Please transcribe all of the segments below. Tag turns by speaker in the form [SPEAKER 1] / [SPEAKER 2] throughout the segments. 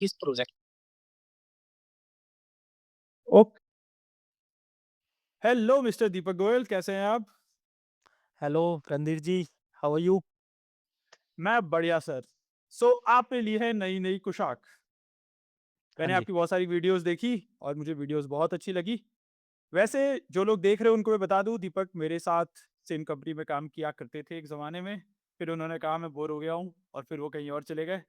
[SPEAKER 1] किस project.
[SPEAKER 2] Okay hello mister Deepak Goyal, कैसे हैं आप?
[SPEAKER 1] Hello Randhir ji, how are you?
[SPEAKER 2] मैं बढ़िया सर। आपने ली है नई-नई कुशाक।
[SPEAKER 1] हाँ
[SPEAKER 2] मैंने
[SPEAKER 1] जी।
[SPEAKER 2] आपकी बहुत सारी वीडियोज़ देखी और मुझे वीडियोज़ बहुत अच्छी लगी। वैसे जो लोग देख रहे हैं उनको मैं बता दूँ, दीपक मेरे साथ सेम कंपनी में काम किया करते थे एक ज़माने में। फिर उन्होंने कहा मैं बोर हो गया हूँ और फिर वो कहीं और चले गए।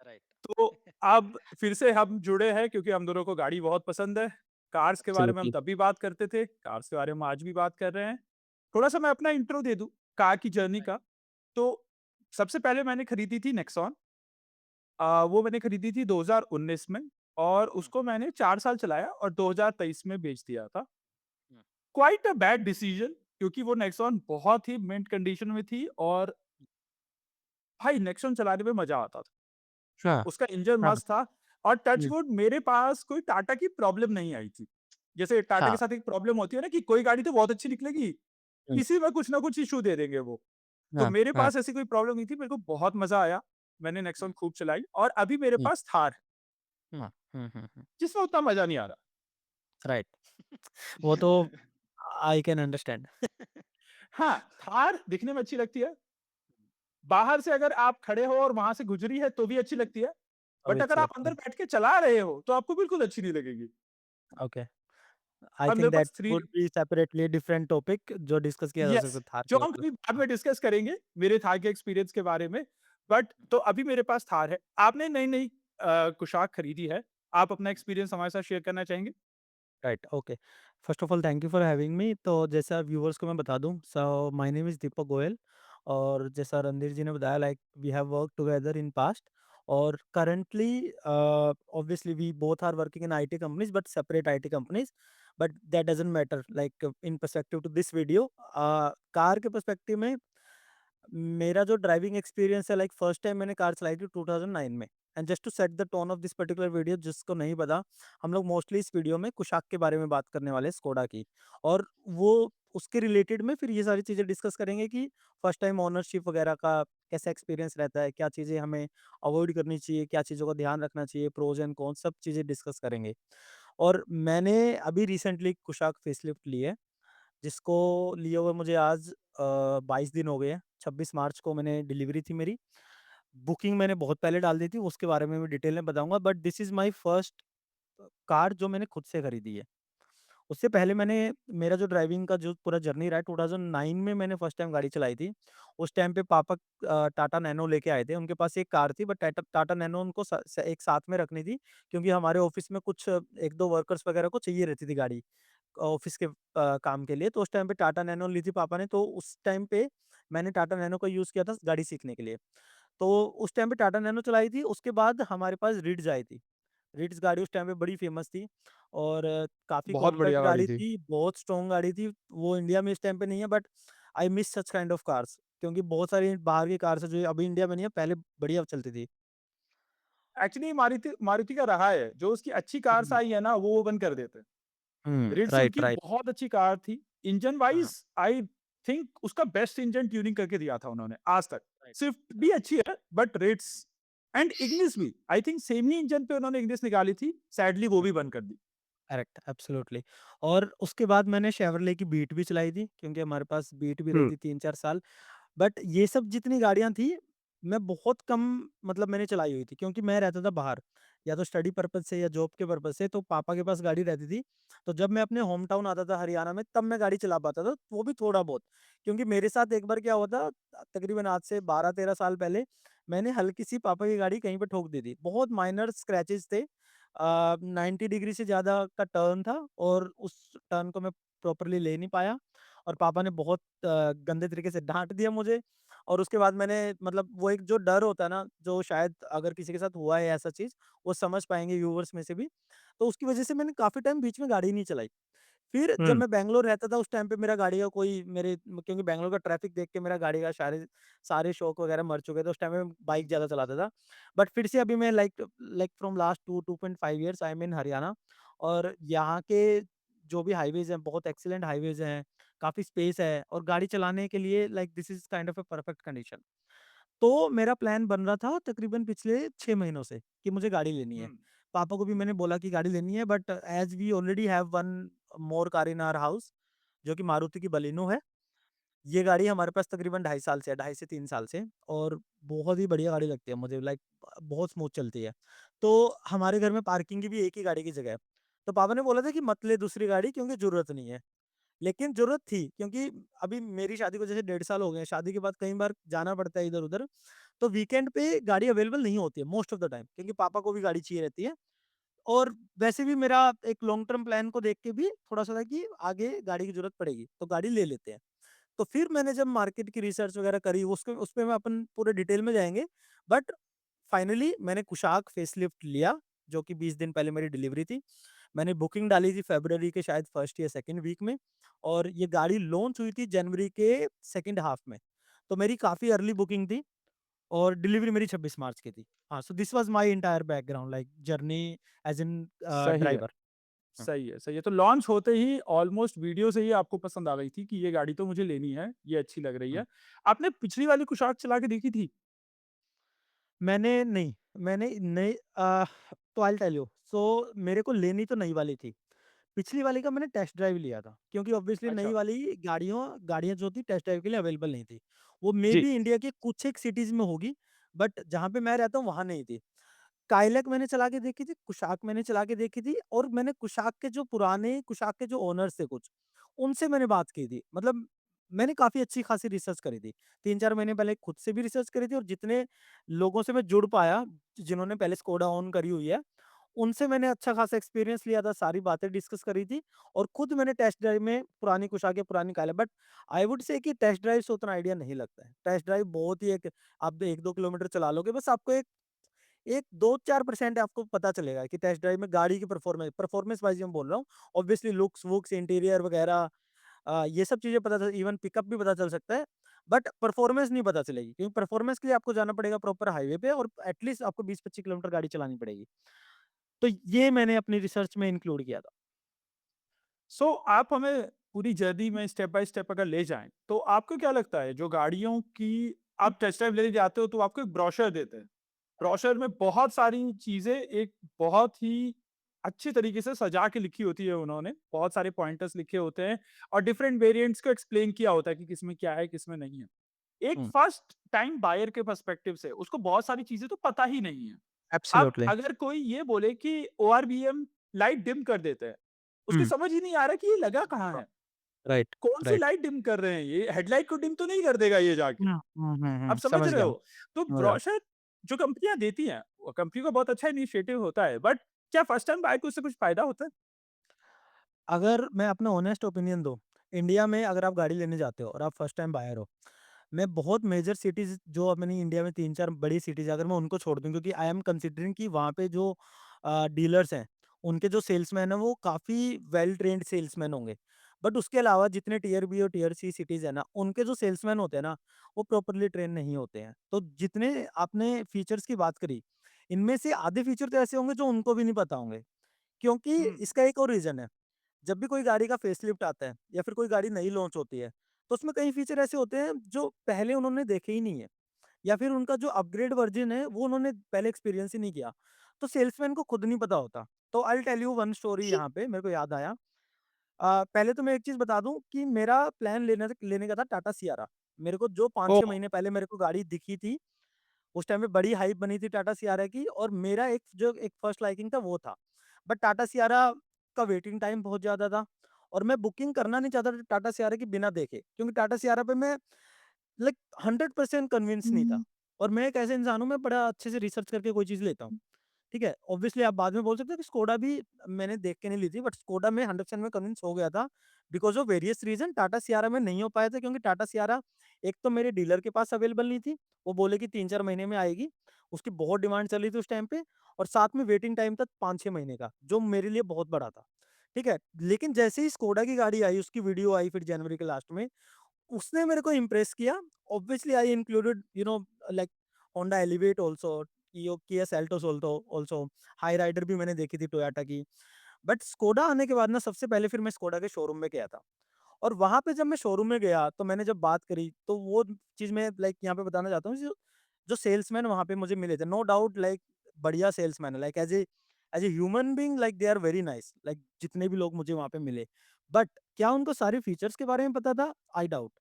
[SPEAKER 1] राइट।
[SPEAKER 2] तो अब फिर से हम जुड़े हैं क्योंकि हम दोनों को गाड़ी बहुत पसंद है। कार्स के बारे में हम
[SPEAKER 1] एब्सोल्युटली।
[SPEAKER 2] तब भी बात करते थे, कार्स के बारे में आज भी बात कर रहे हैं। थोड़ा-सा मैं अपना इंट्रो दे दूँ कार की जर्नी
[SPEAKER 1] राइट।
[SPEAKER 2] का। तो सबसे पहले मैंने खरीदी थी नेक्सॉन। वो मैंने खरीदी थी 2019 में और
[SPEAKER 1] हुँ,
[SPEAKER 2] उसको मैंने 4 साल चलाया और 2023 में बेच दिया था।
[SPEAKER 1] हुँ,
[SPEAKER 2] क्वाइट अ बैड डिसीजन क्योंकि वो नेक्सॉन बहुत ही मिंट कंडीशन में थी और भाई नेक्सॉन चलाने में मज़ा आता था।
[SPEAKER 1] अच्छा,
[SPEAKER 2] उसका इंजन
[SPEAKER 1] हाँ,
[SPEAKER 2] मस्त था और टच
[SPEAKER 1] हुँ,
[SPEAKER 2] वुड मेरे पास कोई टाटा की प्रॉब्लम नहीं आई थी। जैसे टाटा
[SPEAKER 1] अच्छा,
[SPEAKER 2] के साथ एक प्रॉब्लम होती है ना कि कोई गाड़ी तो बहुत अच्छी निकलेगी,
[SPEAKER 1] हुँ,
[SPEAKER 2] इसी में कुछ ना कुछ इश्यू दे देंगे वो। तो
[SPEAKER 1] हाँ,
[SPEAKER 2] मेरे
[SPEAKER 1] हाँ,
[SPEAKER 2] पास ऐसी कोई प्रॉब्लम नहीं थी, मेरे को बहुत मज़ा आया। मैंने नेक्सॉन
[SPEAKER 1] हुँ,
[SPEAKER 2] खूब चलाई और अभी मेरे
[SPEAKER 1] हुँ,
[SPEAKER 2] पास थार है,
[SPEAKER 1] हाँ, हुँ,
[SPEAKER 2] जिसमें उतना मज़ा नहीं आ रहा।
[SPEAKER 1] राइट। वो तो आई कैन अंडरस्टैंड।
[SPEAKER 2] हाँ, थार दिखने में अच्छी लगती है। बाहर से अगर आप खड़े हो और वहाँ से गुज़री है तो भी अच्छी लगती है। बट अगर
[SPEAKER 1] ऑब्वियसली,
[SPEAKER 2] आप अंदर बैठ के चला रहे हो, तो आपको बिल्कुल अच्छी नहीं लगेगी।
[SPEAKER 1] ओके। आई
[SPEAKER 2] और मेरे
[SPEAKER 1] think that
[SPEAKER 2] pass 3
[SPEAKER 1] would be separately different topic जो डिस्कस किया जा सकता
[SPEAKER 2] यस,
[SPEAKER 1] है थार
[SPEAKER 2] जो
[SPEAKER 1] के
[SPEAKER 2] हम
[SPEAKER 1] ऊपर।
[SPEAKER 2] कभी बाद
[SPEAKER 1] हाँ,
[SPEAKER 2] में डिस्कस करेंगे, मेरे थार के एक्सपीरियंस के बारे में। बट तो अभी मेरे पास थार है। आपने नई-नई कुशाक खरीदी है। आप अपना एक्सपीरियंस हमारे साथ शेयर करना चाहेंगे?
[SPEAKER 1] Right, okay. First of all thank you for having me. तो जैसा व्यूअर्स को मैं बता दूँ, so my name is Deepak Goyal और जैसा रणधीर जी ने बताया, like we have worked together in past और currently obviously we both are working in IT companies but separate IT companies, but that doesn't matter. Like in perspective to this video, car के perspective में मेरा जो driving experience है, like first time मैंने car चलाई थी 2009 में। And just to set the tone of this particular video, जिसको नहीं पता, हम लोग मोस्टली इस वीडियो में कुशाक के बारे में बात करने वाले हैं, स्कोडा की। और वो उसके रिलेटेड में फिर ये सारी चीज़ें डिस्कस करेंगे कि फर्स्ट टाइम ओनरशिप वगैरह का कैसा एक्सपीरियंस रहता है, क्या चीज़ें हमें अवॉइड करनी चाहिए, क्या चीज़ों का ध्यान रखना चाहिए, प्रोज एंड कॉन्स सब चीज़ें डिस्कस करेंगे। और मैंने अभी रिसेंटली कुशाक फेसलिफ्ट ली है, जिसको लिए हुए मुझे आज 22 दिन हो गए हैं। 26 मार्च को मैंने डिलीवरी थी मेरी। बुकिंग मैंने बहुत पहले डाल दी थी, उसके बारे में मैं डिटेल में बताऊँगा, but this is my first car जो मैंने खुद से खरीदी है। उससे पहले मैंने मेरा जो ड्राइविंग का जो पूरा जर्नी रहा है, 2009 में मैंने फर्स्ट टाइम गाड़ी चलाई थी। उस टाइम पे पापा टाटा नैनो लेके आए थे। उनके पास एक कार थी, बट टाटा टाटा नैनो उनको स स एक साथ में रखनी थी, क्योंकि हमारे ऑफ़िस में कुछ 1-2 वर्कर्स वगैरह को चाहिए रहती थी गाड़ी, ऑफ़िस के काम के लिए। तो उस टाइम पे टाटा नैनो ली थी पापा ने, तो उस टाइम पे मैंने टाटा नैनो का यूज़ किया था गाड़ी सीखने के लिए। तो उस टाइम पे टाटा नैनो चलाई थी, उसके बाद हमारे पास रिट्ज़ आई थी। रिट्ज़ गाड़ी उस टाइम पे बड़ी फ़ेमस थी और काफ़ी
[SPEAKER 2] बहुत
[SPEAKER 1] कॉम्पैक्ट
[SPEAKER 2] बढ़िया गाड़ी
[SPEAKER 1] गाड़ी
[SPEAKER 2] थी।
[SPEAKER 1] थी, बहुत स्ट्रॉन्ग गाड़ी थी। वो इंडिया में इस टाइम पे नहीं है, but I miss such kind of cars, क्योंकि बहुत सारी बाहर की कार्स है जो अभी इंडिया में नहीं है, पहले बढ़िया चलती थी।
[SPEAKER 2] एक्चुअली मारुति मारुति का रहा है, जो उसकी अच्छी कार्स
[SPEAKER 1] हुँ,
[SPEAKER 2] आई है ना, वो बंद कर देते हैं।
[SPEAKER 1] हुँ,
[SPEAKER 2] रिट्ज़
[SPEAKER 1] राइट,
[SPEAKER 2] उनकी
[SPEAKER 1] राइट।
[SPEAKER 2] बहुत अच्छी कार थी। इंजन
[SPEAKER 1] हाँ,
[SPEAKER 2] वाइज़ आई थिंक उसका बेस्ट इंजन ट्यूनिंग करके दिया था उन्होंने आज तक।
[SPEAKER 1] राइट,
[SPEAKER 2] स्विफ्ट भी
[SPEAKER 1] हाँ,
[SPEAKER 2] अच्छी है बट रिट्ज़ एंड इग्निस भी। I think same he engine पे उन्होंने इग्निस निकाली थी, सैडली वो
[SPEAKER 1] हुँ,
[SPEAKER 2] भी बंद कर दी।
[SPEAKER 1] Correct, absolutely. और उसके बाद मैंने शेवरले की बीट भी चलाई थी, क्योंकि हमारे पास बीट भी रही
[SPEAKER 2] हुँ।
[SPEAKER 1] थी 3-4 साल। बट ये सब जितनी गाड़ियाँ थी, मैं बहुत कम, मतलब मैंने चलाई हुई थी, क्योंकि मैं रहता था बाहर, या तो स्टडी पर्पज़ से या जॉब के पर्पज़ से, तो पापा के पास गाड़ी रहती थी। तो जब मैं अपने होम टाउन आता था हरियाणा में, तब मैं गाड़ी चला पाता था, वो भी थोड़ा बहुत। क्योंकि मेरे साथ एक बार क्या हुआ था, तकरीबन आज से 12-13 साल पहले, मैंने हल्की-सी पापा की गाड़ी कहीं पे ठोक दी थी। बहुत माइनर स्क्रैचेज़ थे। 90 डिग्री से ज़्यादा का टर्न था और उस टर्न को मैं प्रॉपर्ली ले नहीं पाया और पापा ने बहुत गंदे तरीके से डाँट दिया मुझे। और उसके बाद मैंने, मतलब वो एक जो डर होता है ना, जो शायद अगर किसी के साथ हुआ है ऐसा चीज़, वो समझ पाएँगे व्यूअर्स में से भी। तो उसकी वज़ह से मैंने काफ़ी टाइम बीच में गाड़ी नहीं चलाई। फिर जब
[SPEAKER 2] हुँ।
[SPEAKER 1] मैं बैंगलोर रहता था, उस टाइम पे मेरा गाड़ी का कोई मेरे क्योंकि बैंगलोर का ट्रैफ़िक देख के मेरा गाड़ी का सारे सारे शौक वग़ैरह मर चुके थे। उस टाइम में मैं बाइक ज़्यादा चलाता था। बट फिर से अभी मैं like like from last 2.5 years I am in Haryana और यहाँ के जो भी हाइवेज़ हैं, बहुत एक्सीलेंट हाइवेज़ हैं, काफ़ी स्पेस है और गाड़ी चलाने के लिए like this is kind of a perfect condition. तो मेरा प्लान बन रहा था तकरीबन पिछले 6 महीनों से कि मुझे गाड़ी लेनी है।
[SPEAKER 2] हुँ,
[SPEAKER 1] पापा को भी मैंने बोला कि गाड़ी लेनी है, but as we already have one more car in our house, जो कि मारुति की बलेनो है। ये गाड़ी हमारे पास तकरीबन ढाई साल से है, ढाई से 3 साल से, और बहुत ही बढ़िया गाड़ी लगती है मुझे, लाइक बहुत स्मूथ चलती है। तो हमारे घर में पार्किंग की भी एक ही गाड़ी की जगह है। तो पापा ने बोला था कि मत ले दूसरी गाड़ी क्योंकि ज़रूरत नहीं है। लेकिन ज़रूरत थी, क्योंकि अभी मेरी शादी को जैसे 1.5 साल हो गए हैं, शादी के बाद कई बार जाना पड़ता है इधर-उधर, तो वीकेंड पे गाड़ी अवेलेबल नहीं होती है मोस्ट ऑफ द टाइम, क्योंकि पापा को भी गाड़ी चाहिए रहती है। और वैसे भी मेरा एक लॉन्ग टर्म प्लान को देख के भी थोड़ा-सा था कि आगे गाड़ी की ज़रूरत पड़ेगी, तो गाड़ी ले लेते हैं। तो फिर मैंने जब मार्केट की रिसर्च वगैरह करी, उसके उसपे मैं अपन पूरे डिटेल में जाएँगे। बट फाइनली मैंने कुशाक फेसलिफ्ट लिया, जो कि 20 दिन पहले मेरी डिलीवरी थी। मैंने बुकिंग डाली थी फ़रवरी के शायद फर्स्ट या सेकंड वीक में, और ये गाड़ी लॉन्च हुई थी जनवरी के सेकंड हाफ में। तो मेरी काफ़ी अर्ली बुकिंग थी, और डिलीवरी मेरी 26 मार्च की थी। हाँ, so this was my entire background, like journey as an
[SPEAKER 2] सही है,
[SPEAKER 1] ड्राइवर। हुँ,
[SPEAKER 2] सही है, सही है। तो लॉन्च होते ही ऑलमोस्ट वीडियो से ही आपको पसंद आ गई थी कि ये गाड़ी तो मुझे लेनी है, ये अच्छी लग रही
[SPEAKER 1] हुँ।
[SPEAKER 2] है। आपने पिछली वाली कुशाक चला के देखी थी?
[SPEAKER 1] मैंने नहीं, मैंने नई तो आई विल टेल यू। सो मेरे को लेनी तो नई वाली थी। पिछली वाली का मैंने टेस्ट ड्राइव लिया था, क्योंकि ऑब्वियसली नई
[SPEAKER 2] अच्छा,
[SPEAKER 1] वाली गाड़ियाँ जो थी टेस्ट ड्राइव के लिए अवेलेबल नहीं थी। वो
[SPEAKER 2] जी।
[SPEAKER 1] मेबी इंडिया के कुछ एक सिटीज़ में होगी, बट जहाँ पे मैं रहता हूँ वहाँ नहीं थी। काइलैक मैंने चला के देखी थी, कुशाक मैंने चला के देखी थी, और मैंने कुशाक के जो पुराने कुशाक के जो ओनर्स थे कुछ, उनसे मैंने बात की थी। मतलब मैंने काफ़ी अच्छी खासी रिसर्च करी थी। 3-4 महीने पहले खुद से भी रिसर्च करी थी, और जितने लोगों से मैं जुड़ पाया, जिन्होंने पहले स्कोडा ओन करी हुई है, उनसे मैंने अच्छा खासा एक्सपीरियंस लिया था, सारी बातें डिस्कस करी थी, और खुद मैंने टेस्ट ड्राइव में पुरानी कुशाक या पुरानी Kylaq, but I would say कि टेस्ट ड्राइव से उतना आइडिया नहीं लगता है। टेस्ट ड्राइव बहुत ही एक, आप 1-2 किलोमीटर चला लोगे, बस आपको एक एक 2-4% आपको पता चलेगा कि टेस्ट ड्राइव में गाड़ी की परफॉर्मेंस परफॉर्मेंस वाइज़ मैं बोल रहा हूँ। ऑब्वियसली लुक्स-वुक्स, इंटीरियर वगैरह, ये सब चीज़ें पता चल, इवन पिकअप भी पता चल सकता है। बट परफॉर्मेंस नहीं पता चलेगी, क्योंकि परफॉर्मेंस के लिए आपको जाना पड़ेगा प्रॉपर हाईवे पे, और एटलीस्ट आपको 20-25 किलोमीटर गाड़ी चलानी पड़ेगी। तो ये मैंने अपनी रिसर्च में इंक्लूड किया था।
[SPEAKER 2] सो आप हमें पूरी जर्नी में स्टेप बाय स्टेप अगर ले जाएँ, तो आपको क्या लगता है जो गाड़ियों की आप टेस्ट ड्राइव लेने जाते हो तो आपको एक ब्रोशर देते हैं। ब्रोशर में बहुत सारी चीज़ें एक बहुत ही अच्छी तरीके से सजा के लिखी होती है उन्होंने, बहुत सारे पॉइंटर्स लिखे होते हैं और डिफरेंट वेरिएंट्स को एक्सप्लेन किया होता है कि किसमें क्या है, किसमें नहीं है। एक
[SPEAKER 1] हुँ,
[SPEAKER 2] फर्स्ट टाइम बायर के पर्सपेक्टिव से उसको बहुत सारी चीज़ें तो पता ही नहीं है। अब
[SPEAKER 1] एब्सोल्युटली।
[SPEAKER 2] अगर कोई ये बोले कि ओआरवीएम लाइट डिम कर देते हैं, उसको
[SPEAKER 1] हुँ,
[SPEAKER 2] समझ ही नहीं आ रहा कि ये लगा कहाँ
[SPEAKER 1] हाँ,
[SPEAKER 2] है?
[SPEAKER 1] राइट,
[SPEAKER 2] कौन-सी
[SPEAKER 1] राइट।
[SPEAKER 2] लाइट डिम कर रहे हैं ये? हेडलाइट को डिम तो नहीं कर देगा ये जाके। आप समझ
[SPEAKER 1] समझ
[SPEAKER 2] रहे
[SPEAKER 1] गया मैं,
[SPEAKER 2] हो? तो
[SPEAKER 1] समझ रहा हूँ।
[SPEAKER 2] ब्रोशर जो कंपनियाँ देती हैं, वो कंपनी का बहुत अच्छा इनिशिएटिव होता है, बट क्या फर्स्ट टाइम बायर को उससे कुछ फ़ायदा होता है?
[SPEAKER 1] अगर मैं अपना ऑनेस्ट ओपिनियन दूँ, इंडिया में अगर आप गाड़ी लेने जाते हो और आप फर्स्ट टाइम बायर हो, मैं बहुत मेजर सिटीज़ जो अपनी इंडिया में 3-4 बड़ी सिटीज़ है, अगर मैं उनको छोड़ दूँ, क्योंकि आई एम कंसिडरिंग कि वहाँ पे जो डीलर्स हैं, उनके जो सेल्समैन हैं वो काफ़ी वेल ट्रेन्ड सेल्समैन होंगे। बट उसके अलावा जितने टियर बी और टियर सी सिटीज़ हैं ना, उनके जो सेल्समैन होते हैं ना, वो प्रॉपर्ली ट्रेन नहीं होते हैं। तो जितने आपने फीचर्स की बात करी, इनमें से आधे फीचर तो ऐसे होंगे जो उनको भी नहीं पता होंगे। क्योंकि
[SPEAKER 2] हुँ,
[SPEAKER 1] इसका एक और रीज़न है, जब भी कोई गाड़ी का फेसलिफ्ट आता है या फिर कोई गाड़ी नई लॉन्च होती है, तो उसमें कई फीचर ऐसे होते हैं जो पहले उन्होंने देखे ही नहीं है, या फिर उनका जो अपग्रेड वर्ज़न है वो उन्होंने पहले एक्सपीरियंस ही नहीं किया। तो सेल्समैन को खुद नहीं पता होता। तो I will tell you one story, यहाँ पे मेरे को याद आया। पहले तो मैं एक चीज़ बता दूँ कि मेरा प्लान लेने का था टाटा सियारा। मेरे को जो 5-6
[SPEAKER 2] ओह!
[SPEAKER 1] महीने पहले मेरे को गाड़ी दिखी थी, उस टाइम पे बड़ी हाइप बनी थी टाटा सियारा की, और मेरा एक फर्स्ट लाइकिंग था वो था। बट टाटा सियारा का वेटिंग टाइम बहुत ज़्यादा था, और मैं बुकिंग करना नहीं चाहता था टाटा सियारा की बिना देखे, क्योंकि टाटा सियारा पे मैं लाइक 100% कन्विंस नहीं था। और मैं एक ऐसे इंसान हूँ, मैं बड़ा अच्छे से रिसर्च करके कोई चीज़ लेता हूँ। ठीक है? ऑब्वियसली आप बाद में बोल सकते हो कि स्कोडा भी मैंने देख के नहीं ली थी, बट स्कोडा में 100% में कन्विंस हो गया था, because of various reason. Tata Sierra में नहीं हो पाया था, क्योंकि टाटा सियारा एक तो मेरे डीलर के पास अवेलेबल नहीं थी, वो बोले कि 3-4 महीने में आएगी, उसकी बहुत डिमांड चल रही थी उस टाइम पे, और साथ में वेटिंग टाइम था 5-6 महीने का, जो मेरे लिए बहुत बड़ा था। ठीक है? लेकिन जैसे ही स्कोडा की गाड़ी आई, उसकी वीडियो आई फिर जनवरी के लास्ट में, उसने मेरे को इम्प्रेस किया। Obviously I included like Honda elevate also, Kia Seltos also, high rider भी मैंने देखी थी टोयोटा की। बट स्कोडा आने के बाद ना, सबसे पहले फिर मैं स्कोडा के शोरूम में गया था, और वहाँ पे जब मैं शोरूम में गया तो मैंने जब बात करी, तो वो चीज़ मैं लाइक यहाँ पे बताना चाहता हूँ। जो सेल्समैन वहाँ पे मुझे मिले थे, नो डाउट लाइक बढ़िया सेल्समैन है, like as a human being like they are very nice, like जितने भी लोग मुझे वहाँ पे मिले। बट क्या उनको सारे फीचर्स के बारे में पता था? I doubt.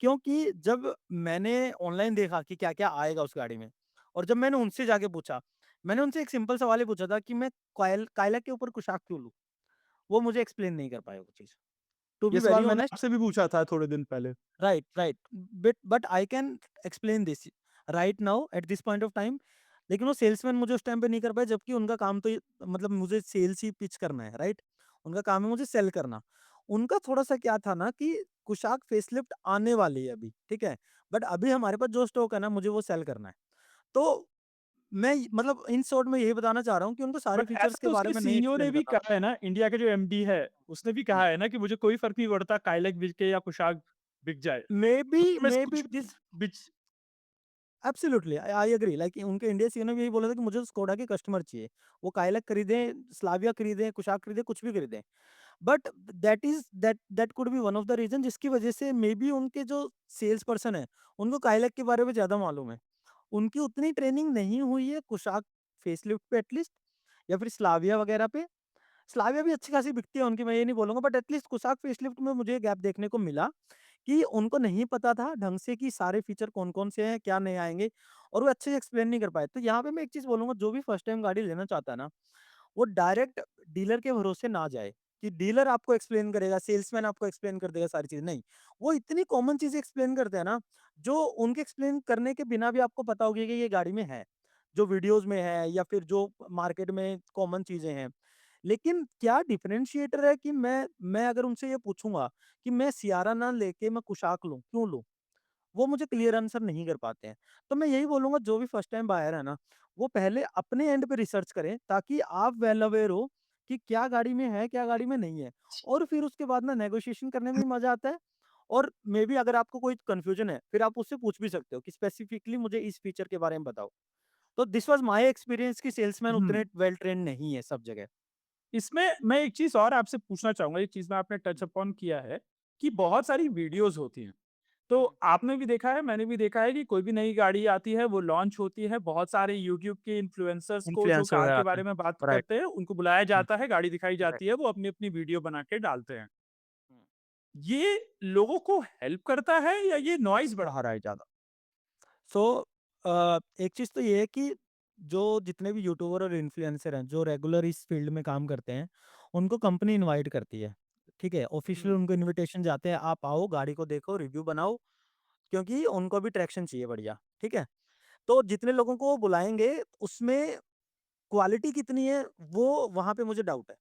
[SPEAKER 1] क्योंकि जब मैंने ऑनलाइन देखा कि क्या-क्या आएगा उस गाड़ी में और जब मैंने उनसे जाके पूछा, मैंने उनसे एक सिंपल सवाल ही पूछा था कि मैं काइलैक के ऊपर कुशाक क्यों लूँ? वो मुझे एक्सप्लेन नहीं कर पाए वो चीज़। टू बी
[SPEAKER 2] ये
[SPEAKER 1] वेरी
[SPEAKER 2] सवाल मैंने
[SPEAKER 1] ऑनेस्ट।
[SPEAKER 2] आपसे भी पूछा था थोड़े दिन पहले।
[SPEAKER 1] Right, right. But I can explain this right now at this point of time. लेकिन वो सेल्समैन मुझे उस टाइम पे नहीं कर पाए, जबकि उनका काम तो ये मतलब मुझे सेल्स ही पिच करना है, राइट? उनका काम है मुझे सेल करना। उनका थोड़ा-सा क्या था ना कि कुशाक फेसलिफ्ट आने वाली है अभी, ठीक है? बट अभी हमारे पास जो स्टॉक है ना मुझे वो सेल करना है। तो मैं मतलब इन शॉर्ट मैं यही बताना चाह रहा हूँ कि उनको सारे
[SPEAKER 2] बट
[SPEAKER 1] फीचर्स
[SPEAKER 2] ऐसा
[SPEAKER 1] के
[SPEAKER 2] तो
[SPEAKER 1] बारे
[SPEAKER 2] उसके
[SPEAKER 1] में नहीं
[SPEAKER 2] सीईओ ने
[SPEAKER 1] एक्सप्लेन
[SPEAKER 2] भी
[SPEAKER 1] करना था।
[SPEAKER 2] कहा है ना, इंडिया के जो एमडी है, उसने भी
[SPEAKER 1] हुँ।
[SPEAKER 2] कहा है ना कि मुझे कोई फ़र्क नहीं पड़ता काइलैक बिके या कुशाक बिक जाए।
[SPEAKER 1] मेबी
[SPEAKER 2] दोनों में से
[SPEAKER 1] मेबी
[SPEAKER 2] कुछ
[SPEAKER 1] दिस
[SPEAKER 2] बिच
[SPEAKER 1] absolutely I I agree, like उनके इंडिया सीईओ ने भी यही बोला था कि मुझे तो स्कोडा के कस्टमर चाहिए। वो काइलैक खरीदें, स्लाविया खरीदें, कुशाक खरीदें, कुछ भी खरीदें। But that could be one of the reason जिसकी वजह से मेबी उनके जो सेल्स पर्सन है, उनको काइलैक के बारे में ज़्यादा मालूम है। उनकी उतनी ट्रेनिंग नहीं हुई है कुशाक फेसलिफ्ट पे एटलीस्ट या फिर स्लाविया वगैरह पे। स्लाविया भी अच्छी खासी बिकती है उनकी, मैं ये नहीं बोलूँगा, बट एटलीस्ट कुशाक फेसलिफ्ट में मुझे गैप देखने को मिला कि उनको नहीं पता था ढंग से कि सारे फीचर कौन-कौन से हैं, क्या नए आएँगे और वो अच्छे से एक्सप्लेन नहीं कर पाए। तो यहाँ पे मैं एक चीज़ बोलूँगा, जो भी फर्स्ट टाइम गाड़ी लेना चाहता है ना, वो डायरेक्ट डीलर के भरोसे ना जाए कि डीलर आपको एक्सप्लेन करेगा, सेल्समैन आपको एक्सप्लेन कर देगा सारी चीज़ें, नहीं। वो इतनी कॉमन चीज़ें एक्सप्लेन करते हैं ना, जो उनके एक्सप्लेन करने के बिना भी आपको पता होगी कि ये गाड़ी में है, जो वीडियोज़ में है या फिर जो मार्केट में कॉमन चीज़ें हैं। लेकिन क्या डिफरेंशिएटर है कि मैं अगर उनसे ये पूछूँगा कि मैं सियारा ना लेके मैं कुशाक लूँ, क्यों लूँ? वो मुझे क्लियर आंसर नहीं कर पाते हैं। तो मैं यही बोलूँगा, जो भी फर्स्ट टाइम बायर है ना, वो पहले अपने एंड पे रिसर्च करें ताकि आप वेल अवेयर हो कि क्या गाड़ी में है, क्या गाड़ी में नहीं है। और फिर उसके बाद ना नेगोशिएशन करने में भी मज़ा आता है। और मेबी अगर आपको कोई कन्फ्यूजन है, फिर आप उससे पूछ भी सकते हो कि स्पेसिफिकली मुझे इस फीचर के बारे में बताओ। तो दिस वाज़ माय एक्सपीरियंस कि सेल्समैन
[SPEAKER 2] हुँ।
[SPEAKER 1] उतने वेल ट्रेन्ड नहीं है सब जगह।
[SPEAKER 2] इसमें मैं एक चीज़ और आपसे पूछना चाहूँगा, एक चीज़ में आपने टच अपॉन किया है कि बहुत सारी वीडियोज़ होती हैं। तो
[SPEAKER 1] हुँ।
[SPEAKER 2] आपने भी देखा है, मैंने भी देखा है कि कोई भी नई गाड़ी आती है, वो लॉन्च होती है, बहुत सारे यूट्यूब के इन्फ्लुएंसर्स को जो
[SPEAKER 1] इन्फ्लुएंसर
[SPEAKER 2] कार
[SPEAKER 1] वगैरह
[SPEAKER 2] के
[SPEAKER 1] आते
[SPEAKER 2] बारे
[SPEAKER 1] हैं।
[SPEAKER 2] में बात
[SPEAKER 1] राइट।
[SPEAKER 2] करते हैं, उनको बुलाया
[SPEAKER 1] हुँ,
[SPEAKER 2] जाता है, गाड़ी दिखाई
[SPEAKER 1] राइट।
[SPEAKER 2] जाती है, वो अपनी-अपनी वीडियो बना के डालते हैं।
[SPEAKER 1] हुँ।
[SPEAKER 2] ये लोगों को हेल्प करता है या ये नॉइज़ बढ़ा रहा है ज़्यादा?
[SPEAKER 1] सो एक चीज़ तो ये है कि जो जितने भी यूट्यूबर और इन्फ्लुएंसर हैं, जो रेगुलर इस फील्ड में काम करते हैं, उनको कंपनी इनवाइट करती है। ठीक है? ऑफ़िशियल
[SPEAKER 2] हुँ।
[SPEAKER 1] उनको इन्विटेशन जाते हैं, आप आओ, गाड़ी को देखो, रिव्यू बनाओ, क्योंकि उनको भी ट्रैक्शन चाहिए बढ़िया। ठीक है? तो जितने लोगों को वो बुलाएँगे, उसमें क्वालिटी कितनी है, वो वहाँ पे मुझे डाउट है।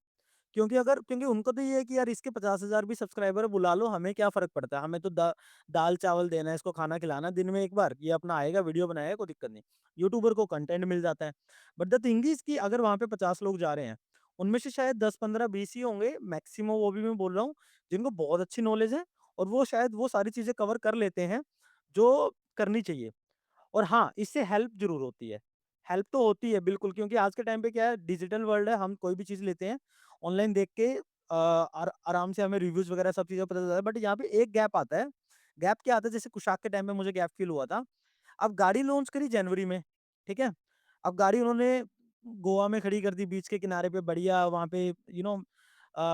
[SPEAKER 1] क्योंकि उनको तो ये है कि यार इसके 50,000 भी सब्सक्राइबर है, बुला लो, हमें क्या फ़र्क पड़ता है? हमें तो दाल-चावल देना है, इसको खाना खिलाना है दिन में 1 बार, ये अपना आएगा, वीडियो बनाएगा, कोई दिक्कत नहीं। यूट्यूबर को कंटेंट मिल जाता है। बट द थिंग इज़ कि अगर वहाँ पे 50 लोग जा रहे हैं, उनमें से शायद 10, 15, 20 ही होंगे मैक्सिमम, वो भी मैं बोल रहा हूँ, जिनको बहुत अच्छी नॉलेज है और वो शायद वो सारी चीज़ें कवर कर लेते हैं, जो करनी चाहिए। और हाँ, इससे हेल्प ज़रूर होती है। हेल्प तो होती है बिल्कुल, क्योंकि आज के टाइम पे क्या है, डिजिटल वर्ल्ड है, हम कोई भी चीज़ लेते हैं, ऑनलाइन देख के आराम से हमें रिव्यूज़ वगैरह सब चीज़ें पता चल जाता है। बट यहाँ पे एक गैप आता है। गैप क्या आता है, जैसे कुशाक के टाइम पे मुझे गैप फ़ील हुआ था। अब गाड़ी लॉन्च करी जनवरी में, ठीक है? अब गाड़ी उन्होंने गोवा में खड़ी कर दी बीच के किनारे पे, बढ़िया वहाँ पे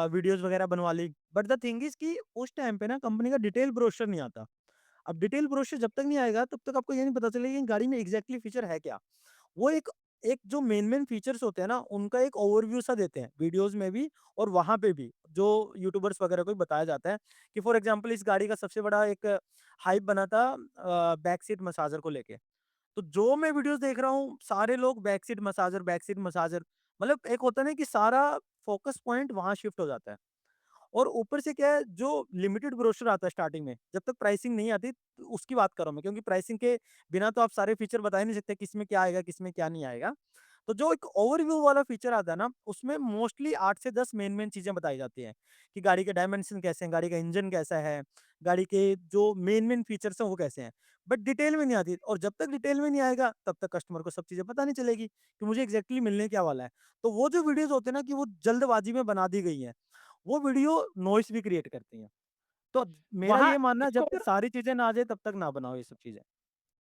[SPEAKER 1] वीडियोज़ वगैरह बनवा ली। बट द थिंग इज़ कि उस टाइम पे ना कंपनी का डिटेल ब्रोशर नहीं आता। अब डिटेल ब्रोशर जब तक नहीं आएगा तब तक आपको ये नहीं पता चलेगा कि गाड़ी में एग्जैक्टली फीचर है क्या। वो एक एक जो मेन फीचर्स होते हैं ना, उनका एक ओवरव्यू सा देते हैं वीडियोस में भी और वहां पे भी, जो यूट्यूबर्स वगैरह को भी बताया जाता है कि फॉर एग्जांपल इस गाड़ी का सबसे बड़ा एक हाइप बना था बैक सीट मसाजर को लेके। तो जो मैं वीडियोस देख रहा हूँ, सारे लोग बैक सीट मसाजर, मतलब एक होता है ना कि सारा फोकस पॉइंट वहां शिफ्ट हो जाता है। और ऊपर से क्या है, जो लिमिटेड ब्रोशर आता है स्टार्टिंग में, जब तक प्राइसिंग नहीं आती, तो उसकी बात कर रहा हूँ मैं, क्योंकि प्राइसिंग के बिना तो आप सारे फीचर बता ही नहीं सकते किसमें क्या आएगा, किसमें क्या नहीं आएगा। तो जो एक ओवरव्यू वाला फीचर आता है ना, उसमें मोस्टली 8 से 10 मेन चीज़ें बताई जाती हैं कि गाड़ी के डायमेंशन कैसे हैं, गाड़ी का इंजन कैसा है, गाड़ी के जो मेन फीचर्स हैं वो कैसे हैं। बट डिटेल में नहीं आती, और जब तक डिटेल में नहीं आएगा तब तक कस्टमर को सब चीज़ें पता नहीं चलेगी कि मुझे एग्ज़ैक्टली मिलने क्या वाला है। तो वो जो वीडियोज़ होते हैं ना कि वो जल्दबाजी में बना दी गई हैं, वो वीडियो नॉइस भी क्रिएट करती हैं। तो मेरा
[SPEAKER 2] वहाँ
[SPEAKER 1] ये मानना है,
[SPEAKER 2] एक
[SPEAKER 1] जब तक
[SPEAKER 2] और
[SPEAKER 1] सारी चीज़ें ना आ जाए तब तक ना बनाओ ये सब चीज़ें।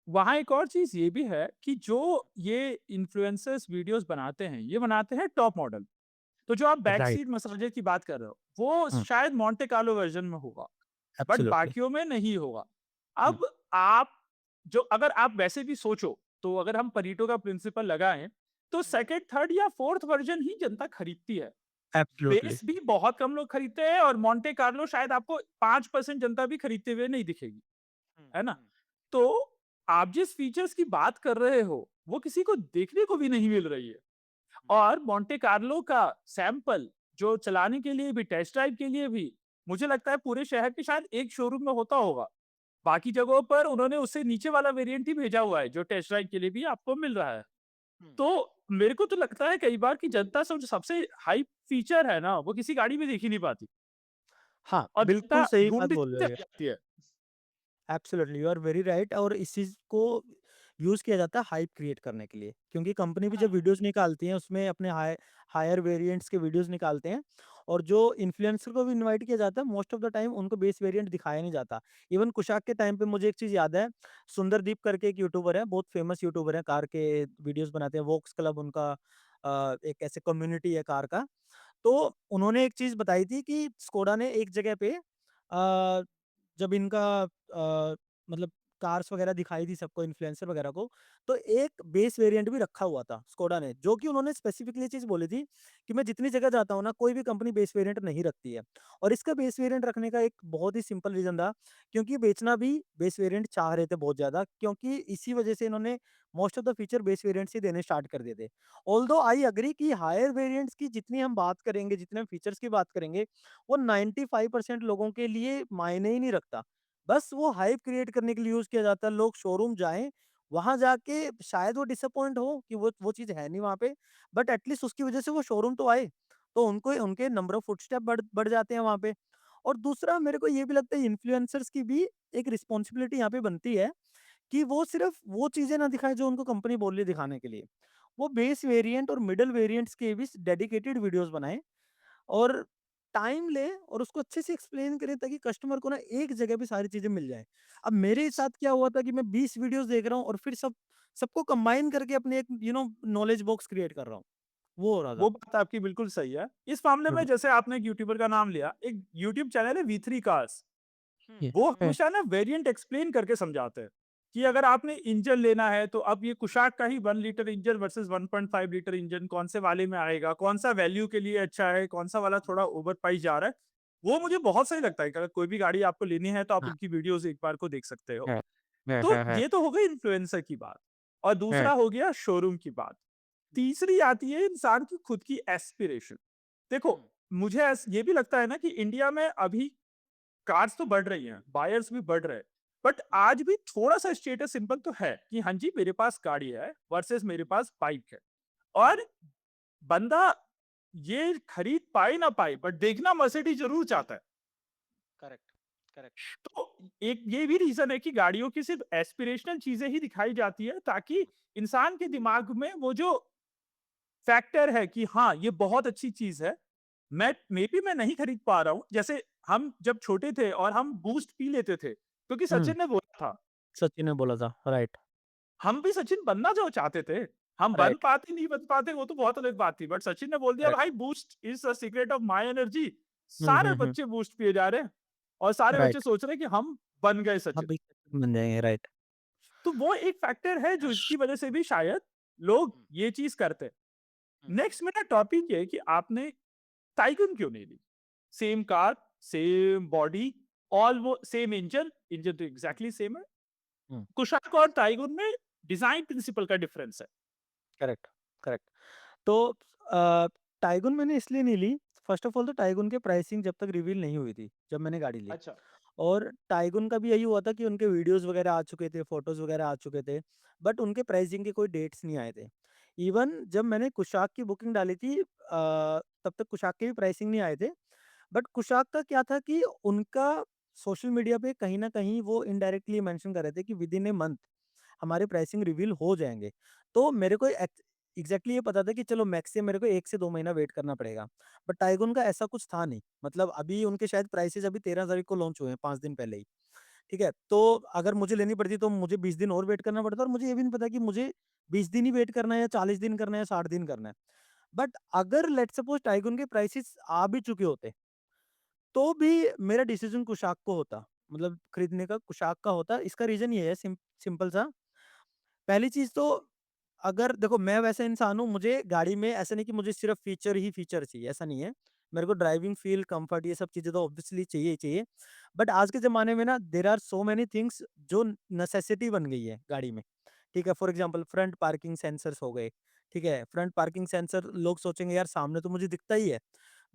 [SPEAKER 2] वहाँ एक और चीज़ ये भी है कि जो ये इन्फ्लुएंसर्स वीडियोज़ बनाते हैं, ये बनाते हैं टॉप मॉडल। तो जो आप बैक
[SPEAKER 1] राइट।
[SPEAKER 2] सीट मसाजर की बात कर रहे हो, वो
[SPEAKER 1] हुँ,
[SPEAKER 2] शायद मोंटे कार्लो वर्ज़न में होगा, बट
[SPEAKER 1] एब्सोल्युटली।
[SPEAKER 2] बाकियों में नहीं होगा।
[SPEAKER 1] हुँ,
[SPEAKER 2] अब आप जो अगर आप वैसे भी सोचो, तो अगर हम परेटो का प्रिंसिपल लगाएँ, तो सेकंड, थर्ड या फोर्थ वर्ज़न ही जनता खरीदती है।
[SPEAKER 1] एब्सोल्युटली।
[SPEAKER 2] बेस भी बहुत कम लोग खरीदते हैं और मोंटे कार्लो शायद आपको 5% जनता भी खरीदते हुए नहीं दिखेगी,
[SPEAKER 1] हुँ,
[SPEAKER 2] है ना?
[SPEAKER 1] हुँ,
[SPEAKER 2] तो आप जिस फीचर्स की बात कर रहे हो, वो किसी को देखने को भी नहीं मिल रही है।
[SPEAKER 1] हुँ,
[SPEAKER 2] और मोंटे कार्लो का सैंपल जो चलाने के लिए भी, टेस्ट ड्राइव के लिए भी, मुझे लगता है पूरे शहर के शायद एक शोरूम में होता होगा। बाकी जगहों पर उन्होंने उससे नीचे वाला वेरिएंट ही भेजा हुआ है, जो टेस्ट ड्राइव के लिए भी आपको मिल रहा है।
[SPEAKER 1] हुँ।
[SPEAKER 2] तो मेरे को तो लगता है कई बार कि जनता सब जो सबसे हाइप फीचर है ना, वो किसी गाड़ी में देख ही नहीं पाती
[SPEAKER 1] हाँ,
[SPEAKER 2] और
[SPEAKER 1] बिल्कुल
[SPEAKER 2] जनता
[SPEAKER 1] सही बात
[SPEAKER 2] ढूँढती
[SPEAKER 1] बोल रहे हो ये।
[SPEAKER 2] जाती है।
[SPEAKER 1] Absolutely you are very right और इस चीज़ को यूज़ किया जाता है हाइप क्रिएट करने के लिए क्योंकि कंपनी भी जब वीडियोज़ निकालती है उसमें अपने हायर वेरिएंट्स के वीडियोज़ निकालते हैं और जो इन्फ्लुएंसर को भी इनवाइट किया जाता है मोस्ट ऑफ द टाइम उनको बेस वेरिएंट दिखाया नहीं जाता। इवन कुशाक के टाइम पे मुझे एक चीज़ याद है, सुंदरदीप करके एक यूट्यूबर है, बहुत फेमस यूट्यूबर है, कार के वीडियोज़ बनाते हैं, वोक्स क्लब उनका एक ऐसे कम्युनिटी है कार का। तो उन्होंने एक चीज़ बताई थी कि स्कोडा ने एक जगह पे जब इनका मतलब कार्स वगैरह दिखाई थी सबको इन्फ्लुएंसर वगैरह को, तो एक बेस वेरिएंट भी रखा हुआ था स्कोडा ने, जो कि उन्होंने स्पेसिफिकली ये चीज़ बोली थी कि मैं जितनी जगह जाता हूँ ना, कोई भी कंपनी बेस वेरिएंट नहीं रखती है। और इसका बेस वेरिएंट रखने का एक बहुत ही सिंपल रीज़न था, क्योंकि बेचना भी बेस वेरिएंट चाह रहे थे बहुत ज़्यादा, क्योंकि इसी वजह से इन्होंने most of the feature base variants ही देने स्टार्ट कर दिए थे। ऑल्दो आई एग्री कि हायर वेरिएंट्स की जितनी हम बात करेंगे, जितने फीचर्स की बात करेंगे, वो 95% लोगों के लिए मायने ही नहीं रखता। बस वो हाइप क्रिएट करने के लिए यूज़ किया जाता है। लोग शोरूम जाएँ, वहाँ जाके शायद वो डिसअपॉइंट हो कि वो चीज़ है नहीं वहाँ पे, बट एट लीस्ट उसकी वजह से वो शोरूम तो आए। तो उनको उनके नंबर ऑफ फुटस्टेप बढ़ बढ़ जाते हैं वहाँ पे। और दूसरा मेरे को ये भी लगता है इन्फ्लुएंसर्स की भी एक रिस्पॉन्सिबिलिटी यहाँ पे बनती है कि वो सिर्फ़ वो चीज़ें ना दिखाएँ जो उनको कंपनी बोल रही है दिखाने के लिए। वो बेस वेरिएंट और मिडल वेरिएंट्स के भी डेडिकेटेड वीडियोज़ बनाएँ और टाइम लें और उसको अच्छे से एक्सप्लेन करें ताकि कस्टमर को ना एक जगह पे सारी चीज़ें मिल जाएँ। अब मेरे साथ क्या हुआ था कि मैं 20 वीडियोज़ देख रहा हूँ और फिर सबको कंबाइन करके अपने एक नॉलेज बॉक्स क्रिएट कर रहा हूँ। वो हो रहा था।
[SPEAKER 2] वो बात आपकी बिल्कुल सही है। इस मामले
[SPEAKER 1] हुँ,
[SPEAKER 2] में
[SPEAKER 1] हुँ।
[SPEAKER 2] जैसे आपने एक यूट्यूबर का नाम लिया, एक यूट्यूब चैनल है वी3 कार्स।
[SPEAKER 1] हुँ,
[SPEAKER 2] वो
[SPEAKER 1] हुँ,
[SPEAKER 2] हमेशा ना वेरिएंट एक्सप्लेन करके समझाते हैं कि अगर आपने इंजन लेना है तो अब ये कुशाक का ही 1 litre engine versus 1.5 litre engine कौन से वाले में आएगा, कौन सा वैल्यू के लिए अच्छा है, कौन सा वाला थोड़ा ओवर प्राइस जा रहा है। वो मुझे बहुत सही लगता है कि अगर कोई भी गाड़ी आपको लेनी है तो आप
[SPEAKER 1] हाँ,
[SPEAKER 2] उनकी वीडियोस एक बार को देख सकते हो।
[SPEAKER 1] हाँ, हाँ,
[SPEAKER 2] तो
[SPEAKER 1] हाँ, हाँ,
[SPEAKER 2] ये तो हो गई इन्फ्लुएंसर की बात और
[SPEAKER 1] हाँ,
[SPEAKER 2] दूसरा हो गया शोरूम की बात। तीसरी आती है इंसान की खुद की एस्पिरेशन। देखो,
[SPEAKER 1] हुँ,
[SPEAKER 2] मुझे ये भी लगता है ना कि इंडिया में अभी कार्स तो बढ़ रही हैं, बायर्स भी बढ़ रहे हैं, बट
[SPEAKER 1] हुँ,
[SPEAKER 2] आज भी थोड़ा-सा स्टेटस सिंबल तो है कि हाँ जी, मेरे पास गाड़ी है वर्सेस मेरे पास बाइक है
[SPEAKER 1] हुँ,
[SPEAKER 2] और बंदा ये खरीद पाए ना पाए बट देखना मर्सिडीज़ ज़रूर चाहता है।
[SPEAKER 1] Correct, correct.
[SPEAKER 2] तो एक ये भी रीज़न है कि गाड़ियों की सिर्फ़ एस्पिरेशनल चीज़ें ही दिखाई जाती है ताकि इंसान के दिमाग में वो जो फैक्टर है कि हाँ, ये बहुत अच्छी चीज़ है। मैं नहीं खरीद पा रहा हूँ। जैसे हम जब छोटे थे और हम बूस्ट पी लेते थे, क्योंकि
[SPEAKER 1] हुँ,
[SPEAKER 2] सचिन ने बोला था।
[SPEAKER 1] सचिन ने बोला था, राइट,
[SPEAKER 2] हम भी सचिन बनना जो चाहते थे। हम बन
[SPEAKER 1] राइट,
[SPEAKER 2] पाते, नहीं बन पाते वो तो बहुत अलग बात थी। बट सचिन ने बोल दिया
[SPEAKER 1] राइट।
[SPEAKER 2] भाई boost is the secret of my energy.
[SPEAKER 1] Hmm,
[SPEAKER 2] सारे
[SPEAKER 1] हुँ, हुँ,
[SPEAKER 2] बच्चे बूस्ट पिए जा रहे हैं और सारे बच्चे
[SPEAKER 1] राइट।
[SPEAKER 2] सोच रहे हैं कि हम बन गए
[SPEAKER 1] हम
[SPEAKER 2] सचिन।
[SPEAKER 1] भी सचिन बन जाएँगे, राइट।
[SPEAKER 2] तो वो एक फैक्टर है जो इसकी वजह से भी शायद लोग
[SPEAKER 1] हुँ,
[SPEAKER 2] ये चीज़ करते हैं।
[SPEAKER 1] हुँ,
[SPEAKER 2] नेक्स्ट मेरा टॉपिक ये है कि आपने टाइगन क्यों नहीं ली? Same car, same body, all वो सेम इंजन, इंजन तो
[SPEAKER 1] हुँ,
[SPEAKER 2] एग्ज़ैक्टली सेम है।
[SPEAKER 1] हुँ,
[SPEAKER 2] कुशाक और टाइगन में डिज़ाइन प्रिंसिपल का डिफरेंस है।
[SPEAKER 1] Correct, correct. तो अ, टाइगुन मैंने इसलिए नहीं ली, फर्स्ट ऑफ ऑल तो टाइगुन की प्राइसिंग जब तक रिवील नहीं हुई थी, जब मैंने गाड़ी ली।
[SPEAKER 2] अच्छा।
[SPEAKER 1] और टाइगुन का भी यही हुआ था कि उनके वीडियोज़ वगैरह आ चुके थे, फ़ोटोज़ वगैरह आ चुके थे, बट उनके प्राइसिंग के कोई डेट्स नहीं आए थे। इवन जब मैंने कुशाक की बुकिंग डाली थी तब तक कुशाक के भी प्राइसिंग नहीं आए थे। बट कुशाक का क्या था कि उनका सोशल मीडिया पे कहीं न कहीं वो इनडायरेक्टली मेंशन कर रहे थे कि विदिन अ मंथ हमारे प्राइसिंग रिवील हो जाएँगे। तो मेरे को एग्ज़ैक्टली ये पता था कि चलो मैक्स से मेरे को 1 से 2 महीना वेट करना पड़ेगा। बट टाइगुन का ऐसा कुछ था नहीं। मतलब अभी उनके शायद प्राइसेज़ अभी 13 तारीख को लॉन्च हुए हैं 5 दिन पहले ही। ठीक है? तो अगर मुझे लेनी पड़ती तो मुझे 20 दिन और वेट करना पड़ता और मुझे ये भी नहीं पता कि मुझे 20 दिन ही वेट करना है या 40 दिन करना है या 60 दिन करना है। बट अगर लेट्स सपोज़ टाइकून के प्राइसेज़ आ भी चुके होते, तो भी मेरा डिसीज़न कुशाक को होता। मतलब खरीदने का कुशाक का होता। इसका रीज़न ये है सिंपल सा। पहली चीज़ तो अगर देखो मैं वैसा इंसान हूँ, मुझे गाड़ी में ऐसा नहीं कि मुझे सिर्फ़ फ़ीचर ही फ़ीचर चाहिए, ऐसा नहीं है। मेरे को ड्राइविंग फ़ील, कम्फ़र्ट ये सब चीज़ें तो ऑब्वियसली चाहिए ही चाहिए। बट आज के ज़माने में ना there are so many things जो नेसेसिटी बन गई है गाड़ी में। ठीक है? For example front parking sensors हो गए, ठीक है? फ्रंट पार्किंग सेंसर लोग सोचेंगे यार सामने तो मुझे दिखता ही है।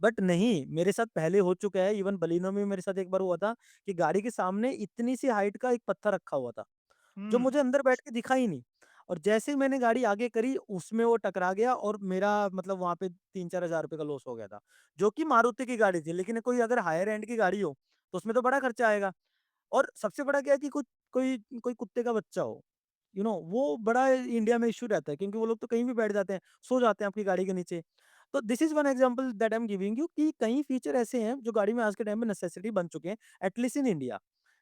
[SPEAKER 1] बट नहीं, मेरे साथ पहले हो चुका है, इवन बलिनो में मेरे साथ एक बार हुआ था कि गाड़ी के सामने इतनी सी हाइट का एक पत्थर रखा हुआ था। जो
[SPEAKER 2] हुँ,
[SPEAKER 1] मुझे अंदर बैठ के दिखा ही नहीं और जैसे ही मैंने गाड़ी आगे करी उसमें वो टकरा गया और मेरा मतलब वहाँ पे 3-4 हज़ार रुपए का लॉस हो गया था। जो कि मारुति की गाड़ी थी, लेकिन कोई अगर हायर एंड की गाड़ी हो, तो उसमें तो बड़ा खर्चा आएगा। और सबसे बड़ा क्या है कि कुछ कोई कोई कुत्ते का बच्चा हो, वो बड़ा इंडिया में इश्यू रहता है क्योंकि वो लोग तो कहीं भी बैठ जाते हैं, सो जाते हैं आपकी गाड़ी के नीचे। तो this is one example that I am giving you कि कई फीचर ऐसे हैं जो गाड़ी में आज के टाइम में नेसेसिटी बन चुके हैं, एट लीस्ट इन इंडिया,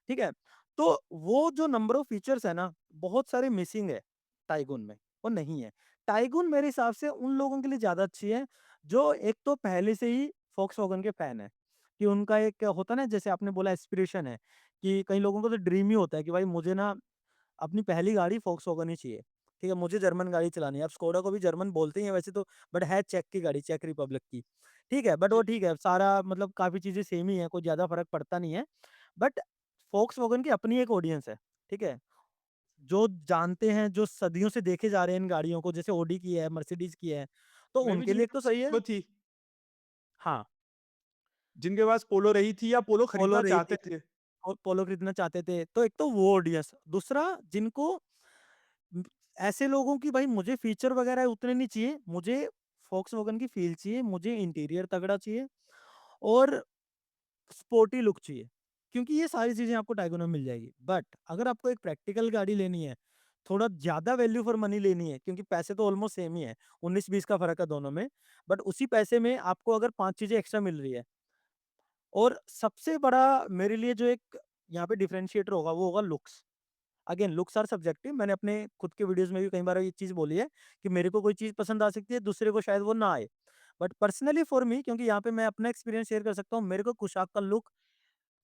[SPEAKER 1] ठीक है? तो वो जो नंबर ऑफ फीचर्स है ना, बहुत सारे मिसिंग है टाइगून में, वो नहीं है। टाइगून मेरे हिसाब से उन लोगों के लिए ज़्यादा अच्छी है, जो एक तो पहले से ही वॉक्सवैगन के फैन है, कि उनका एक होता है ना जैसे आपने बोला एस्पिरेशन है, कि कई लोगों को तो ड्रीम ही होता है कि भाई मुझे ना अपनी पहली गाड़ी वॉक्सवैगन ही चाहिए। ठीक है, मुझे जर्मन गाड़ी चलानी है। अब स्कोडा को भी जर्मन बोलते ही हैं वैसे तो, बट है चेक की गाड़ी, चेक रिपब्लिक की। ठीक है, बट वो
[SPEAKER 2] जी।
[SPEAKER 1] ठीक है, सारा मतलब काफ़ी चीज़ें सेम ही हैं, कोई ज़्यादा फ़र्क पड़ता नहीं है। बट वॉक्सवैगन की अपनी एक ऑडियंस है, ठीक है? जो जानते हैं, जो सदियों से देखे जा रहे हैं इन गाड़ियों को, जैसे ऑडी की है, मर्सिडीज़ की है, तो
[SPEAKER 2] मे बी
[SPEAKER 1] उनके लिए
[SPEAKER 2] जिनके
[SPEAKER 1] एक तो
[SPEAKER 2] पास
[SPEAKER 1] सही है।
[SPEAKER 2] वो थी,
[SPEAKER 1] हाँ,
[SPEAKER 2] जिनके पास पोलो रही थी या पोलो
[SPEAKER 1] पोलो
[SPEAKER 2] खरीदना
[SPEAKER 1] रही थी,
[SPEAKER 2] चाहते थे।
[SPEAKER 1] पोलो खरीदना चाहते थे, तो एक तो वो ऑडियंस, दूसरा जिनको उम, ऐसे लोगों की भाई मुझे फीचर वगैरह उतने नहीं चाहिए, मुझे वॉक्सवैगन की फ़ील चाहिए, मुझे इंटीरियर तगड़ा चाहिए और स्पोर्टी लुक चाहिए, क्योंकि ये सारी चीज़ें आपको टाइगन में मिल जाएगी। बट अगर आपको एक प्रैक्टिकल गाड़ी लेनी है, थोड़ा ज़्यादा वैल्यू फॉर मनी लेनी है, क्योंकि पैसे तो ऑलमोस्ट सेम ही है, 19-20 का फ़र्क है दोनों में, बट उसी पैसे में आपको अगर 5 चीज़ें एक्स्ट्रा मिल रही है और सबसे बड़ा मेरे लिए जो एक यहाँ पे डिफरेंशिएटर होगा, वो होगा looks. Again looks are subjective, मैंने अपने खुद के वीडियोस में भी कई बार ये चीज़ बोली है कि मेरे को कोई चीज़ पसंद आ सकती है, दूसरे को शायद वो ना आए। बट पर्सनली फॉर मी, क्योंकि यहाँ पे मैं अपना एक्सपीरियंस शेयर कर सकता हूँ, मेरे को कुशाक का लुक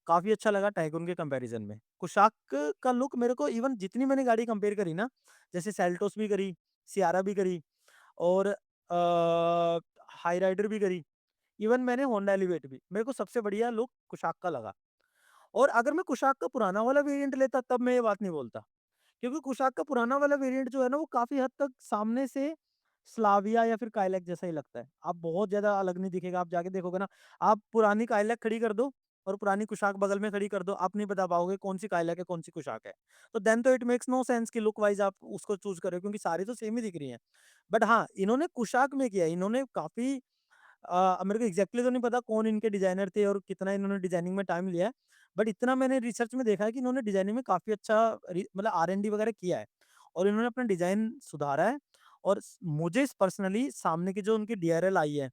[SPEAKER 1] काफ़ी अच्छा लगा टाइगून के कंपैरिज़न में। कुशाक का लुक मेरे को, इवन जितनी मैंने गाड़ी कंपेयर करी ना, जैसे सेल्टोस भी करी, सियारा भी करी और हाई राइडर भी करी, इवन मैंने होंडा एलिवेट भी, मेरे को सबसे बढ़िया लुक कुशाक का लगा। और अगर मैं कुशाक का पुराना वाला वेरिएंट लेता तब मैं ये बात नहीं बोलता। क्योंकि कुशाक का पुराना वाला वेरिएंट जो है ना, वो काफ़ी हद तक सामने से स्लाविया या फिर काइलैक जैसा ही लगता है। आप बहुत ज़्यादा अलग नहीं दिखेगा, आप जाके देखोगे ना, आप पुरानी काइलैक खड़ी कर दो और पुरानी कुशाक बगल में खड़ी कर दो, आप नहीं बता पाओगे कौन-सी काइलैक है, कौन-सी कुशाक है। तो देन तो इट मेक्स नो सेंस कि लुक वाइज़ आप उसको चूज़ कर रहे हो, क्योंकि सारी तो सेम ही दिख रही हैं। बट हाँ, इन्होंने कुशाक में किया है, इन्होंने काफ़ी मेरे को एग्ज़ैक्टली तो नहीं पता कौन इनके डिज़ाइनर थे और कितना इन्होंने डिज़ाइनिंग में टाइम लिया है। बट इतना मैंने रिसर्च में देखा है कि इन्होंने डिज़ाइनिंग में काफ़ी अच्छा मतलब R&D वगैरह किया है और इन्होंने अपना डिज़ाइन सुधारा है। और मुझे पर्सनली सामने की जो उनकी डीआरएल आई है,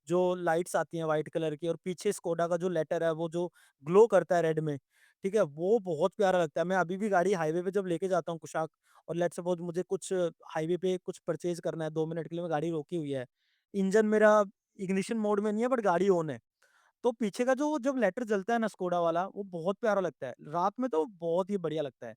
[SPEAKER 1] जो लाइट्स आती हैं व्हाइट कलर की और पीछे स्कोडा का जो लेटर है वो जो ग्लो करता है रेड में, ठीक है? वो बहुत प्यारा लगता है। मैं अभी भी गाड़ी हाईवे पे जब लेके जाता हूँ कुशाक और लेट्स सपोज़ मुझे कुछ हाईवे पे कुछ परचेज़ करना है, 2 मिनट के लिए मैं गाड़ी रोकी हुई है। इंजन मेरा इग्निशन मोड में नहीं है बट गाड़ी ऑन है। तो पीछे का जो जब लेटर जलता है ना स्कोडा वाला, वो बहुत प्यारा लगता है। रात में तो बहुत ही बढ़िया लगता है।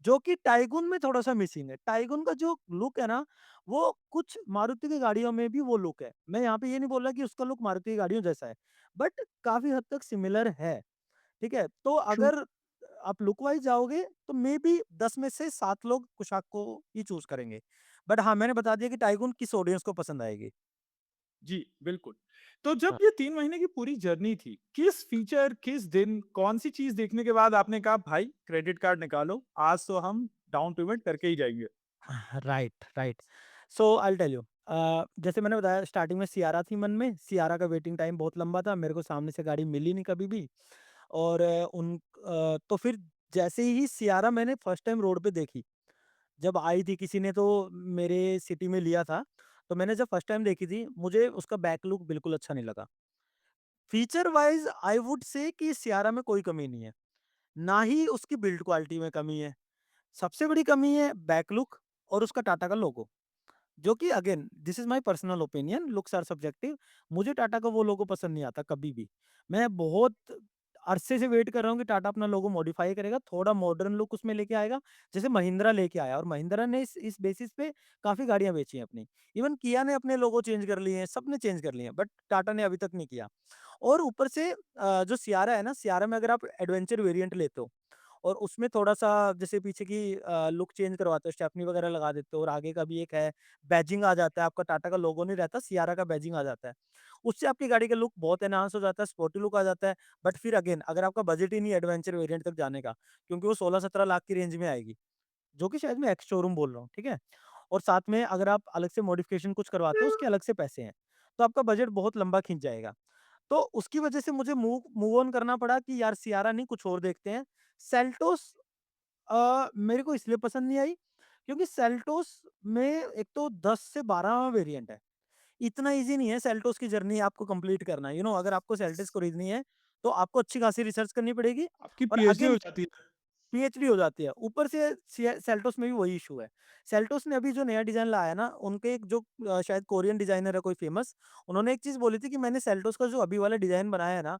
[SPEAKER 1] जो कि टाइगुन में थोड़ा-सा मिसिंग है। टाइगुन का जो लुक है ना, वो कुछ मारुति की गाड़ियों में भी वो लुक है। मैं यहाँ पे ये नहीं बोल रहा कि उसका लुक मारुति की गाड़ियों जैसा है, बट काफ़ी हद तक सिमिलर है, ठीक है? तो
[SPEAKER 2] ट्रू।
[SPEAKER 1] अगर आप लुक वाइज़ जाओगे, तो मेबी 10 में से 7 लोग कुशाक को ही चूज़ करेंगे। बट हाँ, मैंने बता दिया कि टाइगुन किस ऑडियंस को पसंद आएगी।
[SPEAKER 2] जी, बिल्कुल। तो जब
[SPEAKER 1] हाँ।
[SPEAKER 2] ये 3 महीने की पूरी जर्नी थी, किस फीचर, किस दिन, कौन-सी चीज़ देखने के बाद आपने कहा भाई क्रेडिट कार्ड निकालो, आज तो हम डाउन पेमेंट करके ही जाएँगे?
[SPEAKER 1] Right, right. So I will tell you, जैसे मैंने बताया स्टार्टिंग में सियारा थी मन में, सियारा का वेटिंग टाइम बहुत लंबा था, मेरे को सामने से गाड़ी मिली नहीं कभी भी और तो फिर जैसे ही सियारा मैंने फर्स्ट टाइम रोड पे देखी, जब आई थी किसी ने तो मेरे सिटी में लिया था, तो मैंने जब फर्स्ट टाइम देखी थी, मुझे उसका बैक लुक बिल्कुल अच्छा नहीं लगा। Feature wise I would say कि सियारा में कोई कमी नहीं है। ना ही उसकी बिल्ड क्वालिटी में कमी है। सबसे बड़ी कमी है बैक लुक और उसका टाटा का लोगो। जो कि again this is my personal opinion, looks are subjective. मुझे टाटा का वो लोगो पसंद नहीं आता कभी भी। मैं बहुत अरसे से वेट कर रहा हूँ कि टाटा अपना लोगो मॉडिफाई करेगा, थोड़ा मॉडर्न लुक उसमें लेके आएगा, जैसे महिंद्रा लेके आया और महिंद्रा ने इस बेसिस पे काफ़ी गाड़ियाँ बेची हैं अपनी। इवन किया ने अपने लोगो चेंज कर लिए हैं, सबने चेंज कर लिए हैं, बट टाटा ने अभी तक नहीं किया। और ऊपर से जो सियारा है ना, सियारा में अगर आप एडवेंचर वेरिएंट लेते हो और उसमें थोड़ा-सा जैसे पीछे की लुक चेंज करवाते हो, स्टेपनी वगैरह लगा देते हो और आगे का भी एक है, बैजिंग आ जाता है, आपका टाटा का लोगो नहीं रहता, सियारा का बैजिंग आ जाता है। उससे आपकी गाड़ी का लुक बहुत एनहांस हो जाता है, स्पोर्टी लुक आ जाता है। बट फिर अगेन अगर आपका बजट ही नहीं है एडवेंचर वेरिएंट तक जाने का, क्योंकि वो 16-17 लाख की रेंज में आएगी, जो कि शायद मैं एक्स शोरूम बोल रहा हूँ, ठीक है? और साथ में अगर आप अलग से मॉडिफिकेशन कुछ करवाते हो, उसके अलग से पैसे हैं। तो आपका बजट बहुत लंबा खिंच जाएगा। तो उसकी वजह से मुझे मूव मूव ऑन करना पड़ा कि यार सियारा नहीं कुछ और देखते हैं। सेल्टोस मेरे को इसलिए पसंद नहीं आई क्योंकि सेल्टोस में एक तो 10 से 12 वेरिएंट है। इतना ईज़ी नहीं है सेल्टोस की जर्नी आपको कंप्लीट करना। अगर आपको सेल्टोस खरीदनी है, तो आपको अच्छी खासी रिसर्च करनी पड़ेगी
[SPEAKER 2] आपकी
[SPEAKER 1] और
[SPEAKER 2] पीएचडी हो
[SPEAKER 1] अगेन
[SPEAKER 2] जाती है।
[SPEAKER 1] पीएचडी हो जाती है। ऊपर से सेल्टोस में भी वही इश्यू है। सेल्टोस ने अभी जो नया डिज़ाइन लाया है ना, उनके एक जो शायद कोरियन डिज़ाइनर है कोई फेमस, उन्होंने एक चीज़ बोली थी कि मैंने सेल्टोस का जो अभी वाला डिज़ाइन बनाया है ना,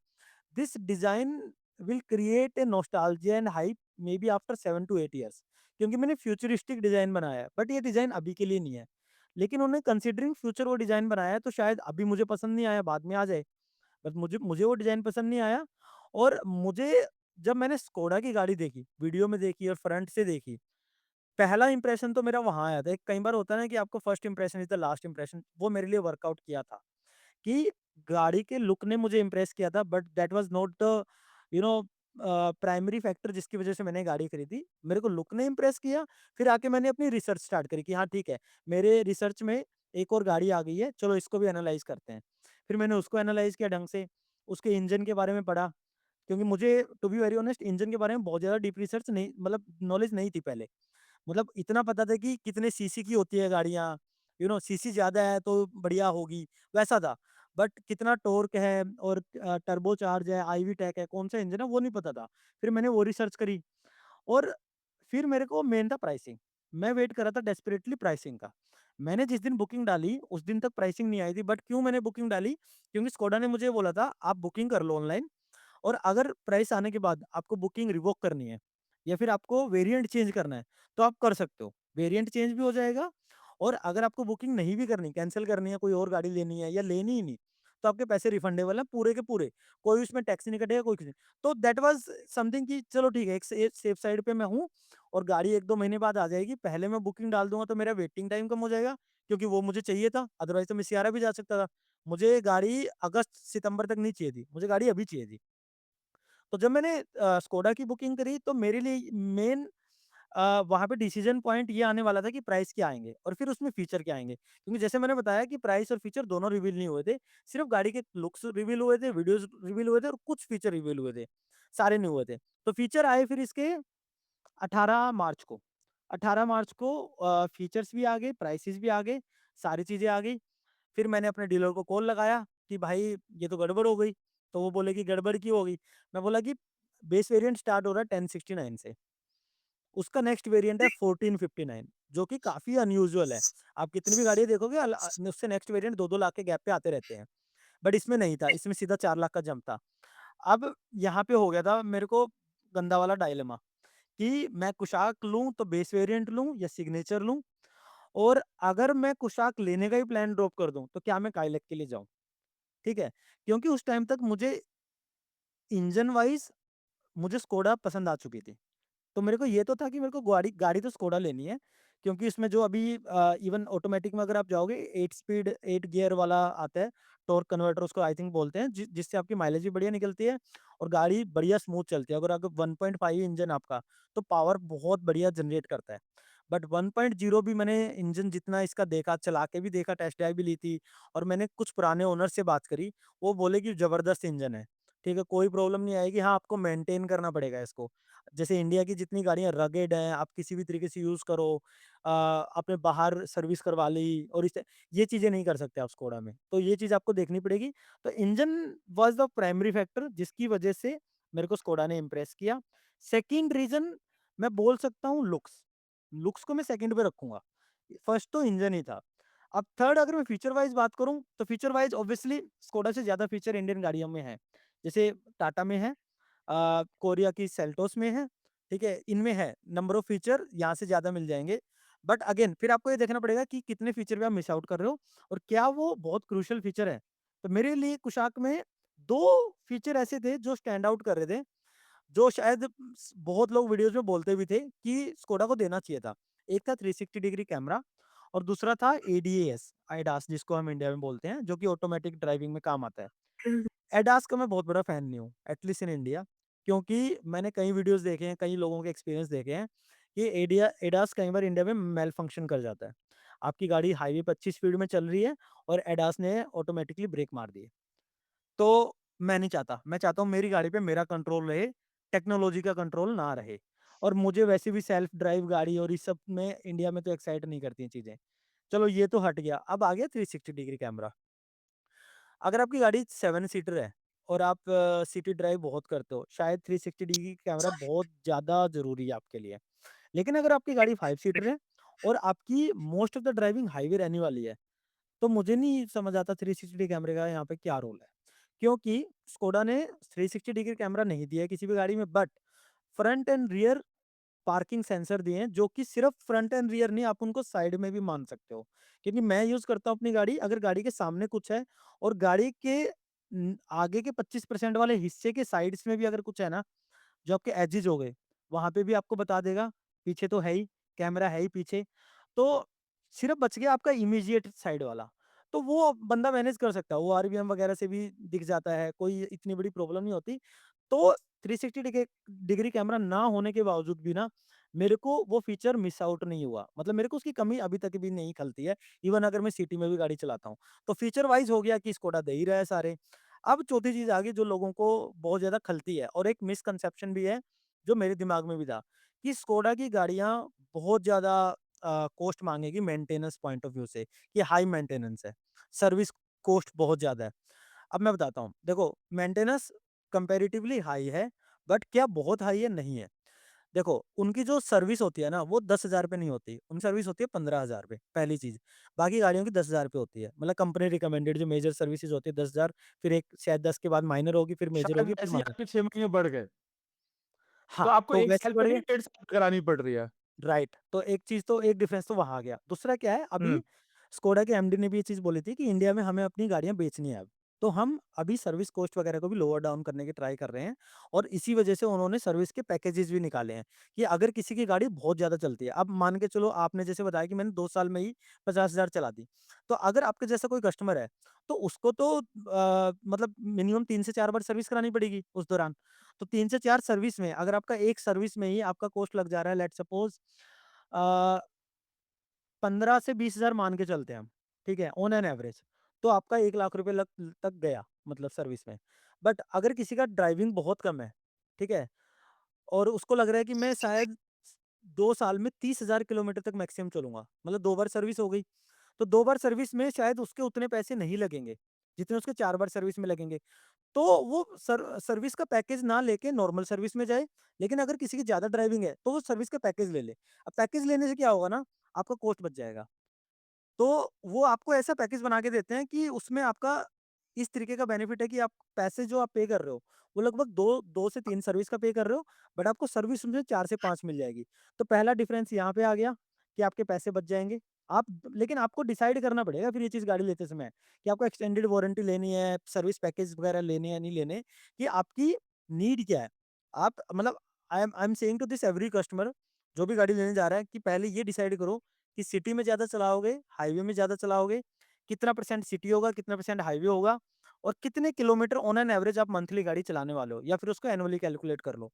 [SPEAKER 1] this design will create a nostalgia and hype may be after 7 to 8 years, क्योंकि मैंने फ्यूचरिस्टिक डिज़ाइन बनाया है, बट ये डिज़ाइन अभी के लिए नहीं है। लेकिन उन्होंने कंसीडरिंग फ्यूचर वो डिज़ाइन बनाया है, तो शायद अभी मुझे पसंद नहीं आया, बाद में आ जाए। बट मुझे मुझे वो डिज़ाइन पसंद नहीं आया और मुझे जब मैंने स्कोडा की गाड़ी देखी, वीडियो में देखी और फ्रंट से देखी, पहला इंप्रेशन तो मेरा वहाँ आया था। एक कई बार होता है ना कि आपको first impression is the last impression, वो मेरे लिए वर्कआउट किया था। कि गाड़ी के लुक ने मुझे इम्प्रेस किया था but that was not the you know primary factor जिसकी वज़ह से मैंने गाड़ी खरीदी। मेरे को लुक ने इम्प्रेस किया, फिर आके मैंने अपनी रिसर्च स्टार्ट करी कि हाँ ठीक है, मेरे रिसर्च में एक और गाड़ी आ गई है, चलो इसको भी एनालाइज़ करते हैं। फिर मैंने उसको एनालाइज़ किया ढंग से, उसके इंजन के बारे में पढ़ा, क्योंकि मुझे to be very honest engine के बारे में बहुत ज़्यादा डीप रिसर्च नहीं, मतलब नॉलेज नहीं थी पहले। मतलब इतना पता था कि कितने सीसी की होती है गाड़ियाँ, सीसी ज़्यादा है तो बढ़िया होगी, वैसा था। बट कितना टॉर्क है और टर्बो चार्ज है, आईवी टेक है, कौन-सा इंजन है वो नहीं पता था। फिर मैंने वो रिसर्च करी और फिर मेरे को मेन था प्राइसिंग। मैं वेट कर रहा था डेस्परेटली प्राइसिंग का। मैंने जिस दिन बुकिंग डाली, उस दिन तक प्राइसिंग नहीं आई थी, बट क्यों मैंने बुकिंग डाली? क्योंकि स्कोडा ने मुझे बोला था, "आप बुकिंग कर लो ऑनलाइन और अगर प्राइस आने के बाद आपको बुकिंग रिवोक करनी है या फिर आपको वेरिएंट चेंज करना है, तो आप कर सकते हो। वेरिएंट चेंज भी हो जाएगा और अगर आपको बुकिंग नहीं भी करनी, कैंसल करनी है, कोई और गाड़ी लेनी है या लेनी ही नहीं, तो आपके पैसे रिफंडेबल हैं पूरे के पूरे। कोई उसमें टैक्स नहीं कटेगा, कोई कुछ नहीं। तो दैट वाज़ समथिंग कि चलो ठीक है, एक सेफ साइड पे मैं हूँ और गाड़ी 1-2 महीने बाद आ जाएगी। पहले मैं बुकिंग डाल दूँगा तो मेरा वेटिंग टाइम कम हो जाएगा, क्योंकि वो मुझे चाहिए था, अदरवाइज़ तो मैं सियारा भी जा सकता था। मुझे गाड़ी अगस्त-सितंबर तक नहीं चाहिए थी, मुझे गाड़ी अभी चाहिए थी। तो जब मैंने स्कोडा की बुकिंग करी तो मेरे लिए मेन वहाँ पे डिसीजन पॉइंट ये आने वाला था कि प्राइस क्या आएँगे और फिर उसमें फीचर क्या आएँगे। क्योंकि जैसे मैंने बताया कि प्राइस और फीचर दोनों रिवील नहीं हुए थे। सिर्फ़ गाड़ी के लुक्स रिवील हुए थे, वीडियोज़ रिवील हुए थे और कुछ फीचर रिवील हुए थे, सारे नहीं हुए थे। तो फीचर आए फिर इसके 18 मार्च को। 18 मार्च को फीचर्स भी आ गए, प्राइसेज़ भी आ गए, सारी चीज़ें आ गई। फिर मैंने अपने डीलर को कॉल लगाया कि भाई ये तो गड़बड़ हो गई। तो वो बोले कि गड़बड़ क्यों हो गई? मैं बोला कि बेस वेरिएंट स्टार्ट हो रहा है 1069 से। उसका नेक्स्ट वेरिएंट है 1459 जो कि काफ़ी अनयूजुअल है। आप कितनी भी गाड़ियाँ देखोगे उससे नेक्स्ट वेरिएंट 2-2 लाख के गैप पे आते रहते हैं। बट इसमें नहीं था, इसमें सीधा 4 लाख का जंप था। अब यहाँ पे हो गया था मेरे को गंदा वाला डायलेमा कि मैं कुशाक लूँ तो बेस वेरिएंट लूँ या सिग्नेचर लूँ? और अगर मैं कुशाक लेने का ही प्लान ड्रॉप कर दूँ, तो क्या मैं काइलैक के लिए जाऊँ? ठीक है? क्योंकि उस टाइम तक मुझे इंजन वाइज़ मुझे स्कोडा पसंद आ चुकी थी। तो मेरे को ये तो था कि मेरे को गाड़ी गाड़ी तो स्कोडा लेनी है, क्योंकि इसमें जो अभी इवन ऑटोमैटिक में अगर आप जाओगे 8 स्पीड 8 गियर वाला आता है, टॉर्क कन्वर्टर उसको आई थिंक बोलते हैं, जिससे आपकी माइलेज भी बढ़िया निकलती है और गाड़ी बढ़िया स्मूथ चलती है। अगर 1.5 इंजन आपका, तो पावर बहुत बढ़िया जनरेट करता है। बट 1.0 भी मैंने इंजन जितना इसका देखा, चला के भी देखा, टेस्ट ड्राइव भी ली थी और मैंने कुछ पुराने ओनर से बात करी, वो बोले कि ज़बरदस्त इंजन है, ठीक है? कोई प्रॉब्लम नहीं आएगी, हाँ, आपको मेंटेन करना पड़ेगा इसको। जैसे इंडिया की जितनी गाड़ियाँ रगेड हैं, आप किसी भी तरीके से यूज़ करो, आपने बाहर सर्विस करवा ली और ये चीज़ें नहीं कर सकते आप स्कोडा में। तो ये चीज़ आपको देखनी पड़ेगी। तो engine was the primary factor जिसकी वजह से मेरे को स्कोडा ने इम्प्रेस किया। सेकंड रीज़न मैं बोल सकता हूँ लुक्स। लुक्स को मैं सेकंड पे रखूँगा। फर्स्ट तो इंजन ही था। अब थर्ड अगर मैं फीचर वाइज़ बात करूँ, तो फीचर वाइज़ ऑब्वियसली स्कोडा से ज़्यादा फीचर इंडियन गाड़ियों में है। जैसे टाटा में है, कोरिया की सेल्टोस में है, ठीक है? इनमें है, नंबर ऑफ फीचर यहाँ से ज़्यादा मिल जाएँगे। बट अगेन फिर आपको ये देखना पड़ेगा कि कितने फीचर पे आप मिस आउट कर रहे हो और क्या वो बहुत क्रूशियल फीचर है। तो मेरे लिए कुशाक में 2 फीचर ऐसे थे जो स्टैंड आउट कर रहे थे, जो शायद बहुत लोग वीडियोज़ में बोलते भी थे कि स्कोडा को देना चाहिए था। एक था 360 डिग्री कैमरा और दूसरा था एडीएस, ADAS जिसको हम इंडिया में बोलते हैं, जो कि ऑटोमैटिक ड्राइविंग में काम आता है। एडास का मैं बहुत बड़ा फैन नहीं हूँ, एटलीस्ट इन इंडिया, क्योंकि मैंने कई वीडियोस देखे हैं, कई लोगों के एक्सपीरियंस देखे हैं कि एडिया एडास कई बार इंडिया में मेल फंक्शन कर जाता है। आपकी गाड़ी हाईवे पे अच्छी स्पीड में चल रही है और एडास ने ऑटोमेटिकली ब्रेक मार दी है। तो मैं नहीं चाहता, मैं चाहता हूँ मेरी गाड़ी पे मेरा कंट्रोल रहे, टेक्नोलॉजी का कंट्रोल ना रहे। और मुझे वैसे भी सेल्फ ड्राइव गाड़ी और इस सब में इंडिया में तो एक्साइट नहीं करती हैं चीज़ें। चलो ये तो हट गया, अब आ गया 360 डिग्री कैमरा। अगर आपकी गाड़ी 7 सीटर है और आप सिटी ड्राइव बहुत करते हो, शायद 360 डिग्री कैमरा बहुत ज़्यादा ज़रूरी है आपके लिए। लेकिन अगर आपकी गाड़ी 5 सीटर है और आपकी most of the driving highway रहने वाली है, तो मुझे नहीं समझ आता 360 कैमरे का यहाँ पे क्या रोल है। क्योंकि स्कोडा ने 360 डिग्री कैमरा नहीं दिया है किसी भी गाड़ी में, but front end rear parking sensor दिए हैं, जो कि सिर्फ फ्रंट एंड रियर नहीं, आप उनको साइड में भी मान सकते हो। क्योंकि मैं यूज़ करता हूँ अपनी गाड़ी, अगर गाड़ी के सामने कुछ है और गाड़ी के आगे के 25% वाले हिस्से के साइड्स में भी अगर कुछ है ना, जो आपके एजेस हो गए, वहाँ पे भी आपको बता देगा। पीछे तो है ही, कैमरा है ही पीछे, तो सिर्फ बच गया आपका इमीडिएट साइड वाला। तो वो बंदा मैनेज कर सकता है, वो आरवीएम वगैरह से भी दिख जाता है, कोई इतनी बड़ी प्रॉब्लम नहीं होती। तो 360 डिग्री कैमरा ना होने के बावजूद भी ना, मेरे को वो फीचर मिस आउट नहीं हुआ। मतलब मेरे को उसकी कमी अभी तक भी नहीं खलती है, इवन अगर मैं सिटी में भी गाड़ी चलाता हूँ। तो फीचर वाइज़ हो गया कि स्कोडा दे ही रहा है सारे। अब चौथी चीज़ आ गई जो लोगों को बहुत ज़्यादा खलती है और एक मिसकंसेप्शन भी है, जो मेरे दिमाग में भी था, कि स्कोडा की गाड़ियाँ बहुत ज़्यादा कॉस्ट माँगेगी मेंटेनेंस पॉइंट ऑफ व्यू से, कि हाई मेंटेनेंस है, सर्विस कॉस्ट बहुत ज़्यादा है। अब मैं बताता हूँ, देखो मेंटेनेंस कंपैरेटिवली हाई है, बट क्या बहुत हाई है? नहीं है। देखो, उनकी जो सर्विस होती है ना, वो 10,000 पे नहीं होती, उनकी सर्विस होती है 15,000 पे, पहली चीज़। बाकी गाड़ियों की 10,000 पे होती है। मतलब कंपनी रिकमेंडेड जो मेजर सर्विसेज़ होती है 10,000, फिर एक शायद 10 के बाद माइनर होगी, फिर मेजर
[SPEAKER 2] शायद
[SPEAKER 1] होगी, फिर
[SPEAKER 2] वैसे ही
[SPEAKER 1] माइनर।
[SPEAKER 2] आपके 6 महीने बढ़ गए। तो
[SPEAKER 1] हाँ,
[SPEAKER 2] आपको
[SPEAKER 1] तो
[SPEAKER 2] 1
[SPEAKER 1] वैसे
[SPEAKER 2] साल
[SPEAKER 1] ही
[SPEAKER 2] पे
[SPEAKER 1] बढ़
[SPEAKER 2] नहीं
[SPEAKER 1] गए।
[SPEAKER 2] 1.5 साल करानी पड़ रही है।
[SPEAKER 1] राइट, तो एक चीज़ तो एक डिफरेंस तो वहाँ आ गया। दूसरा क्या है,
[SPEAKER 2] हुँ।
[SPEAKER 1] अभी स्कोडा के एमडी ने भी ये चीज़ बोली थी कि इंडिया में हमें अपनी गाड़ियाँ बेचनी है अब। तो हम अभी सर्विस कॉस्ट वगैरह को भी लोअर डाउन करने की ट्राई कर रहे हैं और इसी वजह से उन्होंने सर्विस के पैकेजेज़ भी निकाले हैं, कि अगर किसी की गाड़ी बहुत ज़्यादा चलती है, अब मान के चलो आपने जैसे बताया कि मैंने 2 साल में ही 50,000 चला दी। तो अगर आपके जैसा कोई कस्टमर है, तो उसको तो मतलब मिनिमम 3 से 4 बार सर्विस करानी पड़ेगी उस दौरान। तो 3 से 4 सर्विस में अगर आपका एक सर्विस में ही आपका कॉस्ट लग जा रहा है, लेट्स सपोज़ अ, 15 से 20,000 मान के चलते हैं हम, ठीक है? ऑन एन एवरेज, तो आपका 1 लाख रुपए लग तक गया मतलब सर्विस में। बट अगर किसी का ड्राइविंग बहुत कम है, ठीक है? और उसको लग रहा है कि मैं शायद 2 साल में 30,000 किलोमीटर तक मैक्सिमम चलूँगा, मतलब 2 बार सर्विस हो गई। तो 2 बार सर्विस में शायद उसके उतने पैसे नहीं लगेंगे, जितने उसके 4 बार सर्विस में लगेंगे। तो वो सर्विस का पैकेज ना लेके नॉर्मल सर्विस में जाए, लेकिन अगर किसी की ज़्यादा ड्राइविंग है, तो वो सर्विस का पैकेज ले ले। अब पैकेज लेने से क्या होगा ना, आपका कॉस्ट बच जाएगा। तो वो आपको ऐसा पैकेज बना के देते हैं कि उसमें आपका इस तरीके का बेनिफिट है कि आप पैसे जो आप पे कर रहे हो, वो लगभग 2 से 3 सर्विस का पे कर रहे हो, बट आपको सर्विस उसमें 4 से 5 मिल जाएगी। तो पहला डिफरेंस यहाँ पे आ गया कि आपके पैसे बच जाएँगे। आप लेकिन आपको डिसाइड करना पड़ेगा फिर ये चीज़ गाड़ी लेते समय कि आपको एक्सटेंडेड वारंटी लेनी है, सर्विस पैकेज वगैरह लेने हैं, नहीं लेने, कि आपकी नीड क्या है? आप मतलब I am saying to this every customer जो भी गाड़ी लेने जा रहा है कि पहले ये डिसाइड करो कि सिटी में ज़्यादा चलाओगे, हाईवे में ज़्यादा चलाओगे, कितना परसेंट सिटी होगा, कितना परसेंट हाईवे होगा और कितने किलोमीटर ऑन एन एवरेज आप मंथली गाड़ी चलाने वाले हो या फिर उसको एनुअली कैलकुलेट कर लो।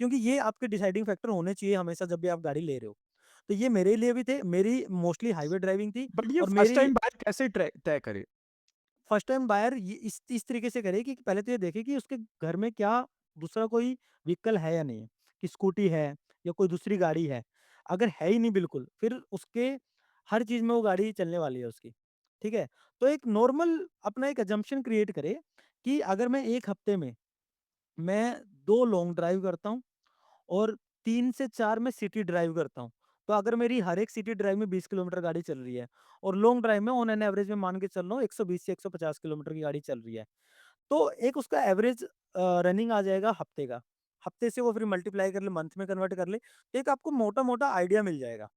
[SPEAKER 1] क्योंकि ये आपके डिसाइडिंग फैक्टर होने चाहिए हमेशा जब भी आप गाड़ी ले रहे हो। तो ये मेरे लिए भी थे, मेरी मोस्टली हाईवे ड्राइविंग थी
[SPEAKER 2] बट ये
[SPEAKER 1] और
[SPEAKER 2] फर्स्ट
[SPEAKER 1] मेरी
[SPEAKER 2] टाइम बाय कैसे तय करे?
[SPEAKER 1] फर्स्ट टाइम बायर ये इस तरीके से करे कि पहले तो ये देखे कि उसके घर में क्या दूसरा कोई व्हीकल है या नहीं, कि स्कूटी है या कोई दूसरी गाड़ी है। अगर है ही नहीं बिल्कुल, फिर उसके हर चीज़ में वो गाड़ी चलने वाली है उसकी, ठीक है? तो एक नॉर्मल अपना एक असम्पशन क्रिएट करे कि अगर मैं 1 हफ्ते में मैं 2 लॉन्ग ड्राइव करता हूँ और 3 से 4 मैं सिटी ड्राइव करता हूँ। तो अगर मेरी हर एक सिटी ड्राइव में 20 किलोमीटर गाड़ी चल रही है और लॉन्ग ड्राइव में ऑन एन एवरेज में मान के चल रहा हूँ 120 से 150 किलोमीटर की गाड़ी चल रही है। तो एक उसका एवरेज रनिंग आ जाएगा हफ्ते का। हफ्ते से वो फिर मल्टीप्लाई कर ले, मंथ में कन्वर्ट कर ले, तो एक आपको मोटा-मोटा आइडिया मिल जाएगा।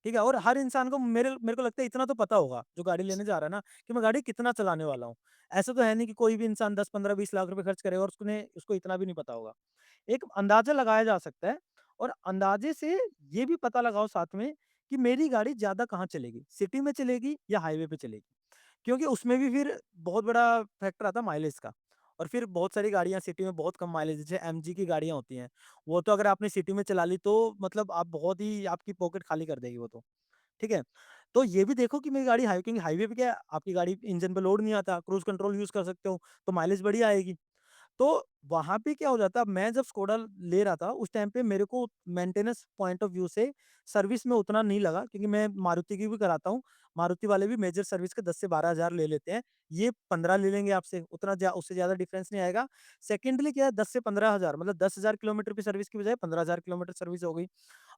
[SPEAKER 1] ठीक है? और हर इंसान को मेरे मेरे को लगता है इतना तो पता होगा, जो गाड़ी लेने जा रहा है ना, कि मैं गाड़ी कितना चलाने वाला हूँ। ऐसा तो है नहीं कि कोई भी इंसान 10, 15, 20 लाख रुपए खर्च करेगा और उसको इतना भी नहीं पता होगा। एक अंदाज़ा लगाया जा सकता है और अंदाज़े से ये भी पता लगाओ साथ में कि मेरी गाड़ी ज़्यादा कहाँ चलेगी, सिटी में चलेगी या हाईवे पे चलेगी। क्योंकि उसमें भी फिर बहुत बड़ा फैक्टर आता है माइलेज का। और फिर बहुत सारी गाड़ियाँ सिटी में बहुत कम माइलेज, जैसे एमजी की गाड़ियाँ होती हैं, वो तो अगर आपने सिटी में चला ली तो मतलब आप बहुत ही आपकी पॉकेट खाली कर देगी वो तो, ठीक है? तो ये भी देखो कि मेरी गाड़ी क्योंकि हाईवे पे क्या है, आपकी गाड़ी इंजन पे लोड नहीं आता, क्रूज़ कंट्रोल यूज़ कर सकते हो, तो माइलेज बढ़िया आएगी। तो वहाँ पे क्या हो जाता है, मैं जब स्कोडा ले रहा था, उस टाइम पे मेरे को मेंटेनेंस पॉइंट ऑफ व्यू से सर्विस में उतना नहीं लगा, क्योंकि मैं मारुति की भी कराता हूँ। मारुति वाले भी मेजर सर्विस के 10 से 12,000 ले लेते हैं। ये 15 ले लेंगे आपसे, उतना उससे ज़्यादा डिफरेंस नहीं आएगा। सेकेंडली क्या है, 10 से 15,000 मतलब 10,000 किलोमीटर की सर्विस की बजाय 15,000 किलोमीटर सर्विस हो गई।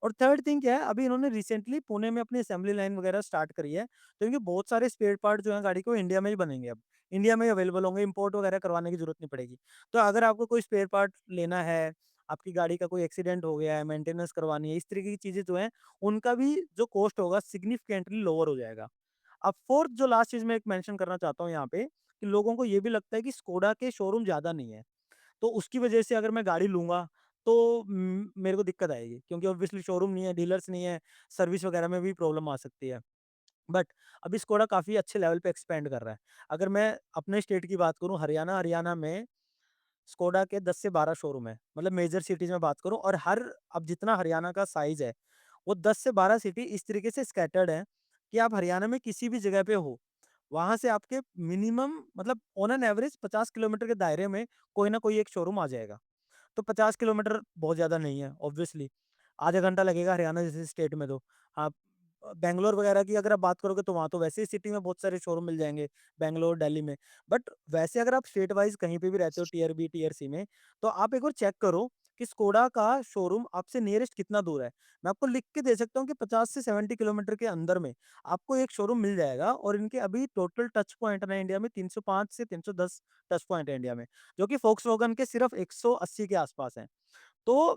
[SPEAKER 1] और थर्ड थिंग क्या है, अभी इन्होंने रिसेंटली पुणे में अपनी असेंबली लाइन वगैरह स्टार्ट करी है। तो इनके बहुत सारे स्पेयर पार्ट जो हैं गाड़ी के, वो इंडिया में ही बनेंगे अब। इंडिया में ही अवेलेबल होंगे, इम्पोर्ट वगैरह करवाने की ज़रूरत नहीं पड़ेगी। तो अगर आपको कोई स्पेयर पार्ट लेना है, आपकी गाड़ी का कोई एक्सीडेंट हो गया है, मेंटेनेंस करवानी है, इस तरीके की चीज़ें जो हैं, उनका भी जो कॉस्ट होगा सिग्निफिकेंटली लोअर हो जाएगा। अब फोर्थ जो लास्ट चीज़ मैं एक मेंशन करना चाहता हूँ यहाँ पे, कि लोगों को ये भी लगता है कि स्कोडा के शोरूम ज़्यादा नहीं है। तो उसकी वजह से अगर मैं गाड़ी लूँगा तो मेरे को दिक्कत आएगी, क्योंकि ऑब्वियसली शोरूम नहीं है, डीलर्स नहीं है, सर्विस वगैरह में भी प्रॉब्लम आ सकती है। बट अभी स्कोडा काफ़ी अच्छे लेवल पे एक्सपेंड कर रहा है। अगर मैं अपने स्टेट की बात करूँ, हरियाणा में स्कोडा के 10 से 12 शोरूम है। मतलब मेजर सिटीज़ में बात करूँ, और अब जितना हरियाणा का साइज़ है, वो 10 से 12 सिटी इस तरीके से स्कैटर्ड है कि आप हरियाणा में किसी भी जगह पे हो, वहाँ से आपके मिनिमम मतलब ऑन एन एवरेज 50 किलोमीटर के दायरे में कोई ना कोई एक शोरूम आ जाएगा। तो 50 किलोमीटर बहुत ज़्यादा नहीं है ऑब्वियसली। आधा घंटा लगेगा हरियाणा जैसे स्टेट में तो। आप बैंगलोर वगैरह की अगर आप बात करोगे तो वहाँ तो वैसे ही सिटी में बहुत सारे शोरूम मिल जाएँगे, बैंगलोर, दिल्ली में। बट वैसे अगर आप स्टेट वाइज़ कहीं पे भी रहते हो टियर बी, टियर सी में, तो आप एक बार चेक करो कि स्कोडा का शोरूम आपसे नियरेस्ट कितना दूर है। मैं आपको लिख के दे सकता हूँ कि 50 से 70 किलोमीटर के अंदर में आपको एक शोरूम मिल जाएगा, और इनके अभी टोटल टच पॉइंट है ना इंडिया में 305 से 310 टच पॉइंट है इंडिया में, जो कि वोक्सवैगन के सिर्फ 180 के आसपास हैं। तो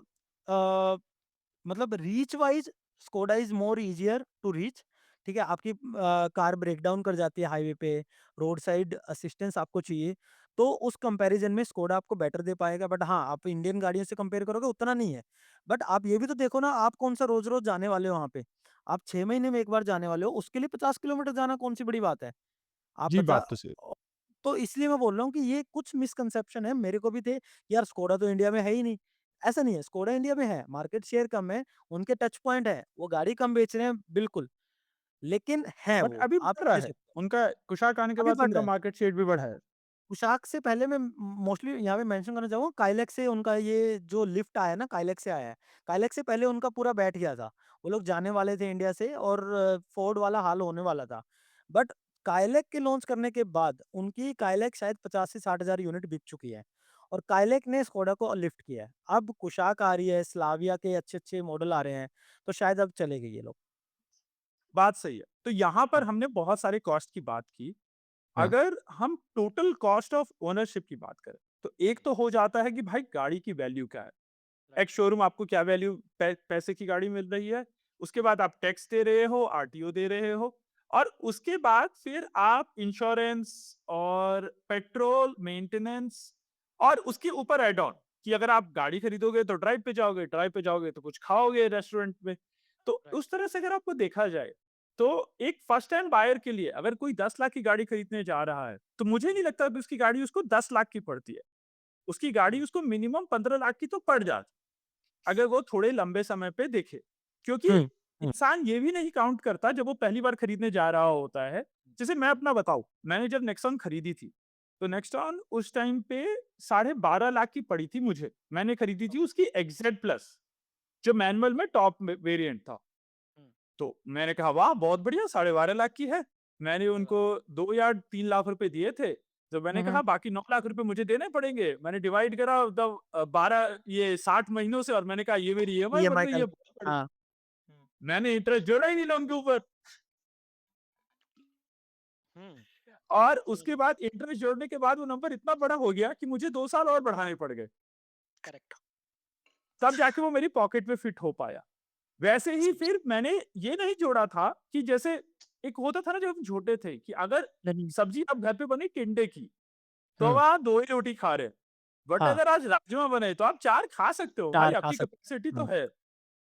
[SPEAKER 1] अ, मतलब reach wise Skoda is more easier to reach. ठीक है? आपकी कार ब्रेकडाउन कर जाती है हाईवे पे, रोड साइड असिस्टेंस आपको चाहिए, तो उस कंपैरिज़न में स्कोडा आपको बेटर दे पाएगा। बट हाँ, आप इंडियन गाड़ियों से कंपेयर करोगे उतना नहीं है। बट आप ये भी तो देखो ना, आप कौन-सा रोज़-रोज़ जाने वाले हो वहाँ पे? आप 6 महीने में 1 बार जाने वाले हो, उसके लिए 50 किलोमीटर जाना कौन-सी बड़ी बात है? आप
[SPEAKER 2] जी,
[SPEAKER 1] पचा
[SPEAKER 2] बात तो सही।
[SPEAKER 1] अ, तो इसलिए मैं बोल रहा हूँ कि ये कुछ मिसकंसेप्शन है, मेरे को भी थे, यार स्कोडा तो इंडिया में है ही नहीं। ऐसा नहीं है, स्कोडा इंडिया में है, मार्केट शेयर कम है, उनके टच पॉइंट है, वो गाड़ी कम बेच रहे हैं बिल्कुल, लेकिन है
[SPEAKER 2] बट
[SPEAKER 1] वो,
[SPEAKER 2] अभी
[SPEAKER 1] आप
[SPEAKER 2] बढ़ रहा
[SPEAKER 1] ले
[SPEAKER 2] है।
[SPEAKER 1] सकते हो।
[SPEAKER 2] उनका कुशाक आने के
[SPEAKER 1] अभी
[SPEAKER 2] बाद
[SPEAKER 1] बढ़
[SPEAKER 2] उनका
[SPEAKER 1] रहा है।
[SPEAKER 2] मार्केट शेयर भी बढ़ा है।
[SPEAKER 1] पोशाक से पहले मैं मोस्टली यहाँ पे मेंशन करना चाहूँगा, काइलेक्स से उनका ये जो लिफ्ट आया है ना, काइलेक्स से आया है। काइलेक्स से पहले उनका पूरा बैठ गया था। वो लोग जाने वाले थे इंडिया से, और फोर्ड वाला हाल होने वाला था। बट काइलेक के लॉन्च करने के बाद उनकी काइलेक शायद 50 से 60,000 यूनिट बिक चुकी है, और काइलेक ने स्कोडा को लिफ्ट किया है। अब कुशाक आ रही है, स्लाविया के अच्छे-अच्छे मॉडल आ रहे हैं, तो शायद अब चलेंगे ये लोग।
[SPEAKER 2] बात सही है। तो यहाँ पर
[SPEAKER 1] हाँ,
[SPEAKER 2] हमने बहुत सारे कॉस्ट की बात की।
[SPEAKER 1] हाँ।
[SPEAKER 2] अगर हम टोटल कॉस्ट ऑफ ओनरशिप की बात करें, तो एक तो हो जाता है कि भाई गाड़ी की वैल्यू क्या है?
[SPEAKER 1] राइट।
[SPEAKER 2] एक्स शोरूम आपको क्या वैल्यू पैसे की गाड़ी मिल रही है, उसके बाद आप टैक्स दे रहे हो, आरटीओ दे रहे हो, और उसके बाद फिर आप इंश्योरेंस और पेट्रोल, मेंटेनेंस, और उसके ऊपर ऐड ऑन कि अगर आप गाड़ी खरीदोगे तो ड्राइव पे जाओगे तो कुछ खाओगे रेस्टोरेंट में। तो
[SPEAKER 1] राइट।
[SPEAKER 2] उस तरह से अगर आपको देखा जाए, तो एक फर्स्ट हैंड बायर के लिए अगर कोई 10 लाख की गाड़ी खरीदने जा रहा है, तो मुझे नहीं लगता कि उसकी गाड़ी उसको 10 लाख की पड़ती है। उसकी गाड़ी
[SPEAKER 1] हुँ,
[SPEAKER 2] उसको मिनिमम 15 लाख की तो पड़ जाती, अगर वो थोड़े लंबे समय पे देखे। क्योंकि
[SPEAKER 1] हुँ, हुँ।
[SPEAKER 2] इंसान ये भी नहीं काउंट करता जब वो पहली बार खरीदने जा रहा होता है। जैसे मैं अपना बताऊँ, मैंने जब नेक्सॉन खरीदी थी, तो नेक्सॉन उस टाइम पे साढ़े 12 लाख की पड़ी थी मुझे। मैंने खरीदी थी उसकी एक्ज़ेड प्लस, जो मैनुअल में टॉप में वेरिएंट था।
[SPEAKER 1] हुँ।
[SPEAKER 2] तो मैंने कहा वाह! बहुत बढ़िया, साढ़े 12 लाख की है। मैंने
[SPEAKER 1] अरे
[SPEAKER 2] उनको
[SPEAKER 1] वाह!
[SPEAKER 2] 2 या 3 लाख रुपए दिए थे। तो मैंने
[SPEAKER 1] हुँ, हुँ।
[SPEAKER 2] कहा बाकी 9 लाख रुपए मुझे देने पड़ेंगे। मैंने डिवाइड करा 12 ये 60 महीनों से और मैंने कहा ये मेरी ईएमआई बढ़
[SPEAKER 1] ईएमआई
[SPEAKER 2] रही है
[SPEAKER 1] कैलकुलेट
[SPEAKER 2] बहुत बड़ी।
[SPEAKER 1] हाँ। हुँ,
[SPEAKER 2] मैंने इंटरेस्ट जोड़ा ही नहीं लोन के ऊपर।
[SPEAKER 1] हुँ,
[SPEAKER 2] और
[SPEAKER 1] हुँ,
[SPEAKER 2] उसके बाद इंटरेस्ट जोड़ने के बाद वो नंबर इतना बड़ा हो गया कि मुझे 2 साल और बढ़ाने पड़ गए।
[SPEAKER 1] करेक्ट।
[SPEAKER 2] तब जाके वो मेरी पॉकेट में फिट हो पाया। वैसे ही
[SPEAKER 1] समझ
[SPEAKER 2] फिर मैंने ये नहीं जोड़ा था कि जैसे एक होता था ना जब हम छोटे थे कि अगर
[SPEAKER 1] नहीं
[SPEAKER 2] सब्जी अब घर पे बनी टिंडे की, तो अब
[SPEAKER 1] हुँ,
[SPEAKER 2] आप 2 ही रोटी खा रहे हैं। बट
[SPEAKER 1] हाँ,
[SPEAKER 2] अगर आज राजमा बने तो आप 4 खा सकते हो भाई,
[SPEAKER 1] 4 खा
[SPEAKER 2] आपकी
[SPEAKER 1] सकते
[SPEAKER 2] कैपेसिटी तो
[SPEAKER 1] हुँ,
[SPEAKER 2] है।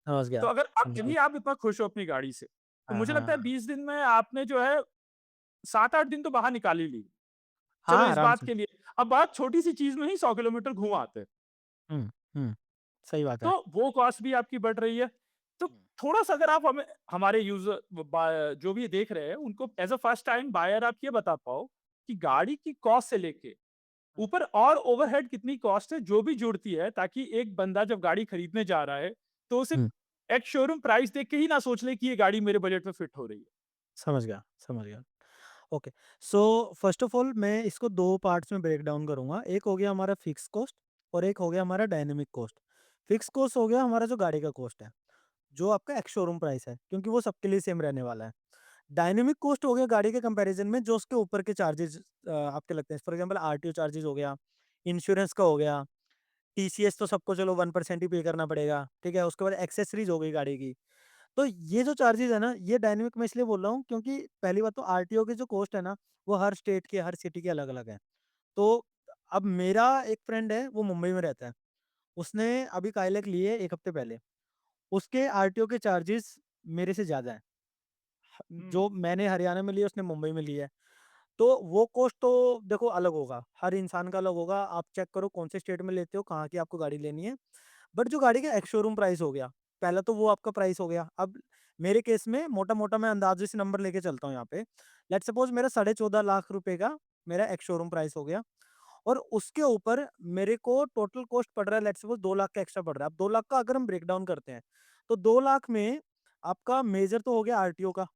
[SPEAKER 1] समझ
[SPEAKER 2] तो
[SPEAKER 1] गया,
[SPEAKER 2] अगर आप
[SPEAKER 1] समझ
[SPEAKER 2] जभी
[SPEAKER 1] गया।
[SPEAKER 2] आप इतना खुश हो अपनी गाड़ी से, तो
[SPEAKER 1] हाँ,
[SPEAKER 2] मुझे लगता है
[SPEAKER 1] हाँ।
[SPEAKER 2] 20 दिन में आपने जो है 7-8 दिन तो बाहर निकाल ही ली। चलो
[SPEAKER 1] हाँ,
[SPEAKER 2] इस
[SPEAKER 1] आराम
[SPEAKER 2] बात
[SPEAKER 1] से।
[SPEAKER 2] के लिए, अब बात छोटी-सी चीज़ में ही 100 किलोमीटर घूम आते हैं।
[SPEAKER 1] हुँ, हुँ, सही बात है।
[SPEAKER 2] तो वो कॉस्ट भी आपकी बढ़ रही है। तो
[SPEAKER 1] हुँ,
[SPEAKER 2] थोड़ा-सा अगर आप हमें हमारे यूज़र बा जो भी देख रहे हैं, उनको as a first time buyer आप ये बता पाओ कि गाड़ी की कॉस्ट से लेके
[SPEAKER 1] हुँ,
[SPEAKER 2] ऊपर और ओवरहेड कितनी कॉस्ट है जो भी जुड़ती है, ताकि एक बंदा जब गाड़ी खरीदने जा रहा है, तो उसे
[SPEAKER 1] हुँ,
[SPEAKER 2] एक शोरूम प्राइस देख के ही ना सोच ले कि ये गाड़ी मेरे बजट में फिट हो रही है।
[SPEAKER 1] समझ गया, समझ गया। Okay, so first of all मैं इसको 2 पार्ट्स में ब्रेक डाउन करूँगा। एक हो गया हमारा फिक्स कॉस्ट और एक हो गया हमारा डायनामिक कॉस्ट। फिक्स कॉस्ट हो गया हमारा जो गाड़ी का कॉस्ट है, जो आपका एक्स शोरूम प्राइस है, क्योंकि वो सबके लिए सेम रहने वाला है। डायनामिक कॉस्ट हो गया गाड़ी के कंपैरिज़न में जो उसके ऊपर के चार्जेज़ आपके लगते हैं। फॉर एग्ज़ाम्पल आरटीओ चार्जेज़ हो गया, इंश्योरेंस का हो गया, टीसीएस तो सबको चलो 1% ही पे करना पड़ेगा, ठीक है? उसके बाद एक्सेसरीज़ हो गई गाड़ी की। तो ये जो चार्जेज़ है ना, ये डायनामिक मैं इसलिए बोल रहा हूँ क्योंकि पहली बात तो आरटीओ की जो कॉस्ट है ना, वो हर स्टेट के, हर सिटी के अलग-अलग है। तो अब मेरा एक फ्रेंड है, वो मुंबई में रहता है। उसने अभी काइलैक ली है 1 हफ्ते पहले। उसके आरटीओ के चार्जेज़ मेरे से ज़्यादा हैं।
[SPEAKER 2] हुँ,
[SPEAKER 1] जो मैंने हरियाणा में लिया, उसने मुंबई में ली है। तो वो कॉस्ट तो देखो अलग होगा, हर इंसान का अलग होगा। आप चेक करो कौन से स्टेट में लेते हो, कहाँ की आपको गाड़ी लेनी है। बट जो गाड़ी का एक्स शोरूम प्राइस हो गया, पहला तो वो आपका प्राइस हो गया। अब मेरे केस में मोटा-मोटा मैं अंदाज़े से नंबर लेके चलता हूँ यहाँ पे। लेट्स सपोज़ मेरा 14.5 लाख रुपए का मेरा एक्स शोरूम प्राइस हो गया और उसके ऊपर मेरे को टोटल कॉस्ट पड़ रहा है लेट्स सपोज़ 2 लाख का एक्स्ट्रा पड़ रहा है। अब 2 लाख का अगर हम ब्रेक डाउन करते हैं, तो 2 लाख में आपका मेजर तो हो गया आरटीओ का।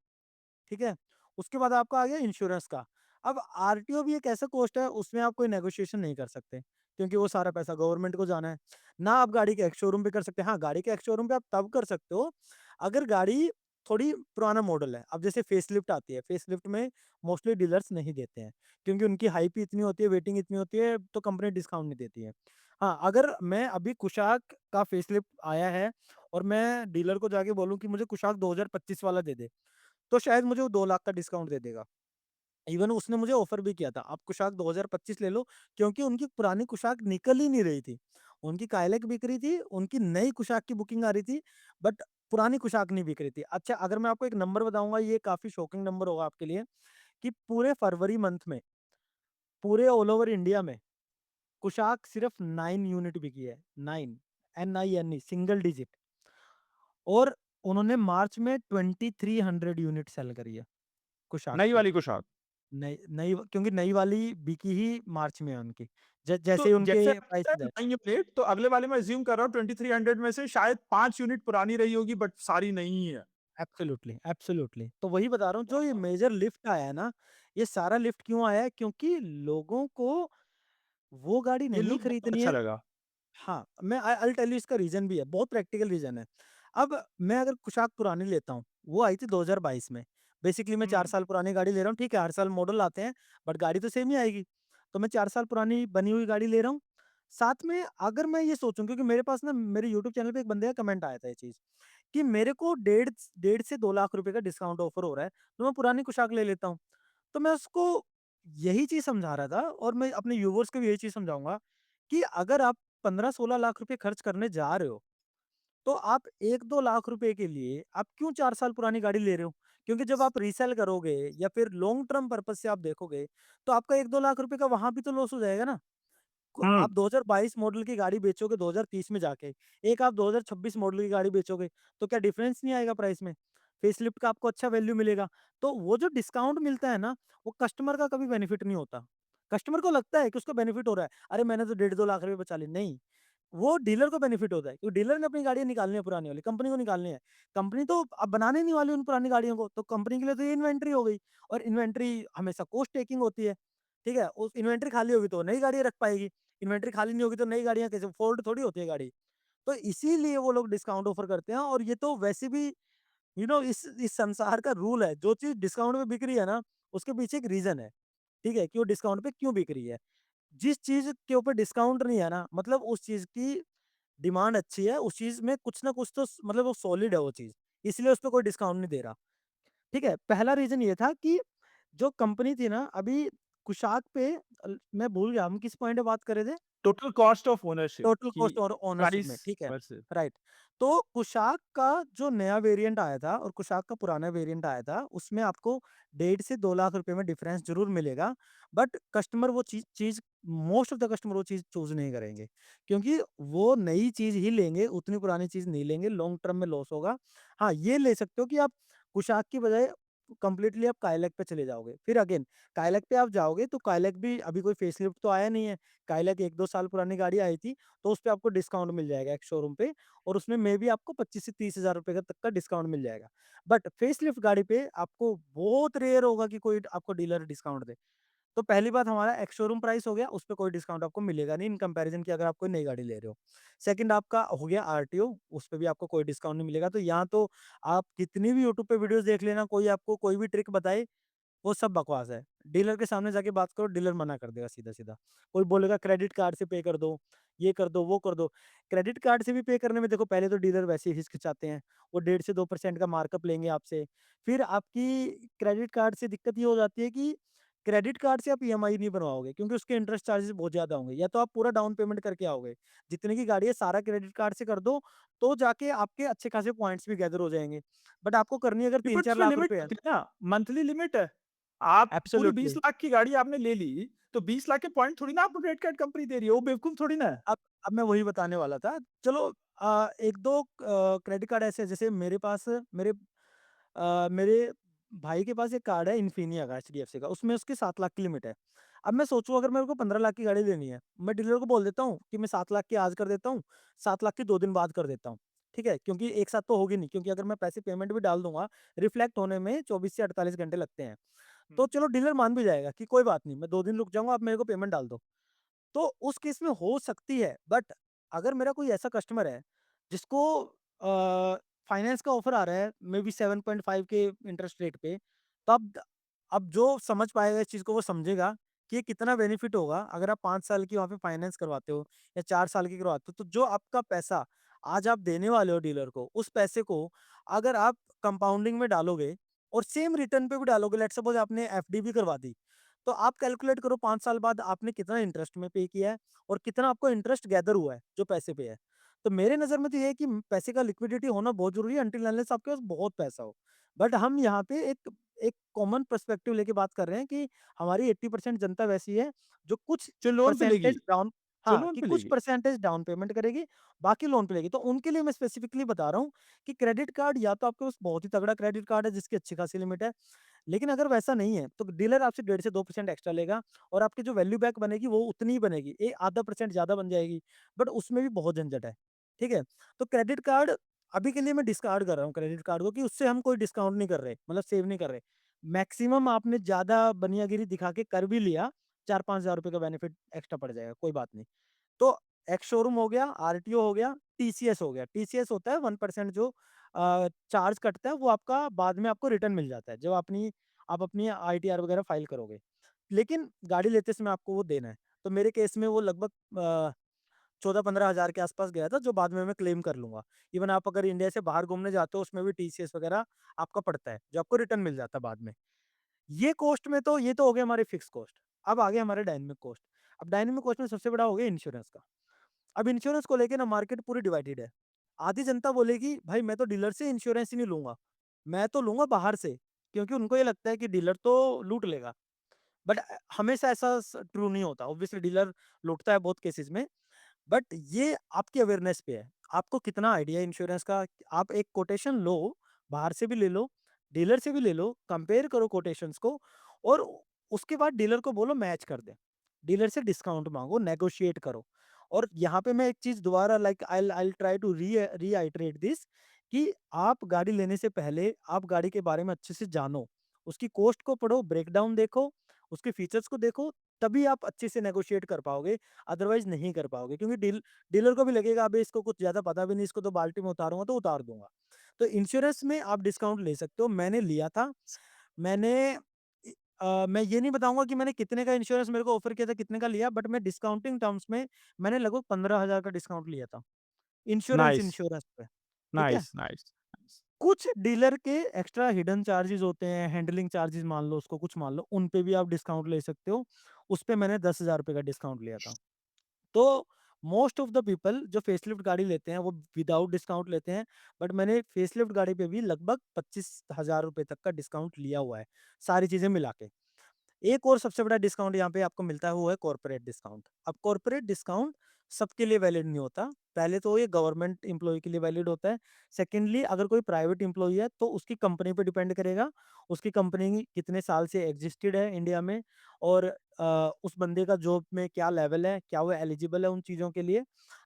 [SPEAKER 1] ठीक है? उसके बाद आपका आ गया इंश्योरेंस का। अब आरटीओ भी एक ऐसा कॉस्ट है उसमें आप कोई नेगोशिएशन नहीं कर सकते, क्योंकि वो सारा पैसा गवर्नमेंट को जाना है। ना आप गाड़ी के एक्स शोरूम पे कर सकते हैं। हाँ, गाड़ी के एक्स शोरूम पे आप तब कर सकते हो, अगर गाड़ी थोड़ी पुराना मॉडल है। अब जैसे फेसलिफ्ट आती है, फेसलिफ्ट में मोस्टली डीलर्स नहीं देते हैं, क्योंकि उनकी हाइप ही इतनी होती है, वेटिंग इतनी होती है, तो कंपनी डिस्काउंट नहीं देती है। हाँ, अगर मैं अभी कुशाक का फेसलिफ्ट आया है और मैं डीलर को जाके बोलूँ कि मुझे कुशाक 2025 वाला दे दे, तो शायद मुझे वो 2 लाख का डिस्काउंट दे देगा। इवन उसने मुझे ऑफ़र भी किया था, आप कुशाक 2025 ले लो, क्योंकि उनकी पुरानी कुशाक निकल ही नहीं रही थी। उनकी काइलैक बिक रही थी, उनकी नई कुशाक की बुकिंग आ रही थी, बट पुरानी कुशाक नहीं बिक रही थी। अच्छा, अगर मैं आपको एक नंबर बताऊँगा, ये काफ़ी शॉकिंग नंबर होगा आपके लिए, कि पूरे फरवरी मंथ में, पूरे ऑल ओवर इंडिया में कुशाक सिर्फ़ 9 यूनिट बिकी है, 9 NINE सिंगल डिजिट, और उन्होंने मार्च में 2300 यूनिट सेल करी है कुशाक
[SPEAKER 2] नई
[SPEAKER 1] की।
[SPEAKER 2] वाली को शॉक।
[SPEAKER 1] नई नई क्योंकि नई वाली बिकी ही मार्च में है उनकी।
[SPEAKER 2] तो
[SPEAKER 1] जैसे ही उनके
[SPEAKER 2] जैसे
[SPEAKER 1] प्राइसेज़ है।
[SPEAKER 2] 9 यूनिट तो अगले वाले मैं अज़्यूम कर रहा हूँ 2300 में से शायद 5 यूनिट पुरानी रही होगी बट सारी नई ही है।
[SPEAKER 1] Absolutely, absolutely. तो वही बता रहा हूँ, जो ये मेजर लिफ्ट आया है ना, ये सारा लिफ्ट क्यों आया है? क्योंकि लोगों को वो गाड़ी
[SPEAKER 2] ये
[SPEAKER 1] नहीं
[SPEAKER 2] लुक बहुत
[SPEAKER 1] खरीदनी
[SPEAKER 2] अच्छा
[SPEAKER 1] है।
[SPEAKER 2] लगा।
[SPEAKER 1] हाँ, मैं आई विल टेल यू इसका रीज़न भी है, बहुत प्रैक्टिकल रीज़न है। अब मैं अगर कुशाक पुरानी लेता हूँ, वो आई थी 2022 में। बेसिकली मैं 4
[SPEAKER 2] हुँ,
[SPEAKER 1] साल पुरानी गाड़ी ले रहा हूँ, ठीक है, हर साल मॉडल आते हैं, बट गाड़ी तो सेम ही आएगी। तो मैं 4 साल पुरानी बनी हुई गाड़ी ले रहा हूँ। साथ में अगर मैं ये सोचूँ, क्योंकि मेरे पास ना मेरे यूट्यूब चैनल पे एक बंदे का कमेंट आया था ये चीज़, कि मेरे को डेढ़ से 2 लाख रुपए का डिस्काउंट ऑफर हो रहा है, तो मैं पुरानी कुशाक ले लेता हूँ। तो मैं उसको यही चीज़ समझा रहा था, और मैं अपने व्यूअर्स को भी यही चीज़ समझाऊँगा कि अगर आप 15-16 लाख रुपए खर्च करने जा रहे हो, तो आप 1-2 लाख रुपए के लिए आप क्यों 4 साल पुरानी गाड़ी ले रहे हो? क्योंकि जब आप रीसेल करोगे या फिर लॉन्ग टर्म पर्पज़ से आप देखोगे, तो आपका 1-2 लाख रुपए का वहाँ भी तो लॉस हो जाएगा ना। को
[SPEAKER 2] हुँ।
[SPEAKER 1] आप 2022 मॉडल की गाड़ी बेचोगे 2030 में जाके, एक आप 2026 मॉडल की गाड़ी बेचोगे, तो क्या डिफरेंस नहीं आएगा प्राइस में? फेसलिफ्ट का आपको अच्छा वैल्यू मिलेगा। तो वो जो डिस्काउंट मिलता है ना, वो कस्टमर का कभी बेनिफिट नहीं होता। कस्टमर को लगता है कि उसको बेनिफिट हो रहा है, अरे मैंने तो डेढ़ 2 लाख रुपए बचा लिए, नहीं, वो डीलर को बेनिफिट होता है, क्योंकि डीलर ने अपनी गाड़ियाँ निकालनी है पुरानी वाली, कंपनी को निकालनी है। कंपनी तो अब बनाने नहीं वाली उन पुरानी गाड़ियों को, तो कंपनी के लिए तो ये इन्वेंटरी हो गई, और इन्वेंटरी हमेशा कॉस्ट टेकिंग होती है। ठीक है? उस इन्वेंटरी खाली होगी तो नई गाड़ियाँ रख पाएगी, इन्वेंटरी खाली नहीं होगी तो नई गाड़ियाँ कैसे फ़ोल्ड थोड़ी होती है गाड़ी। तो इसीलिए वो लोग डिस्काउंट ऑफ़र करते हैं और ये तो वैसे भी इस संसार का रूल है, जो चीज़ डिस्काउंट में बिक रही है ना, उसके पीछे एक रीज़न है, ठीक है? कि वो डिस्काउंट पे क्यों बिक रही है। जिस चीज़ के ऊपर डिस्काउंट नहीं है ना, मतलब उस चीज़ की डिमांड अच्छी है, उस चीज़ में कुछ ना कुछ तो मतलब वो सॉलिड है वो चीज़, इसलिए उस पे कोई डिस्काउंट नहीं दे रहा, ठीक है? पहला रीज़न ये था कि जो कंपनी थी ना, अभी कुशाक पे मैं भूल गया हम किस पॉइंट पे बात कर रहे थे?
[SPEAKER 2] Total cost of ownership
[SPEAKER 1] total
[SPEAKER 2] की
[SPEAKER 1] कॉस्ट और ओनरशिप
[SPEAKER 2] प्राइस
[SPEAKER 1] में, ठीक है,
[SPEAKER 2] वर्सेस
[SPEAKER 1] राइट। तो कुशाक का जो नया वेरिएंट आया था और कुशाक का पुराना वेरिएंट आया था, उसमें आपको 1.5 से 2 लाख रुपए में डिफरेंस ज़रूर मिलेगा। बट कस्टमर वो चीज़ चीज़ मोस्ट ऑफ द कस्टमर वो चीज़ चूज़ नहीं करेंगे, क्योंकि वो नई चीज़ ही लेंगे, उतनी पुरानी चीज़ नहीं लेंगे, लॉन्ग टर्म में लॉस होगा। हाँ, ये ले सकते हो कि आप कुशाक की बजाय कंप्लीटली आप काइलैक पे चले जाओगे। फिर अगेन काइलैक पे आप जाओगे तो काइलैक भी अभी कोई फेसलिफ्ट तो आया नहीं है। काइलैक 1-2 साल पुरानी गाड़ी आई थी, तो उसपे आपको डिस्काउंट मिल जाएगा एक शोरूम पे और उसमें मेबी आपको 25 से 30 हज़ार रुपए का तक का डिस्काउंट मिल जाएगा। बट फेसलिफ्ट गाड़ी पे आपको बहुत रेयर होगा कि कोई आपको डीलर डिस्काउंट दे। तो पहली बात हमारा एक्स शोरूम प्राइस हो गया, उसपे कोई डिस्काउंट आपको मिलेगा नहीं इन कंपैरिज़न कि अगर आप कोई नई गाड़ी ले रहे हो। सेकंड आपका हो गया आरटीओ, उसपे भी आपको कोई डिस्काउंट नहीं मिलेगा। तो यहाँ तो आप कितनी भी यूट्यूब पे वीडियोज़ देख लेना, कोई आपको कोई भी ट्रिक बताए वो सब बकवास है। डीलर के सामने जाके बात करो, डीलर मना कर देगा सीधा-सीधा। कोई बोलेगा क्रेडिट कार्ड से पे कर दो, ये कर दो, वो कर दो। क्रेडिट कार्ड से भी पे करने में देखो पहले तो डीलर वैसे ही हिचकिचाते हैं। वो 1.5 से 2% का मार्कअप लेंगे आपसे। फिर आपकी क्रेडिट कार्ड से दिक्कत ये हो जाती है कि क्रेडिट कार्ड से आप ईएमआई नहीं बनवाओगे क्योंकि उसके इंटरेस्ट चार्जेस बहुत ज़्यादा होंगे। या तो आप पूरा डाउन पेमेंट करके आओगे। जितने की गाड़ी है सारा क्रेडिट कार्ड से कर दो, तो जाके आपके अच्छे खासे पॉइंट्स भी गैदर हो जाएँगे। बट आपको करनी अगर
[SPEAKER 2] ये पर
[SPEAKER 1] 3-4
[SPEAKER 2] उसमें
[SPEAKER 1] लाख
[SPEAKER 2] लिमिट
[SPEAKER 1] रुपए है।
[SPEAKER 2] होती है ना, मंथली लिमिट है। आप पूरी 20
[SPEAKER 1] एब्सोल्युटली।
[SPEAKER 2] लाख की गाड़ी आपने ले ली, तो 20 लाख के पॉइंट थोड़ी ना आपको क्रेडिट कार्ड कंपनी दे रही है, वो बेवकूफ थोड़ी ना है।
[SPEAKER 1] अब अब मैं वही बताने वाला था। चलो 1-2 क्रेडिट कार्ड ऐसे हैं जैसे मेरे भाई के पास एक कार्ड है इन्फिनिया का एचडीएफसी का, उसमें उसकी 7 लाख की लिमिट है। अब मैं सोचूँ अगर मेरे को 15 लाख की गाड़ी लेनी है, मैं डीलर को बोल देता हूँ कि मैं 7 लाख की आज कर देता हूँ, 7 लाख की 2 दिन बाद कर देता हूँ। ठीक है? क्योंकि एक साथ तो होगी नहीं क्योंकि अगर मैं पैसे पेमेंट भी डाल दूँगा, रिफ्लेक्ट होने में 24 से 48 घंटे लगते हैं।
[SPEAKER 2] हुँ।
[SPEAKER 1] तो चलो डीलर मान भी जाएगा कि कोई बात नहीं, मैं 2 दिन रुक जाऊँगा, आप मेरे को पेमेंट डाल दो। तो उस केस में हो सकती है, बट अगर मेरा कोई ऐसा कस्टमर है जिसको फाइनेंस का ऑफर आ रहा है मे बी 7.5 के इंटरेस्ट रेट पे, तो अब जो समझ पाएगा इस चीज़ को वो समझेगा कि ये कितना बेनिफिट होगा अगर आप 5 साल की वहाँ पे फाइनेंस करवाते हो या 4 साल की करवाते हो, तो जो आपका पैसा आज आप देने वाले हो डीलर को, उस पैसे को अगर आप कंपाउंडिंग में डालोगे और सेम रिटर्न पे भी डालोगे, लेट्स सपोज़ आपने एफडी भी करवा दी, तो आप कैलकुलेट करो 5 साल बाद आपने कितना इंटरेस्ट में पे किया है और कितना आपको इंटरेस्ट गैदर हुआ है, जो पैसे पे है। तो मेरे नज़र में तो ये है कि पैसे का लिक्विडिटी होना बहुत ज़रूरी है अंटिल अनलेस आपके पास बहुत पैसा हो। बट हम यहाँ पे एक एक कॉमन पर्सपेक्टिव लेके बात कर रहे हैं कि हमारी 80% जनता वैसी है जो कुछ
[SPEAKER 2] जो लोन पे लेगी,
[SPEAKER 1] परसेंटेज डाउन
[SPEAKER 2] जो
[SPEAKER 1] हाँ,
[SPEAKER 2] लोन
[SPEAKER 1] कि
[SPEAKER 2] पे
[SPEAKER 1] कुछ
[SPEAKER 2] लेगी।
[SPEAKER 1] परसेंटेज डाउन पेमेंट करेगी, बाकी लोन पे लेगी। तो उनके लिए मैं स्पेसिफिकली बता रहा हूँ कि क्रेडिट कार्ड या तो आपके पास बहुत ही तगड़ा क्रेडिट कार्ड है जिसकी अच्छी खासी लिमिट है, लेकिन अगर वैसा नहीं है, तो डीलर आपसे 1.5 से 2% एक्स्ट्रा लेगा और आपकी जो वैल्यू बैक बनेगी वो उतनी ही बनेगी। आधा परसेंट ज़्यादा बन जाएगी, बट उसमें भी बहुत झंझट है। ठीक है? तो क्रेडिट कार्ड अभी के लिए मैं डिस्कार्ड कर रहा हूँ क्रेडिट कार्ड को कि उससे हम कोई डिस्काउंट नहीं कर रहे, मतलब सेव नहीं कर रहे। मैक्सिमम आपने ज़्यादा बनियागिरी दिखा के कर भी लिया, 4-5 हज़ार रुपए का बेनिफिट एक्स्ट्रा पड़ जाएगा, कोई बात नहीं। तो एक्स शोरूम हो गया, आरटीओ हो गया, टीसीएस हो गया। टीसीएस होता है 1% जो चार्ज कटता है वो आपका बाद में आपको रिटर्न मिल जाता है, जब आप अपनी आईटीआर वगैरह फाइल करोगे। लेकिन गाड़ी लेते समय आपको वो देना है। तो मेरे केस में वो लगभग 14-15 हज़ार के आसपास गया था जो बाद में मैं क्लेम कर लूँगा। इवन आप अगर इंडिया से बाहर घूमने जाते हो उसमें भी टीसीएस वगैरह आपका पड़ता है, जो आपको रिटर्न मिल जाता है बाद में। ये तो हो गए हमारे फिक्स कॉस्ट। अब आ गए हमारे डायनामिक कॉस्ट। अब डायनामिक कॉस्ट में सबसे बड़ा हो गया इंश्योरेंस का। अब इंश्योरेंस को लेके ना मार्केट पूरी डिवाइडेड है। आधी जनता बोलेगी भाई मैं तो डीलर से इंश्योरेंस ही नहीं लूँगा, मैं तो लूँगा बाहर से, क्योंकि उनको ये लगता है कि डीलर तो लूट लेगा। बट हमेशा ऐसा ट्रू नहीं होता। ऑब्वियसली डीलर लूटता है बहुत केसेस में, बट ये आपकी अवेयरनेस पे है। आपको कितना आइडिया है इंश्योरेंस का? आप एक कोटेशन लो, बाहर से भी ले लो, डीलर से भी ले लो, कंपेयर करो कोटेशंस को और उसके बाद डीलर को बोलो मैच कर दे। डीलर से डिस्काउंट माँगो, नेगोशिएट करो। और यहाँ पे मैं एक चीज़ दोबारा like I will try to reiterate this कि आप गाड़ी लेने से पहले आप गाड़ी के बारे में अच्छे से जानो। उसकी कॉस्ट को पढ़ो, ब्रेकडाउन देखो, उसके फीचर्स को देखो, तभी आप अच्छे से नेगोशिएट कर पाओगे, अदरवाइज़ नहीं कर पाओगे क्योंकि डीलर को भी लगेगा अबे इसको कुछ ज़्यादा पता भी नहीं, इसको तो बाल्टी में उतारूँगा तो उतार दूँगा। तो इंश्योरेंस में आप डिस्काउंट ले सकते हो, मैंने लिया था। मैंने मैं ये नहीं बताऊँगा कि मैंने कितने का इंश्योरेंस मेरे को ऑफ़र किया था, कितने का लिया, बट मैं डिस्काउंटिंग टर्म्स में मैंने लगभग 15,000 का डिस्काउंट लिया था।
[SPEAKER 2] नाइस,
[SPEAKER 1] इंश्योरेंस पे, ठीक है?
[SPEAKER 2] Nice, nice, nice.
[SPEAKER 1] कुछ डीलर के एक्स्ट्रा हिडन चार्जेज़ होते हैं, हैंडलिंग चार्जेज़ मान लो उसको, कुछ मान लो, उन पे भी आप डिस्काउंट ले सकते हो। उस पे मैंने ₹10,000 का डिस्काउंट लिया था। तो मोस्ट ऑफ द पीपल जो फेसलिफ्ट गाड़ी लेते हैं वो विदाउट डिस्काउंट लेते हैं, बट मैंने फेसलिफ्ट गाड़ी पे भी लगभग ₹25,000 तक का डिस्काउंट लिया हुआ है, सारी चीज़ें मिला के। एक और सबसे बड़ा डिस्काउंट यहाँ पे आपको मिलता है वो है कॉर्पोरेट डिस्काउंट। अब कॉर्पोरेट डिस्काउंट सबके लिए वैलिड नहीं होता। पहले तो ये गवर्नमेंट एम्प्लॉयी के लिए वैलिड होता है। सेकेंडली अगर कोई प्राइवेट एम्प्लॉयी है तो उसकी कंपनी पे डिपेंड करेगा। उसकी कंपनी कितने साल से एग्जिस्टेड है इंडिया में और उस बंदे का जॉब में क्या लेवल है, क्या वो एलिजिबल है उन चीज़ों के लिए।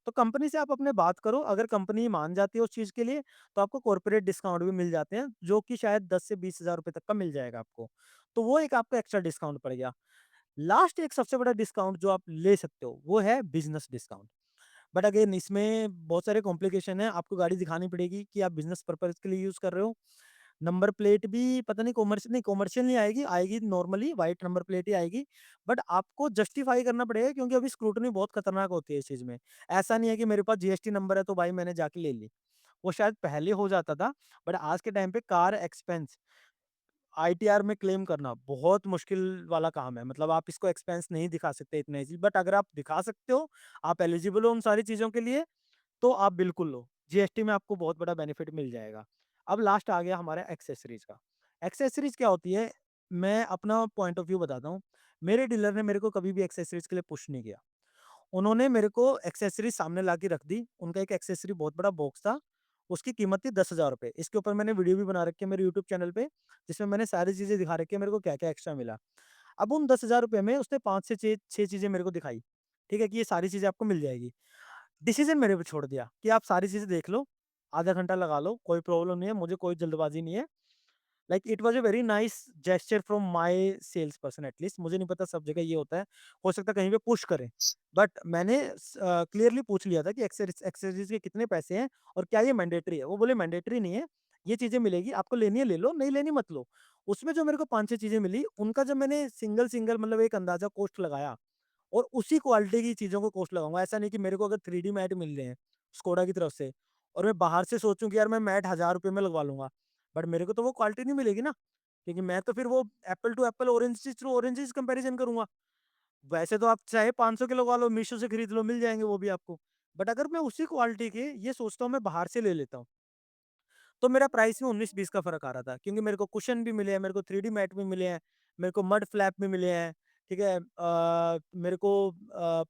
[SPEAKER 1] तो कंपनी से आप अपने बात करो, अगर कंपनी मान जाती है उस चीज़ के लिए तो आपको कॉर्पोरेट डिस्काउंट भी मिल जाते हैं, जो कि शायद 10 से 20,000 रुपए तक का मिल जाएगा आपको। तो वो एक आपका एक्स्ट्रा डिस्काउंट पड़ गया। लास्ट एक सबसे बड़ा डिस्काउंट जो आप ले सकते हो, वो है बिज़नेस डिस्काउंट। बट अगेन इसमें बहुत सारे कॉम्प्लिकेशन है, आपको गाड़ी दिखानी पड़ेगी कि आप बिज़नेस पर्पज़ के लिए यूज़ कर रहे हो। नंबर प्लेट भी पता नहीं कॉमर्शियल नहीं आएगी, आएगी नॉर्मली व्हाइट नंबर प्लेट ही आएगी। बट आपको जस्टिफाई करना पड़ेगा क्योंकि अभी स्क्रूटनी बहुत खतरनाक होती है इस चीज़ में। ऐसा नहीं है कि मेरे पास जीएसटी नंबर है तो भाई मैंने जाके ले ली। वो शायद पहले हो जाता था, बट आज के टाइम पे कार एक्सपेंस आईटीआर में क्लेम करना बहुत मुश्किल वाला काम है। मतलब आप इसको एक्सपेंस नहीं दिखा सकते इतना ईज़ी, बट अगर आप दिखा सकते हो, आप एलिजिबल हो उन सारी चीज़ों के लिए, तो आप बिल्कुल लो। जीएसटी में आपको बहुत बड़ा बेनिफिट मिल जाएगा। अब लास्ट आ गया हमारा एक्सेसरीज़ का। एक्सेसरीज़ क्या होती है? मैं अपना पॉइंट ऑफ व्यू बताता हूँ। मेरे डीलर ने मेरे को कभी भी एक्सेसरीज़ के लिए पुश नहीं किया। उन्होंने मेरे को एक्सेसरीज़ सामने ला के रख दी। उनका एक एक्सेसरी बहुत बड़ा बॉक्स था। उसकी कीमत थी ₹10,000। इसके ऊपर मैंने वीडियो भी बना रखी है मेरे यूट्यूब चैनल पे, जिसमें मैंने सारी चीज़ें दिखा रखी है मेरे को क्या-क्या एक्स्ट्रा मिला। अब उन ₹10,000 में उसने 5 से 6 चीज़ें मेरे को दिखाई, ठीक है? कि ये सारी चीज़ें आपको मिल जाएगी। डिसीज़न मेरे पे छोड़ दिया कि आप सारी चीज़ें देख लो, आधा घंटा लगा लो, कोई प्रॉब्लम नहीं है, मुझे कोई जल्दबाज़ी नहीं है। Like it was a very nice gesture from my sales person at least. मुझे नहीं पता सब जगह ये होता है, हो सकता है कहीं पे पुश करें। बट मैंने क्लियरली पूछ लिया था कि एक्सेसरीज़ के कितने पैसे हैं और क्या ये मैंडेटरी है? वो बोले मैंडेटरी नहीं है, ये चीज़ें मिलेगी, आपको लेनी है ले लो, नहीं लेनी मत लो। उसमें जो मेरे को 5-6 चीज़ें मिली, उनका जब मैंने सिंगल-सिंगल मतलब एक अंदाज़ा कॉस्ट लगाया और उसी क्वालिटी की चीज़ों को कॉस्ट लगाऊँगा। ऐसा नहीं कि मेरे को अगर 3D मैट मिल रहे हैं, स्कोडा की तरफ से और मैं बाहर से सोचूँ कि यार मैं मैट ₹1000 में लगवा लूँगा, बट मेरे को तो वो क्वालिटी नहीं मिलेगी ना, क्योंकि मैं तो फिर वो apple to apple, orange to orange comparison करूँगा। वैसे तो आप चाहे 500 के लगवा लो, मीशो से खरीद लो, मिल जाएँगे वो भी आपको। बट अगर मैं उसी क्वालिटी के ये सोचता हूँ मैं बाहर से ले लेता हूँ, तो मेरा प्राइस में 19-20 का फ़र्क आ रहा था क्योंकि मेरे को कुशन भी मिले हैं, मेरे को 3D मैट भी मिले हैं, मेरे को मड फ्लैप भी मिले हैं, ठीक है? मेरे को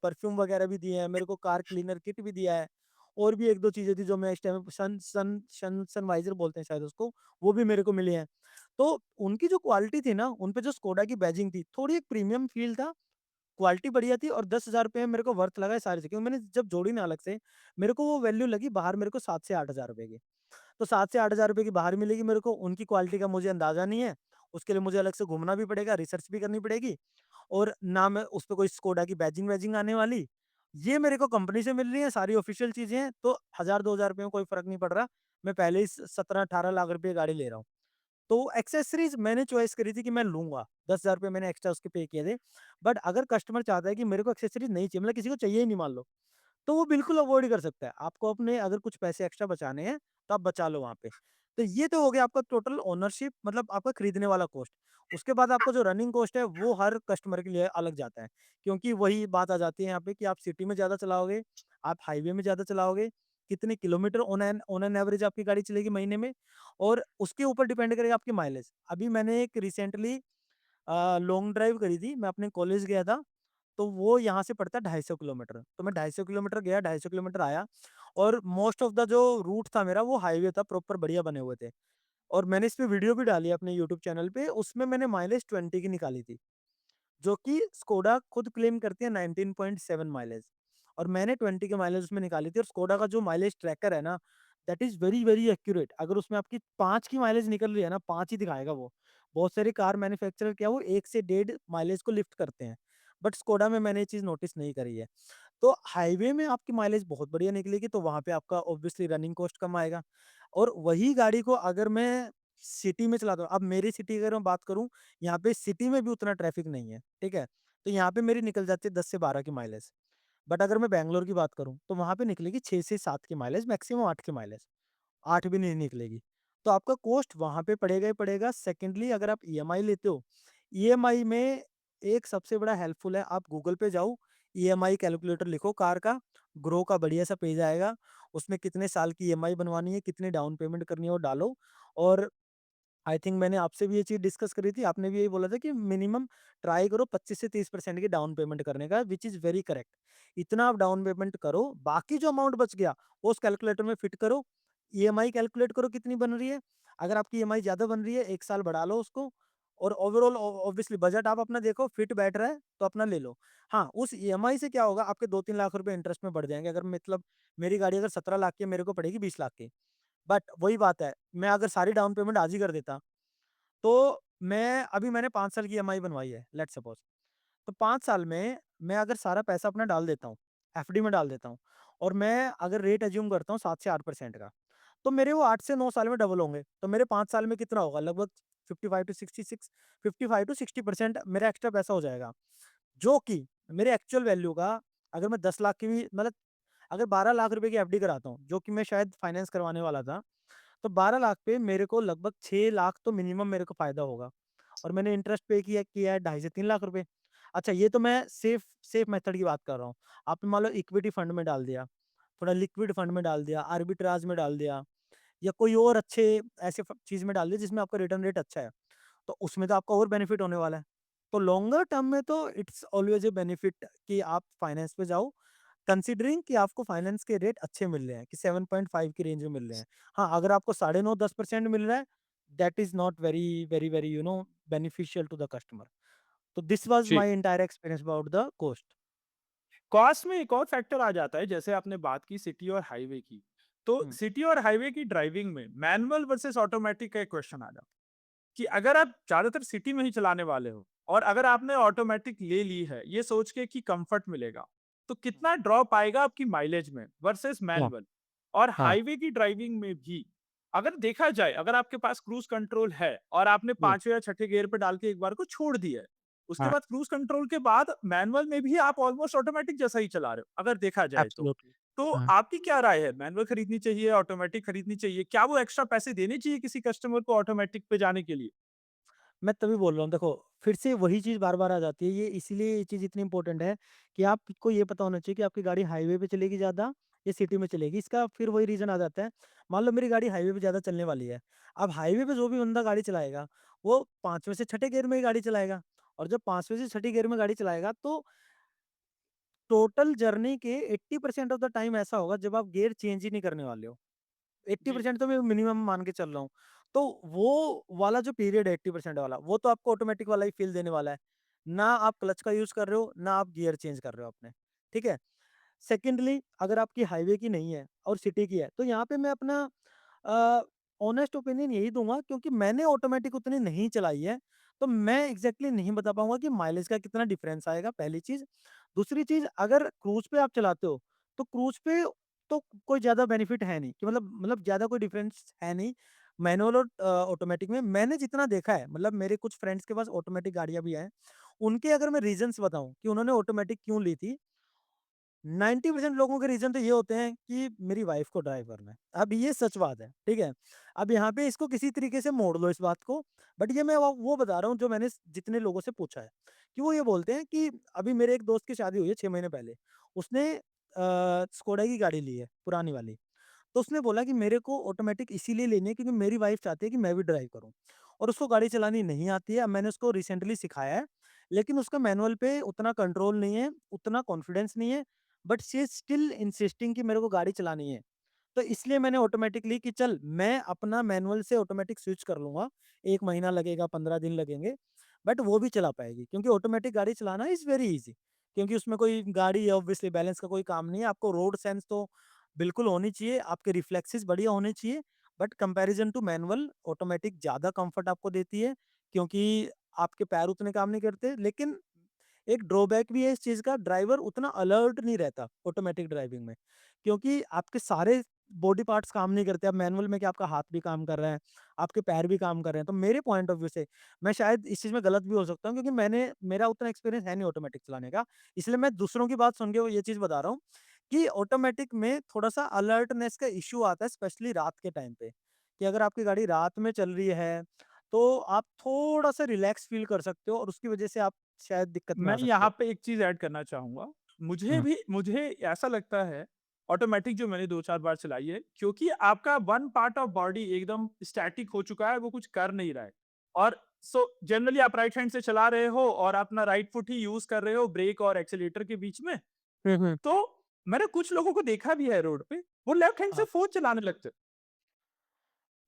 [SPEAKER 1] परफ्यूम वगैरह भी दिए हैं, मेरे को कार क्लीनर किट भी दिया है और भी 1-2 चीज़ें थी जो मैं इस टाइम सनवाइज़र बोलते हैं शायद उसको, वो भी मेरे को मिले हैं। तो उनकी जो क्वालिटी थी ना, उन पे जो स्कोडा की बैजिंग थी, थोड़ी एक प्रीमियम फ़ील था, क्वालिटी बढ़िया थी और ₹10,000 में मेरे को वर्थ लगा ये सारी चीज़ें क्योंकि मैंने जब जोड़ी ना अलग से, मेरे को वो वैल्यू लगी बाहर मेरे को 7 से 8,000 रुपए की। तो 7 से 8,000 रुपए की बाहर मिलेगी मेरे को, उनकी क्वालिटी का मुझे अंदाज़ा नहीं है। उसके लिए मुझे अलग से घूमना भी पड़ेगा, रिसर्च भी करनी पड़ेगी और ना मैं उस पे कोई स्कोडा की बैजिंग-वैजिंग आने वाली। ये मेरे को कंपनी से मिल रही है, सारी ऑफ़िशियल चीज़ें हैं, तो 1000-2000 रुपए में कोई फ़र्क नहीं पड़ रहा। मैं पहले ही स 17-18 लाख रुपए की गाड़ी ले रहा हूँ। तो एक्सेसरीज़ मैंने चॉइस करी थी कि मैं लूँगा, ₹10,000 मैंने एक्स्ट्रा उसके पे किए थे। बट अगर कस्टमर चाहता है कि मेरे को एक्सेसरीज़ नहीं चाहिए, मतलब किसी को चाहिए ही नहीं मान लो, तो वो बिल्कुल अवॉइड कर सकता है। आपको अपने अगर कुछ पैसे एक्स्ट्रा बचाने हैं, तो आप बचा लो वहाँ पे। तो ये तो हो गया आपका टोटल ओनरशिप मतलब आपका खरीदने वाला कॉस्ट। उसके बाद आपका जो रनिंग कॉस्ट है, वो हर कस्टमर के लिए अलग जाता है। क्योंकि वही बात आ जाती है यहाँ पे कि आप सिटी में ज़्यादा चलाओगे, आप हाईवे में ज़्यादा चलाओगे, कितने किलोमीटर ऑन एन एवरेज आपकी गाड़ी चलेगी महीने में और उसके ऊपर डिपेंड करेगा आपकी माइलेज। अभी मैंने एक रिसेंटली लॉन्ग ड्राइव करी थी, मैं अपने कॉलेज गया था तो वो यहाँ से पड़ता है 250 किलोमीटर। तो मैं 250 किलोमीटर गया, 250 किलोमीटर आया और मोस्ट ऑफ द जो रूट था मेरा वो हाईवे था, प्रॉपर बढ़िया बने हुए थे। और मैंने इस पे वीडियो भी डाली है अपने यूट्यूब चैनल पे, उसमें मैंने माइलेज 20 की निकाली थी, जो कि स्कोडा खुद क्लेम करती है 19.7 माइलेज और मैंने 20 की माइलेज उसमें निकाली थी और स्कोडा का जो माइलेज ट्रैकर है ना, that is very, very accurate. अगर उसमें आपकी 5 की माइलेज निकल रही है ना, 5 ही दिखाएगा वो। बहुत सारी कार मैन्युफैक्चरर क्या है वो 1 से डेढ़ माइलेज को लिफ्ट करते हैं। बट स्कोडा में मैंने ये चीज़ नोटिस नहीं करी है। तो हाईवे में आपकी माइलेज बहुत बढ़िया निकलेगी, तो वहाँ पे आपका ऑब्वियसली रनिंग कॉस्ट कम आएगा। और वही गाड़ी को अगर मैं सिटी में चलाता हूँ, अब मेरी सिटी की अगर मैं बात करूँ, यहाँ पे सिटी में भी उतना ट्रैफिक नहीं है, ठीक है? तो यहाँ पे मेरी निकल जाती है 10 से 12 की माइलेज। बट अगर मैं बैंगलोर की बात करूँ, तो वहाँ पे निकलेगी 6 से 7 की माइलेज, मैक्सिमम 8 की माइलेज, 8 भी नहीं निकलेगी। तो आपका कॉस्ट वहाँ पे पड़ेगा ही पड़ेगा। सेकेंडली अगर आप ईएमआई लेते हो, ईएमआई में एक सबसे बड़ा हेल्पफुल है, आप गूगल पे जाओ, ईएमआई कैलकुलेटर लिखो कार का, ग्रो का बढ़िया सा पेज आएगा, उसमें कितने साल की ईएमआई बनवानी है, कितनी डाउन पेमेंट करनी है वो डालो। और आई थिंक मैंने आपसे भी ये चीज़ डिस्कस करी थी, आपने भी यही बोला था कि मिनिमम ट्राई करो 25 से 30% की डाउन पेमेंट करने का, व्हिच इज़ वेरी करेक्ट। इतना आप डाउन पेमेंट करो, बाकी जो अमाउंट बच गया, वो उस कैलकुलेटर में फिट करो, ईएमआई कैलकुलेट करो कितनी बन रही है, अगर आपकी ईएमआई ज़्यादा बन रही है, 1 साल बढ़ा लो उसको, और ओवरऑल ऑब्वियसली बजट आप अपना देखो फिट बैठ रहा है, तो अपना ले लो। हाँ, उस ईएमआई से क्या होगा, आपके 2-3 लाख रुपए इंटरेस्ट में बढ़ जाएँगे, अगर मतलब मेरी गाड़ी अगर 17 लाख की है, मेरे को पड़ेगी 20 लाख की। बट वही बात है, मैं अगर सारी डाउन पेमेंट आज ही कर देता, तो मैंने 5 साल की ईएमआई बनवाई है, लेट्स सपोज़। तो 5 साल में मैं अगर सारा पैसा अपना डाल देता हूँ, एफडी में डाल देता हूँ, और मैं अगर रेट अज़्यूम करता हूँ 7 से 8% का, तो मेरे वो 8 से 9 साल में डबल होंगे। तो मेरे 5 साल में कितना होगा, लगभग 55 टू 66 55 टू 60% मेरा एक्स्ट्रा पैसा हो जाएगा। जो कि मेरे एक्चुअल वैल्यू का, अगर मैं 10 लाख की भी मतलब अगर 12 लाख रुपए की एफडी कराता हूँ, जो कि मैं शायद फाइनेंस करवाने वाला था, तो 12 लाख पे मेरे को लगभग 6 लाख तो मिनिमम मेरे को फ़ायदा होगा। और मैंने इंटरेस्ट पे किया है ढाई से 3 लाख रुपए। अच्छा, ये तो मैं सेफ मेथड की बात कर रहा हूँ। आपने मान लो इक्विटी फंड में डाल दिया, थोड़ा लिक्विड फंड में डाल दिया, आर्बिट्राज में डाल दिया, या कोई और अच्छे ऐसे चीज़ में डाल दिया जिसमें आपका रिटर्न रेट अच्छा है, तो उसमें तो आपका और बेनिफिट होने वाला है। तो लॉन्गर टर्म में तो इट्स ऑलवेज ए बेनिफिट कि आप फाइनेंस पे जाओ, कंसीडरिंग कि आपको फाइनेंस के रेट अच्छे मिल रहे हैं, कि 7.5 की रेंज में मिल रहे हैं। हाँ, अगर आपको 9.5-10% मिल रहा है, that is not very very very beneficial to the customer. तो दिस वाज़
[SPEAKER 2] जी।
[SPEAKER 1] My entire experience about the cost.
[SPEAKER 2] Cost में एक और फैक्टर आ जाता है, जैसे आपने बात की सिटी और हाईवे की। तो
[SPEAKER 1] हुँ,
[SPEAKER 2] सिटी और हाईवे की ड्राइविंग में मैनुअल वर्सेस ऑटोमैटिक का एक क्वेश्चन आ जाता है कि अगर आप ज़्यादातर सिटी में ही चलाने वाले हो और अगर आपने ऑटोमैटिक ले ली है, ये सोच के कि कंफर्ट मिलेगा, तो
[SPEAKER 1] हुँ।
[SPEAKER 2] कितना ड्रॉप आएगा आपकी माइलेज में वर्सेस
[SPEAKER 1] हाँ,
[SPEAKER 2] मैनुअल? और
[SPEAKER 1] हाँ,
[SPEAKER 2] हाईवे की ड्राइविंग में भी अगर देखा जाए, अगर आपके पास क्रूज़ कंट्रोल है और आपने
[SPEAKER 1] जी,
[SPEAKER 2] 5वें या छठे गियर पे डाल के एक बार को छोड़ दिया है, उसके
[SPEAKER 1] हाँ,
[SPEAKER 2] बाद क्रूज़ कंट्रोल के बाद मैनुअल में भी आप ऑलमोस्ट ऑटोमैटिक जैसा ही चला रहे हो, अगर देखा जाए तो।
[SPEAKER 1] एब्सोल्युटली।
[SPEAKER 2] तो
[SPEAKER 1] हाँ।
[SPEAKER 2] आपकी क्या राय है? मैनुअल खरीदनी चाहिए, ऑटोमैटिक खरीदनी चाहिए? क्या वो एक्स्ट्रा पैसे देने चाहिए किसी कस्टमर को ऑटोमैटिक पे जाने के लिए?
[SPEAKER 1] मैं तभी बोल रहा हूँ, देखो, फिर से वही चीज़ बार-बार आ जाती है। ये इसीलिए ये चीज़ इतनी इम्पोर्टेंट है कि आपको ये पता होना चाहिए कि आपकी गाड़ी हाईवे पे चलेगी ज़्यादा या सिटी में चलेगी। इसका फिर वही रीज़न आ जाता है। मान लो मेरी गाड़ी हाईवे पे ज़्यादा चलने वाली है। अब हाईवे पे जो भी बंदा गाड़ी चलाएगा, वो 5वें से छठे गियर में ही गाड़ी चलाएगा, और जब 5वें से छठी गियर में गाड़ी चलाएगा, तो टोटल जर्नी के 80% ऑफ द टाइम ऐसा होगा जब आप गियर चेंज ही नहीं करने वाले हो।
[SPEAKER 2] जी,
[SPEAKER 1] 80% तो मैं मिनिमम मान के चल रहा हूँ। तो वो वाला जो पीरियड है 80% वाला, वो तो आपको ऑटोमैटिक वाला ही फ़ील देने वाला है। ना आप क्लच का यूज़ कर रहे हो, ना आप गियर चेंज कर रहे हो अपने, ठीक है? सेकेंडली अगर आपकी हाईवे की नहीं है और सिटी की है, तो यहाँ पे मैं अपना अ, ऑनेस्ट ओपिनियन यही दूँगा, क्योंकि मैंने ऑटोमैटिक उतनी नहीं चलाई है, तो मैं एग्ज़ैक्टली नहीं बता पाऊँगा कि माइलेज का कितना डिफ़रेंस आएगा, पहली चीज़। दूसरी चीज़, अगर क्रूज़ पे आप चलाते हो, तो क्रूज़ पे तो कोई ज़्यादा बेनिफिट है नहीं, कि मतलब ज़्यादा कोई डिफ़रेंस है नहीं, मैनुअल और ऑटोमैटिक में। मैंने जितना देखा है, मतलब मेरे कुछ फ्रेंड्स के पास ऑटोमैटिक गाड़ियाँ भी हैं, उनके अगर मैं रीज़न्स बताऊँ कि उन्होंने ऑटोमैटिक क्यों ली थी, 90% लोगों के रीज़न तो ये होते हैं कि मेरी वाइफ़ को ड्राइव करना है। अब ये सच बात है, ठीक है? अब यहाँ पे इसको किसी तरीके से मोड़ लो इस बात को, बट ये मैं वो बता रहा हूँ जो मैंने जितने लोगों से पूछा है, कि वो ये बोलते हैं कि अभी मेरे एक दोस्त की शादी हुई है 6 महीने पहले। उसने स्कोडा की गाड़ी ली है, पुरानी वाली। तो उसने बोला कि मेरे को ऑटोमैटिक इसीलिए लेनी है क्योंकि मेरी वाइफ़ चाहती है कि मैं भी ड्राइव करूँ, और उसको गाड़ी चलानी नहीं आती है। अब मैंने उसको रिसेंटली सिखाया है, लेकिन उसका मैनुअल पे उतना कंट्रोल नहीं है, उतना कॉन्फिडेंस नहीं है, but she is still insisting कि मेरे को गाड़ी चलानी है। तो इसलिए मैंने ऑटोमैटिक ली कि चल मैं अपना मैनुअल से ऑटोमैटिक स्विच कर लूँगा। 1 महीना लगेगा, 15 दिन लगेंगे, बट वो भी चला पाएगी, क्योंकि ऑटोमैटिक गाड़ी चलाना इज़ वेरी ईज़ी, क्योंकि उसमें कोई गाड़ी है, ऑब्वियसली बैलेंस का कोई काम नहीं है। आपको रोड सेंस तो बिल्कुल होनी चाहिए, आपके रिफ्लेक्सेस बढ़िया होने चाहिए, but comparison to manual automatic ज़्यादा कम्फर्ट आपको देती है, क्योंकि आपके पैर उतने काम नहीं करते। लेकिन एक ड्रॉबैक भी है इस चीज़ का, ड्राइवर उतना अलर्ट नहीं रहता ऑटोमैटिक ड्राइविंग में, क्योंकि आपके सारे बॉडी पार्ट्स काम नहीं करते। अब मैनुअल में क्या आपका हाथ भी काम कर रहा है, आपके पैर भी काम कर रहे हैं। तो मेरे पॉइंट ऑफ व्यू से मैं शायद इस चीज़ में गलत भी हो सकता हूँ, क्योंकि मेरा उतना एक्सपीरियंस है नहीं ऑटोमैटिक चलाने का। इसलिए मैं दूसरों की बात सुन के वो ये चीज़ बता रहा हूँ कि ऑटोमैटिक में थोड़ा-सा अलर्टनेस का इश्यू आता है, स्पेशली रात के टाइम पे, कि अगर आपकी गाड़ी रात में चल रही है, तो आप थोड़ा-सा रिलैक्स फ़ील कर सकते हो और उसकी वज़ह से आप शायद दिक्कत में
[SPEAKER 2] मैं
[SPEAKER 1] आ सकते
[SPEAKER 2] यहाँ
[SPEAKER 1] हो।
[SPEAKER 2] पे एक चीज़ ऐड करना चाहूँगा।
[SPEAKER 1] हुँ।
[SPEAKER 2] मुझे ऐसा लगता है ऑटोमैटिक जो मैंने 2-4 बार चलाई है, क्योंकि आपका वन पार्ट ऑफ बॉडी एकदम स्टैटिक हो चुका है, वो कुछ कर नहीं रहा है। और जनरली आप राइट हैंड से चला रहे हो और अपना राइट फुट ही यूज़ कर रहे हो ब्रेक और एक्सेलेरेटर के बीच में,
[SPEAKER 1] हुँ, हुँ।
[SPEAKER 2] तो मैंने कुछ लोगों को देखा भी है रोड पे, वो लेफ्ट हैंड से
[SPEAKER 1] हाँ,
[SPEAKER 2] फ़ोन चलाने लगते हैं,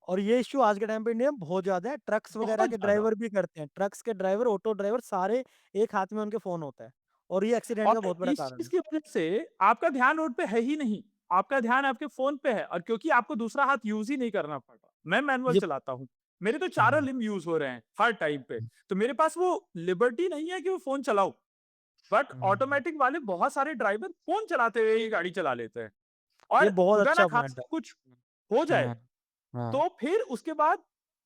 [SPEAKER 1] और ये इश्यू आज के टाइम पे इंडिया में बहुत ज़्यादा है। ट्रक्स वग़ैरह
[SPEAKER 2] बहुत
[SPEAKER 1] के
[SPEAKER 2] ज़्यादा।
[SPEAKER 1] ड्राइवर भी करते हैं। ट्रक्स के ड्राइवर, ऑटो ड्राइवर सारे एक हाथ में उनके फ़ोन होता है, और ये एक्सीडेंट का
[SPEAKER 2] और
[SPEAKER 1] बहुत बड़ा
[SPEAKER 2] इस
[SPEAKER 1] कारण
[SPEAKER 2] चीज़
[SPEAKER 1] है।
[SPEAKER 2] की वज़ह से आपका ध्यान रोड पे है ही नहीं। आपका ध्यान आपके फ़ोन पे है और क्योंकि आपको दूसरा हाथ यूज़ ही नहीं करना पड़ रहा। मैं मैनुअल
[SPEAKER 1] ये
[SPEAKER 2] चलाता हूँ। मेरे तो चारों
[SPEAKER 1] हुँ,
[SPEAKER 2] लिम्ब यूज़ हो रहे हैं हर टाइम पे।
[SPEAKER 1] हुँ,
[SPEAKER 2] तो मेरे पास वो लिबर्टी नहीं है कि वो फ़ोन चलाऊँ। But
[SPEAKER 1] hmm.
[SPEAKER 2] ऑटोमैटिक वाले बहुत सारे ड्राइवर फ़ोन चलाते हुए ही गाड़ी चला लेते हैं।
[SPEAKER 1] ये
[SPEAKER 2] और
[SPEAKER 1] बहुत
[SPEAKER 2] खुदा ना
[SPEAKER 1] अच्छा पॉइंट है।
[SPEAKER 2] खास्ता कुछ हो जाए,
[SPEAKER 1] हाँ, हाँ।
[SPEAKER 2] तो फिर उसके बाद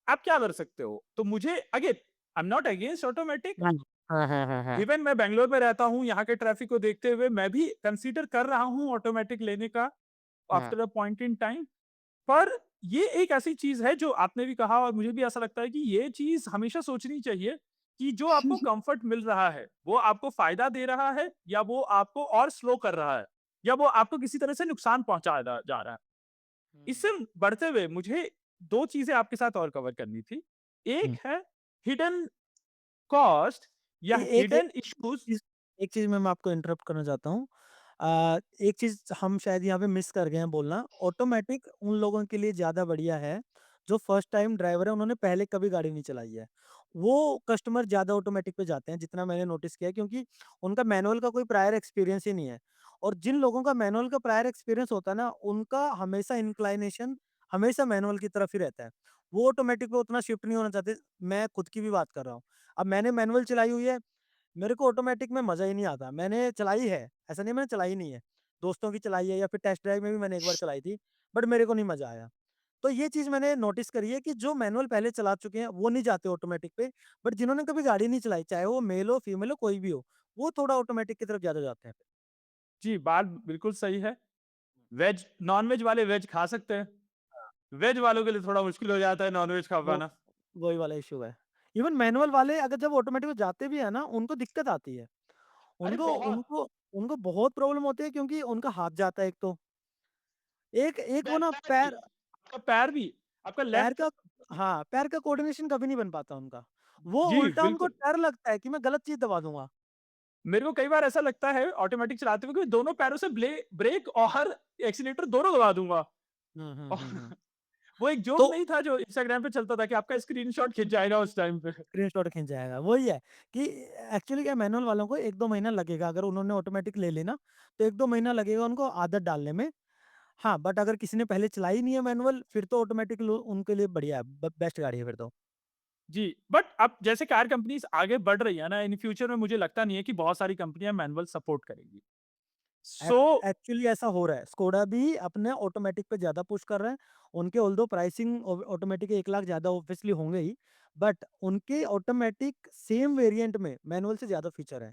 [SPEAKER 2] आप क्या कर सकते हो? तो मुझे again I am not against automatic.
[SPEAKER 1] हाँ, हाँ, हाँ, हाँ, हाँ।
[SPEAKER 2] इवन मैं बैंगलोर में रहता हूँ, यहाँ के ट्रैफिक को देखते हुए मैं भी कंसीडर कर रहा हूँ ऑटोमैटिक लेने का
[SPEAKER 1] हाँ।
[SPEAKER 2] After a point in time. पर ये एक ऐसी चीज़ है जो आपने भी कहा और मुझे भी ऐसा लगता है कि ये चीज़ हमेशा सोचनी चाहिए कि जो आपको कम्फर्ट मिल रहा है, वो आपको फ़ायदा दे रहा है या वो आपको और स्लो कर रहा है या वो आपको किसी तरह से नुकसान पहुँचा रा जा रहा है।
[SPEAKER 1] हुँ,
[SPEAKER 2] इससे बढ़ते हुए मुझे 2 चीज़ें आपके साथ और कवर करनी थी।
[SPEAKER 1] हुँ।
[SPEAKER 2] एक है हिडन कॉस्ट या
[SPEAKER 1] ए एक एक
[SPEAKER 2] हिडन इश्यूज़।
[SPEAKER 1] चीज़ एक चीज़ में मैं आपको इंटरप्ट करना चाहता हूँ। एक चीज़ हम शायद यहाँ पे मिस कर गए हैं बोलना, ऑटोमैटिक उन लोगों के लिए ज़्यादा बढ़िया है, जो फर्स्ट टाइम ड्राइवर है, उन्होंने पहले कभी गाड़ी नहीं चलाई है। वो कस्टमर ज़्यादा ऑटोमैटिक पे जाते हैं, जितना मैंने नोटिस किया है, क्योंकि उनका मैनुअल का कोई प्रायर एक्सपीरियंस ही नहीं है। और जिन लोगों का मैनुअल का प्रायर एक्सपीरियंस होता है ना, उनका हमेशा इंक्लिनेशन हमेशा मैनुअल की तरफ ही रहता है। वो ऑटोमैटिक पे उतना शिफ्ट नहीं होना चाहते। मैं खुद की भी बात कर रहा हूँ। अब मैंने मैनुअल चलाई हुई है, मेरे को ऑटोमैटिक में मज़ा ही नहीं आता। मैंने चलाई है, ऐसा नहीं है मैंने चलाई नहीं है। दोस्तों की चलाई है या फिर टेस्ट ड्राइव में भी मैंने एक बार चलाई थी, बट मेरे को नहीं मज़ा आया। तो ये चीज़ मैंने नोटिस करी है कि जो मैनुअल पहले चला चुके हैं, वो नहीं जाते ऑटोमैटिक पे, बट जिन्होंने कभी गाड़ी नहीं चलाई, चाहे वो मेल हो, फीमेल हो, कोई भी हो, वो थोड़ा ऑटोमैटिक की तरफ ज़्यादा जाते हैं।
[SPEAKER 2] जी, बात बिल्कुल सही है। वेज नॉन-वेज वाले वेज खा सकते हैं।
[SPEAKER 1] हाँ।
[SPEAKER 2] वेज वालों के लिए थोड़ा मुश्किल हो जाता है नॉन-वेज खा
[SPEAKER 1] वो
[SPEAKER 2] पाना।
[SPEAKER 1] वही वाला इश्यू है। इवन मैनुअल वाले अगर जब ऑटोमैटिक में जाते भी हैं ना, उनको दिक्कत आती है।
[SPEAKER 2] अरे
[SPEAKER 1] उनको
[SPEAKER 2] बहुत!
[SPEAKER 1] उनको उनको बहुत प्रॉब्लम होती है, क्योंकि उनका हाथ जाता है एक तो। एक एक वो
[SPEAKER 2] बैक
[SPEAKER 1] ना
[SPEAKER 2] पैर भी,
[SPEAKER 1] पैर
[SPEAKER 2] आपका पैर भी, आपका
[SPEAKER 1] पैर
[SPEAKER 2] लेफ्ट
[SPEAKER 1] का
[SPEAKER 2] भी।
[SPEAKER 1] हाँ, पैर का कोऑर्डिनेशन कभी नहीं बन पाता उनका। वो
[SPEAKER 2] जी,
[SPEAKER 1] उल्टा उनको
[SPEAKER 2] बिल्कुल।
[SPEAKER 1] डर लगता है कि मैं गलत चीज़ दबा दूँगा।
[SPEAKER 2] मेरे को कई बार ऐसा लगता है ऑटोमैटिक चलाते हुए कि दोनों पैरों से ब्रेक और एक्सीलरेटर दोनों दबा दूँगा।
[SPEAKER 1] हुँ, हुँ,
[SPEAKER 2] और
[SPEAKER 1] हुँ, हुँ।
[SPEAKER 2] वो एक जोक
[SPEAKER 1] तो
[SPEAKER 2] नहीं था जो इंस्टाग्राम पे चलता था कि आपका स्क्रीनशॉट खिंच जाएगा उस टाइम पे।
[SPEAKER 1] स्क्रीनशॉट खींच जाएगा। वही है कि एक्चुअली क्या है, मैनुअल वालों को 1-2 महीना लगेगा, अगर उन्होंने ऑटोमैटिक ले ली ना, तो 1-2 महीना लगेगा उनको आदत डालने में। हाँ, बट अगर किसी ने पहले चलाई नहीं है मैनुअल, फिर तो ऑटोमैटिक लो उनके लिए बढ़िया है, बेस्ट गाड़ी है फिर तो।
[SPEAKER 2] जी, बट अब जैसे कार कंपनीज़ आगे बढ़ रही है ना, इन फ्यूचर में मुझे लगता नहीं है कि बहुत सारी कंपनियाँ मैनुअल सपोर्ट करेंगी। सो
[SPEAKER 1] एक्चुअली ऐसा हो रहा है। स्कोडा भी अपने ऑटोमैटिक पे ज़्यादा पुश कर रहे हैं। उनके ऑल्दो प्राइसिंग ऑटोमैटिक के 1 लाख ज़्यादा ऑब्वियसली होंगे ही, बट उनके ऑटोमैटिक सेम वेरिएंट में मैनुअल से ज़्यादा फीचर हैं।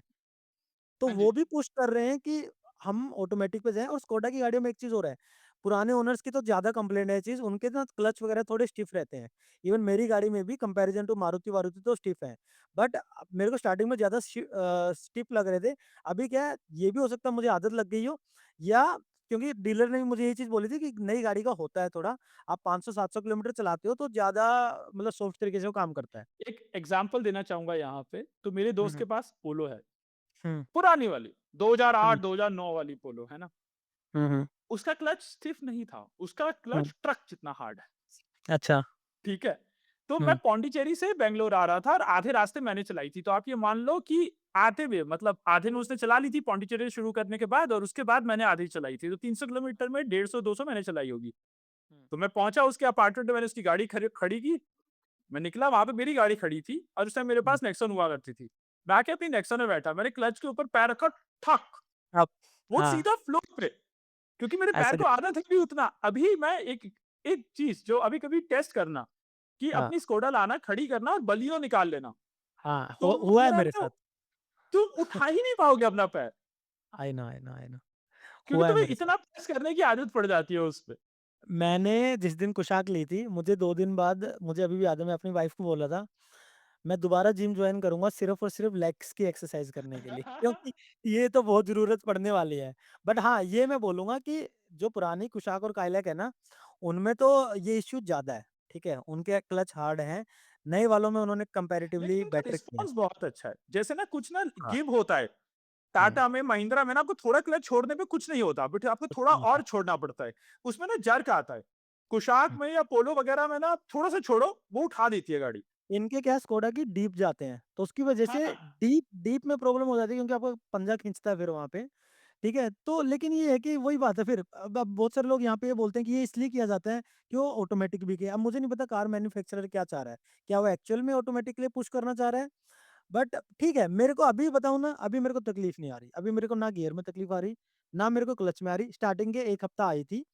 [SPEAKER 1] तो
[SPEAKER 2] हाँ
[SPEAKER 1] वो
[SPEAKER 2] जी।
[SPEAKER 1] भी पुश कर रहे हैं कि हम ऑटोमैटिक पे जाएँ, और स्कोडा की गाड़ियों में एक चीज़ हो रहा है, पुराने ओनर्स की तो ज़्यादा कंप्लेंट है ये चीज़, उनके ना क्लच वगैरह थोड़े स्टिफ रहते हैं। इवन मेरी गाड़ी में भी कंपैरिज़न टू मारुति-वारुति तो स्टिफ है। बट मेरे को स्टार्टिंग में ज़्यादा स्टिफ लग रहे थे। अभी क्या है, ये भी हो सकता है मुझे आदत लग गई हो, या क्योंकि डीलर ने भी मुझे ये चीज़ बोली थी कि नई गाड़ी का होता है थोड़ा, आप 500-700 किलोमीटर चलाते हो तो ज़्यादा मतलब सॉफ्ट तरीके से वो काम करता है।
[SPEAKER 2] एक एग्ज़ाम्पल देना चाहूँगा यहाँ पे, तो मेरे
[SPEAKER 1] हुँ,
[SPEAKER 2] दोस्त
[SPEAKER 1] हुँ।
[SPEAKER 2] के पास पोलो है,
[SPEAKER 1] हुँ,
[SPEAKER 2] पुरानी वाली,
[SPEAKER 1] हुँ।
[SPEAKER 2] 2008-2009 वाली पोलो, है ना?
[SPEAKER 1] हुँ, हुँ।
[SPEAKER 2] उसका क्लच स्टिफ नहीं था, उसका
[SPEAKER 1] हुँ।
[SPEAKER 2] क्लच ट्रक जितना हार्ड है,
[SPEAKER 1] अच्छा।
[SPEAKER 2] ठीक है? तो मैं
[SPEAKER 1] हुँ,
[SPEAKER 2] पौंडीचेरी से बैंगलोर आ रहा था और आधे रास्ते मैंने चलाई थी, तो आप ये मान लो कि आते हुए मतलब आधे में उसने चला ली थी पौंडीचेरी शुरू करने के बाद और उसके बाद मैंने आधी चलाई थी, तो 300 किलोमीटर में 150-200 मैंने चलाई होगी।
[SPEAKER 1] हुँ।
[SPEAKER 2] तो मैं पहुँचा उसके अपार्टमेंट में, मैंने उसकी गाड़ी खड़ी की, मैं निकला, वहाँ पे मेरी गाड़ी खड़ी थी और उस टाइम मेरे
[SPEAKER 1] हुँ।
[SPEAKER 2] पास नेक्सन हुआ करती थी। मैं आके अपनी नेक्सा में बैठा, मैंने क्लच के ऊपर पैर रखा, ठक!
[SPEAKER 1] अब
[SPEAKER 2] वो
[SPEAKER 1] हाँ,
[SPEAKER 2] सीधा फ्लोर पे, क्योंकि मेरे पैर
[SPEAKER 1] ऐसा
[SPEAKER 2] को आदत है भी उतना। अभी मैं एक एक चीज़ जो अभी कभी टेस्ट करना, कि
[SPEAKER 1] हाँ,
[SPEAKER 2] अपनी स्कोडा लाना, खड़ी करना और बलिनो निकाल लेना।
[SPEAKER 1] हाँ, हो
[SPEAKER 2] तुम
[SPEAKER 1] हुआ है
[SPEAKER 2] अगर
[SPEAKER 1] मेरे
[SPEAKER 2] आते हो,
[SPEAKER 1] साथ।
[SPEAKER 2] तुम उठा ही नहीं पाओगे अपना पैर,
[SPEAKER 1] I know, I know, I know,
[SPEAKER 2] क्योंकि
[SPEAKER 1] हुआ है
[SPEAKER 2] तुम्हें
[SPEAKER 1] मेरे साथ।
[SPEAKER 2] इतना प्रेस करने की आदत पड़ जाती है उस पे।
[SPEAKER 1] मैंने जिस दिन पोशाक ली थी, मुझे 2 दिन बाद मुझे अभी भी याद है मैं अपनी वाइफ़ को बोला था, मैं दोबारा जिम जॉइन करूँगा सिर्फ़ और सिर्फ़ लेग्स की एक्सरसाइज़ करने के लिए क्योंकि ये तो बहुत ज़रूरत पड़ने वाली है। बट हाँ, ये मैं बोलूँगा कि जो पुरानी कुशाक और काइलैक है ना, उनमें तो ये इश्यू ज़्यादा है, ठीक है? उनके क्लच हार्ड हैं, नए वालों में उन्होंने
[SPEAKER 2] लेकिन
[SPEAKER 1] कंपैरेटिवली
[SPEAKER 2] उनका
[SPEAKER 1] बेटर किया है।
[SPEAKER 2] रिस्पॉन्स बहुत अच्छा है। जैसे ना कुछ ना
[SPEAKER 1] हाँ,
[SPEAKER 2] गिव होता है।
[SPEAKER 1] हुँ,
[SPEAKER 2] टाटा में, महिंद्रा में ना आपको थोड़ा क्लच छोड़ने पे कुछ नहीं होता, बट आपको
[SPEAKER 1] कुछ
[SPEAKER 2] थोड़ा
[SPEAKER 1] नहीं होता।
[SPEAKER 2] और छोड़ना पड़ता है। उसमें ना जर्क आता है। कुशाक
[SPEAKER 1] हुँ।
[SPEAKER 2] में या पोलो वगैरह में ना थोड़ा-सा छोड़ो, वो उठा देती है गाड़ी।
[SPEAKER 1] इनके क्या है स्कोडा की डीप जाते हैं, तो उसकी वजह से
[SPEAKER 2] हाँ।
[SPEAKER 1] डीप डीप में प्रॉब्लम हो जाती है क्योंकि आपका पंजा खींचता है फिर वहाँ पे, ठीक है? तो लेकिन ये है कि वही बात है फिर अब बहुत सारे लोग यहाँ पे ये बोलते हैं कि ये इसलिए किया जाता है कि वो ऑटोमेटिक भी किया। अब मुझे नहीं पता कार मैन्युफैक्चरर क्या चाह रहा है? क्या वो एक्चुअल में ऑटोमेटिक के लिए पुश करना चाह रहा है? बट ठीक है, मेरे को अभी बताऊँ ना, अभी मेरे को तकलीफ नहीं आ रही। अभी मेरे को ना गियर में तकलीफ आ रही, ना मेरे को क्लच में आ रही। स्टार्टिंग के 1 हफ्ता आई थी,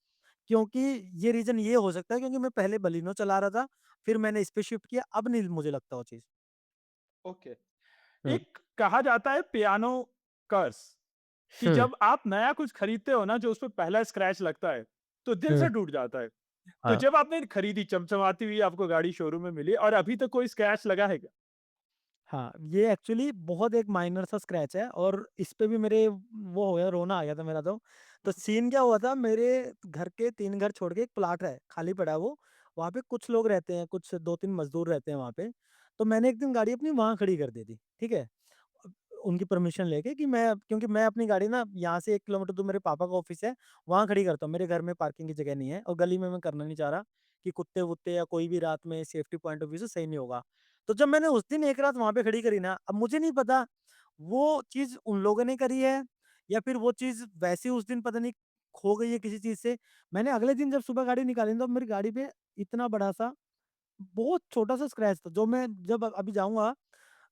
[SPEAKER 1] क्योंकि ये रीज़न ये हो सकता है क्योंकि मैं पहले बलिनो चला रहा था, फिर मैंने इस पे शिफ्ट किया, अब नहीं मुझे लगता वो चीज़।
[SPEAKER 2] ओके।
[SPEAKER 1] हुँ,
[SPEAKER 2] एक कहा जाता है पियानो कर्स, कि
[SPEAKER 1] हुँ,
[SPEAKER 2] जब आप नया कुछ खरीदते हो ना, जो उसपे पहला स्क्रैच लगता है, तो दिल
[SPEAKER 1] हुँ,
[SPEAKER 2] से टूट जाता है। तो
[SPEAKER 1] हाँ।
[SPEAKER 2] जब आपने खरीदी, चमचमाती हुई आपको गाड़ी शोरूम में मिली और अभी तक कोई स्क्रैच लगा है क्या?
[SPEAKER 1] हाँ, ये एक्चुअली बहुत एक माइनर सा स्क्रैच है और इस पे भी मेरे वो हो गया, रोना आ गया था मेरा तो। तो सीन क्या हुआ था, मेरे घर के 3 घर छोड़ के एक प्लॉट है, खाली पड़ा है वो। वहाँ पे कुछ लोग रहते हैं, कुछ 2-3 मज़दूर रहते हैं वहाँ पे। तो मैंने एक दिन गाड़ी अपनी वहाँ खड़ी कर दी थी, ठीक है? अ, उनकी परमिशन लेके कि मैं क्योंकि मैं अपनी गाड़ी ना यहाँ से 1 किलोमीटर दूर मेरे पापा का ऑफ़िस है, वहाँ खड़ी करता हूँ। मेरे घर में पार्किंग की जगह नहीं है और गली में मैं करना नहीं चाह रहा कि कुत्ते-वुत्ते या कोई भी रात में सेफ्टी पॉइंट ऑफ व्यू से सही नहीं होगा। तो जब मैंने उस दिन एक रात वहाँ पे खड़ी करी ना, अब मुझे नहीं पता वो चीज़ उन लोगों ने करी है या फिर वो चीज़ वैसे ही उस दिन पता नहीं खो गई है किसी चीज़ से। मैंने अगले दिन जब सुबह गाड़ी निकाली ना, तो मेरी गाड़ी पे इतना बड़ा-सा बहुत छोटा-सा स्क्रैच था, जो मैं जब अभी जाऊँगा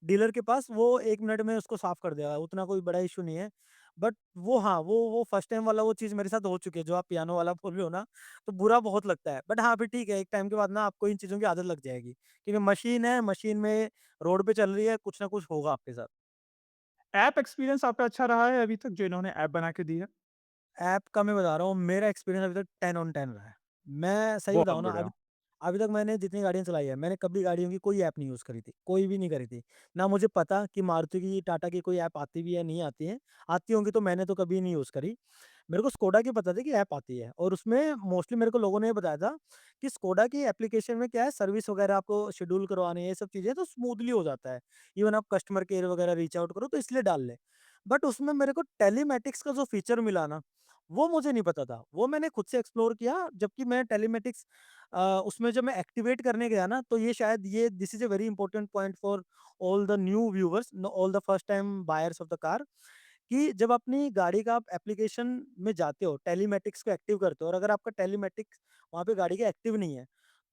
[SPEAKER 1] डीलर के पास, वो 1 मिनट में उसको साफ कर देगा, उतना कोई बड़ा इश्यू नहीं है। बट वो हाँ, वो फर्स्ट टाइम वाला वो चीज़ मेरे साथ हो चुकी है, जो आप पियानो वाला बोल रहे हो ना, तो बुरा बहुत लगता है। बट हाँ, फिर ठीक है, एक टाइम के बाद ना आपको इन चीज़ों की आदत लग जाएगी, क्योंकि मशीन है, मशीन में रोड पे चल रही है, कुछ ना कुछ होगा आपके साथ।
[SPEAKER 2] ऐप एक्सपीरियंस आपका अच्छा रहा है अभी तक, जो इन्होंने ऐप बना के दी है?
[SPEAKER 1] ऐप का मैं बता रहा हूँ, मेरा एक्सपीरियंस अभी तक 10 ऑन 10 रहा है। मैं सही
[SPEAKER 2] बहुत
[SPEAKER 1] बताऊँ ना,
[SPEAKER 2] बढ़िया।
[SPEAKER 1] अभी अभी तक मैंने जितनी गाड़ियाँ चलाई है, मैंने कभी गाड़ियों की कोई ऐप नहीं यूज़ करी थी, कोई भी नहीं करी थी। ना मुझे पता कि मारुति की, टाटा की कोई ऐप आती भी है, नहीं आती है। आती होंगी तो मैंने तो कभी नहीं यूज़ करी। मेरे को स्कोडा की पता थी कि ऐप आती है और उसमें मोस्टली मेरे को लोगों ने ये बताया था कि स्कोडा की एप्लीकेशन में क्या है, सर्विस वगैरह आपको शेड्यूल करवानी है, ये सब चीज़ें तो स्मूथली हो जाता है। इवन आप कस्टमर केयर वगैरह रीच आउट करो तो इसलिए डाल लें। बट उसमें मेरे को टेलीमैटिक्स का जो फीचर मिला ना, वो मुझे नहीं पता था। वो मैंने खुद से एक्सप्लोर किया, जबकि मैं टेलीमैटिक्स उसमें जब मैं एक्टिवेट करने गया ना, तो ये शायद ये this is a very important point for all the new viewers, all the first time buyers of the car, कि जब अपनी गाड़ी का आप एप्लीकेशन में जाते हो, टेलीमैटिक्स को एक्टिव करते हो और अगर आपका टेलीमैटिक्स वहाँ पे गाड़ी का एक्टिव नहीं है,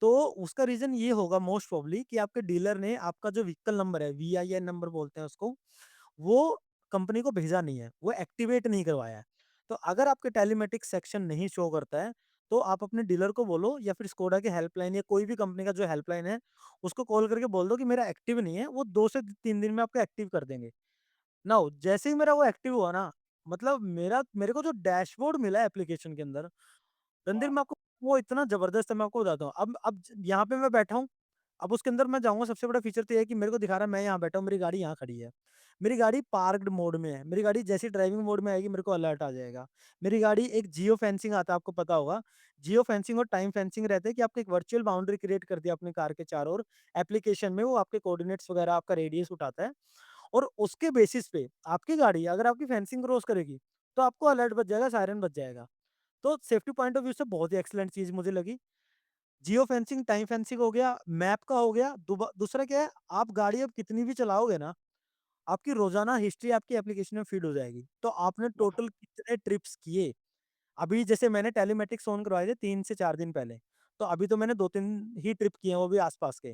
[SPEAKER 1] तो उसका रीज़न ये होगा मोस्ट प्रोबब्ली कि आपके डीलर ने आपका जो व्हीकल नंबर है, वीआईएन नंबर बोलते हैं उसको, वो कंपनी को भेजा नहीं है, वो एक्टिवेट नहीं करवाया है। तो अगर आपके टेलीमैटिक्स सेक्शन नहीं शो करता है, तो आप अपने डीलर को बोलो या फिर स्कोडा की हेल्पलाइन या कोई भी कंपनी का जो हेल्पलाइन है, उसको कॉल करके बोल दो कि मेरा एक्टिव नहीं है, वो 2 से 3 दिन में आपको एक्टिव कर देंगे। नाउ जैसे ही मेरा वो एक्टिव हुआ ना, मतलब मेरे को जो डैशबोर्ड मिला है एप्लीकेशन के अंदर, रणधीर
[SPEAKER 2] वाह!
[SPEAKER 1] मैं आपको वो इतना ज़बरदस्त है, मैं आपको बताता हूँ। अब यहाँ पे मैं बैठा हूँ, अब उसके अंदर मैं जाऊँगा, सबसे बड़ा फीचर तो ये है कि मेरे को दिखा रहा है मैं यहाँ बैठा हूँ, मेरी गाड़ी यहाँ खड़ी है। मेरी गाड़ी पार्क्ड मोड में है, मेरी गाड़ी जैसे ही ड्राइविंग मोड में आएगी मेरे को अलर्ट आ जाएगा। मेरी गाड़ी एक जियो फेंसिंग आता है, आपको पता होगा। जियो फेंसिंग और टाइम फेंसिंग रहता है कि आपको एक वर्चुअल बाउंड्री क्रिएट कर दिया अपनी कार के चारों ओर। एप्लीकेशन में वो आपके कोऑर्डिनेट्स वगैरह, आपका रेडियस उठाता है और उसके बेसिस पे आपकी गाड़ी अगर आपकी फेंसिंग क्रॉस करेगी, तो आपको अलर्ट बज जाएगा, सायरन बज जाएगा। तो सेफ्टी पॉइंट ऑफ व्यू से बहुत ही एक्सीलेंट चीज़ मुझे लगी। जियो फेंसिंग, टाइम फेंसिंग हो गया, मैप का हो गया। दूसरा क्या है, आप गाड़ी अब कितनी भी चलाओगे ना, आपकी रोज़ाना हिस्ट्री आपकी एप्लीकेशन में फीड हो जाएगी। तो आपने
[SPEAKER 2] वाह!
[SPEAKER 1] टोटल कितने ट्रिप्स किए, अभी जैसे मैंने टेलीमेटिक्स ऑन करवाए थे 3 से 4 दिन पहले, तो अभी तो मैंने 2-3 ही ट्रिप किए हैं, वो भी आस-पास के।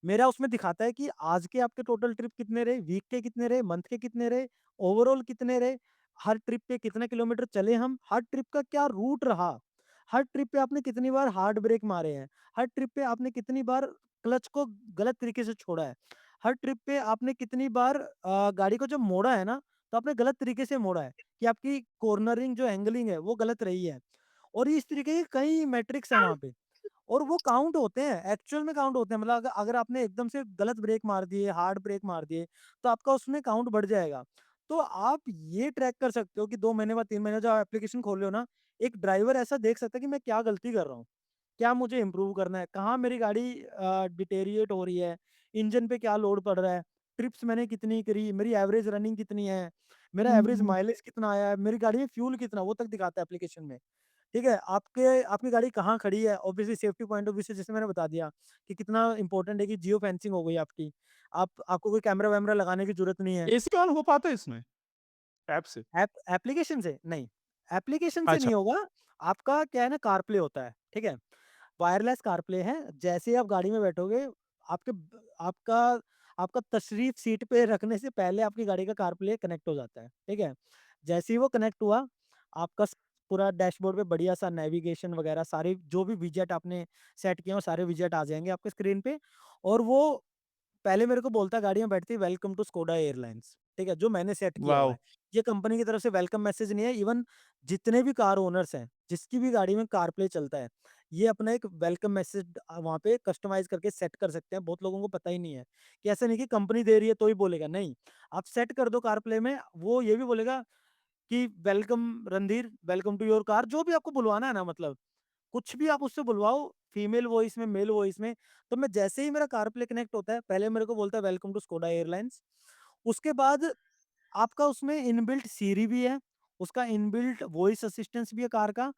[SPEAKER 1] मेरा उसमें दिखाता है कि आज के आपके टोटल ट्रिप कितने रहे, वीक के कितने रहे, मंथ के कितने रहे, ओवरऑल कितने रहे, हर ट्रिप पे कितने किलोमीटर चले हम, हर ट्रिप का क्या रूट रहा, हर ट्रिप पे आपने कितनी बार हार्ड ब्रेक मारे हैं, हर ट्रिप पे आपने कितनी बार क्लच को गलत तरीके से छोड़ा है, हर ट्रिप पे आपने कितनी बार गाड़ी को जब मोड़ा है ना, तो आपने गलत तरीके से मोड़ा है, कि आपकी कॉर्नरिंग जो एंगलिंग है, वो गलत रही है। और इस तरीके के कई मैट्रिक्स हैं वहाँ पे। और वो काउंट होते हैं, एक्चुअल में काउंट होते हैं। मतलब अगर अगर आपने एकदम से गलत ब्रेक मार दिए, हार्ड ब्रेक मार दिए, तो आपका उसमें काउंट बढ़ जाएगा। तो आप ये ट्रैक कर सकते हो कि 2 महीने बाद, 3 महीने जब आप एप्लीकेशन खोल रहे हो ना, एक ड्राइवर ऐसा देख सकता है कि मैं क्या गलती कर रहा हूँ, क्या मुझे इम्प्रूव करना है, कहाँ मेरी गाड़ी डिटेरिएट हो रही है, इंजन पे क्या लोड पड़ रहा है, ट्रिप्स मैंने कितनी करी, मेरी एवरेज रनिंग कितनी है, मेरा एवरेज माइलेज कितना आया है, मेरी गाड़ी में फ्यूल कितना, वो तक दिखाता है एप्लीकेशन में। ठीक है? आपके आपकी गाड़ी कहाँ खड़ी है, obviously safety point of view से जैसे मैंने बता दिया कि कितना इम्पोर्टेंट है कि जियो फेंसिंग हो गई आपकी। आपको कोई कैमरा-वैमरा लगाने की ज़रूरत नहीं है।
[SPEAKER 2] एसी ऑन हो पाता है इसमें ऐप से?
[SPEAKER 1] एप्लीकेशन से? नहीं, एप्लीकेशन से
[SPEAKER 2] अच्छा,
[SPEAKER 1] नहीं होगा। आपका क्या है ना, कारप्ले होता है, ठीक है? वायरलेस कारप्ले है। जैसे ही आप गाड़ी में बैठोगे, आपके ब आपका आपका तशरीफ़ सीट पे रखने से पहले आपकी गाड़ी का कारप्ले कनेक्ट हो जाता है, ठीक है? जैसे ही वो कनेक्ट हुआ, आपका पूरा डैशबोर्ड पे बढ़िया-सा नेविगेशन वगैरह सारे जो भी विजेट आपने सेट किए हैं, वो सारे विजेट आ जाएँगे आपके स्क्रीन पे। और वो पहले मेरे को बोलता है गाड़ी में बैठते ही, वेलकम टू स्कोडा एयरलाइंस, ठीक है? जो मैंने सेट किया हुआ
[SPEAKER 2] वॉव!
[SPEAKER 1] है। ये कंपनी की तरफ से वेलकम मैसेज नहीं है। इवन जितने भी कार ओनर्स हैं, जिसकी भी गाड़ी में कारप्ले चलता है, ये अपना एक वेलकम मैसेज वहाँ पे कस्टमाइज़ करके सेट कर सकते हैं। बहुत लोगों को पता ही नहीं है कि ऐसा नहीं कि कंपनी दे रही है तो ही बोलेगा, नहीं। आप सेट कर दो कारप्ले में, वो ये भी बोलेगा कि welcome Randhir, welcome to your car, जो भी आपको बुलवाना है ना, मतलब कुछ भी आप उससे बुलवाओ, फीमेल वॉइस में, मेल वॉइस में। तो मैं जैसे ही मेरा कारप्ले कनेक्ट होता है, पहले मेरे को बोलता है वेलकम टू स्कोडा एयरलाइंस। उसके बाद आपका उसमें इनबिल्ट सिरी भी है, उसका इनबिल्ट वॉइस असिस्टेंस भी है कार का।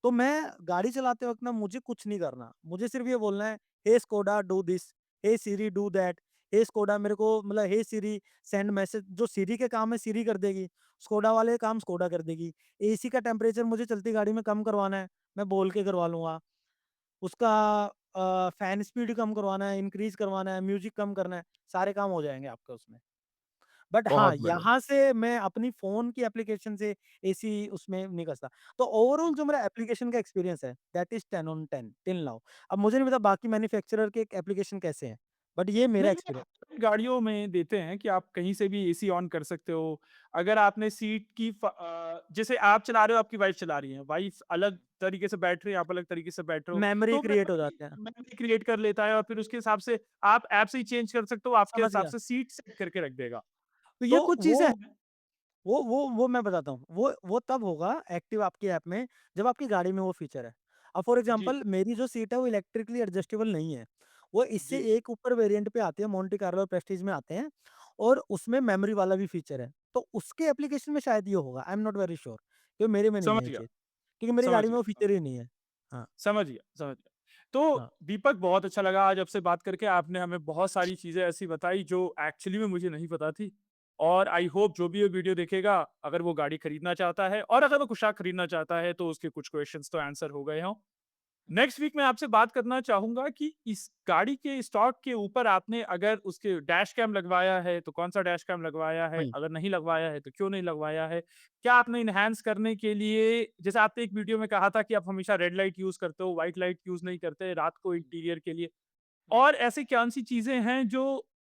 [SPEAKER 1] तो मैं गाड़ी चलाते वक़्त ना, मुझे कुछ नहीं करना, मुझे सिर्फ़ ये बोलना है, hey Skoda do this, hey Siri do that, hey Skoda मेरे को मतलब हे सिरी सेंड मैसेज। जो सिरी के काम है सिरी कर देगी, स्कोडा वाले काम स्कोडा कर देगी। एसी का टेम्परेचर मुझे चलती गाड़ी में कम करवाना है, मैं बोल के करवा लूँगा। उसका फैन स्पीड कम करवाना है, इंक्रीज़ करवाना है, म्यूज़िक कम करना है, सारे काम हो जाएँगे आपके उसमें। बट हाँ,
[SPEAKER 2] बहुत बढ़िया।
[SPEAKER 1] यहाँ से मैं अपनी फ़ोन की एप्लीकेशन से एसी उसमें नहीं कसता। तो ओवरऑल जो मेरा एप्लीकेशन का एक्सपीरियंस है, that is 10 on 10 till now. अब मुझे नहीं पता बाकी मैन्युफैक्चरर के एप्लीकेशन कैसे हैं, बट ये मेरा
[SPEAKER 2] नहीं,
[SPEAKER 1] एक्सपीरियंस।
[SPEAKER 2] गाड़ियों में देते हैं कि आप कहीं से भी एसी ऑन कर सकते हो। अगर आपने सीट की जैसे आप चला रहे हो, आपकी वाइफ़ चला रही हैं, वाइफ़ अलग तरीके से बैठ रही है, आप अलग तरीके से बैठ रहे हो,
[SPEAKER 1] मेमोरी
[SPEAKER 2] तो
[SPEAKER 1] क्रिएट हो
[SPEAKER 2] मेमोरी
[SPEAKER 1] जाते हैं।
[SPEAKER 2] मेमोरी क्रिएट कर लेता है और फिर उसके हिसाब से आप ऐप से ही चेंज कर सकते हो, आपके
[SPEAKER 1] समझ
[SPEAKER 2] हिसाब
[SPEAKER 1] गया।
[SPEAKER 2] से सीट सेट करके रख देगा।
[SPEAKER 1] तो ये
[SPEAKER 2] तो
[SPEAKER 1] कुछ
[SPEAKER 2] वो
[SPEAKER 1] चीज़ें, वो मैं बताता हूँ। वो तब होगा एक्टिव आपकी ऐप में, जब आपकी गाड़ी में वो फीचर है। अब फॉर
[SPEAKER 2] जी,
[SPEAKER 1] एग्ज़ाम्पल मेरी जो सीट है वो इलेक्ट्रिकली एडजस्टेबल नहीं है। वो इससे
[SPEAKER 2] जी,
[SPEAKER 1] एक ऊपर वेरिएंट पे आती है, मोंटे कार्लो और प्रेस्टीज में आते हैं, और उसमें मेमोरी वाला भी फीचर है। तो उसके एप्लीकेशन में शायद ये होगा, I am not very sure, क्योंकि मेरे में नहीं
[SPEAKER 2] समझ
[SPEAKER 1] है ये
[SPEAKER 2] गया,
[SPEAKER 1] चीज़। क्योंकि मेरी
[SPEAKER 2] समझ
[SPEAKER 1] गाड़ी में वो
[SPEAKER 2] गया।
[SPEAKER 1] फीचर ही नहीं है। हाँ,
[SPEAKER 2] समझ गया, समझ गया। तो
[SPEAKER 1] हाँ।
[SPEAKER 2] दीपक बहुत अच्छा लगा आज आपसे बात करके, आपने हमें बहुत सारी चीज़ें ऐसी बताई जो एक्चुअली में मुझे नहीं पता थी। और आई होप जो भी ये वीडियो देखेगा, अगर वो गाड़ी खरीदना चाहता है और अगर वो कुशाक खरीदना चाहता है, तो उसके कुछ क्वेश्चन्स तो आंसर हो गए हों। नेक्स्ट वीक मैं आपसे बात करना चाहूँगा कि इस गाड़ी के स्टॉक के ऊपर आपने अगर उसके डैश कैम लगवाया है, तो कौन-सा डैश कैम लगवाया है?
[SPEAKER 1] हुँ,
[SPEAKER 2] अगर नहीं लगवाया है, तो क्यों नहीं लगवाया है? क्या आपने एनहांस करने के लिए जैसे आपने एक वीडियो में कहा था कि आप हमेशा रेड लाइट यूज़ करते हो, व्हाइट लाइट यूज़ नहीं करते रात को इंटीरियर के लिए।
[SPEAKER 1] हुँ,
[SPEAKER 2] और ऐसी कौन-सी चीज़ें हैं जो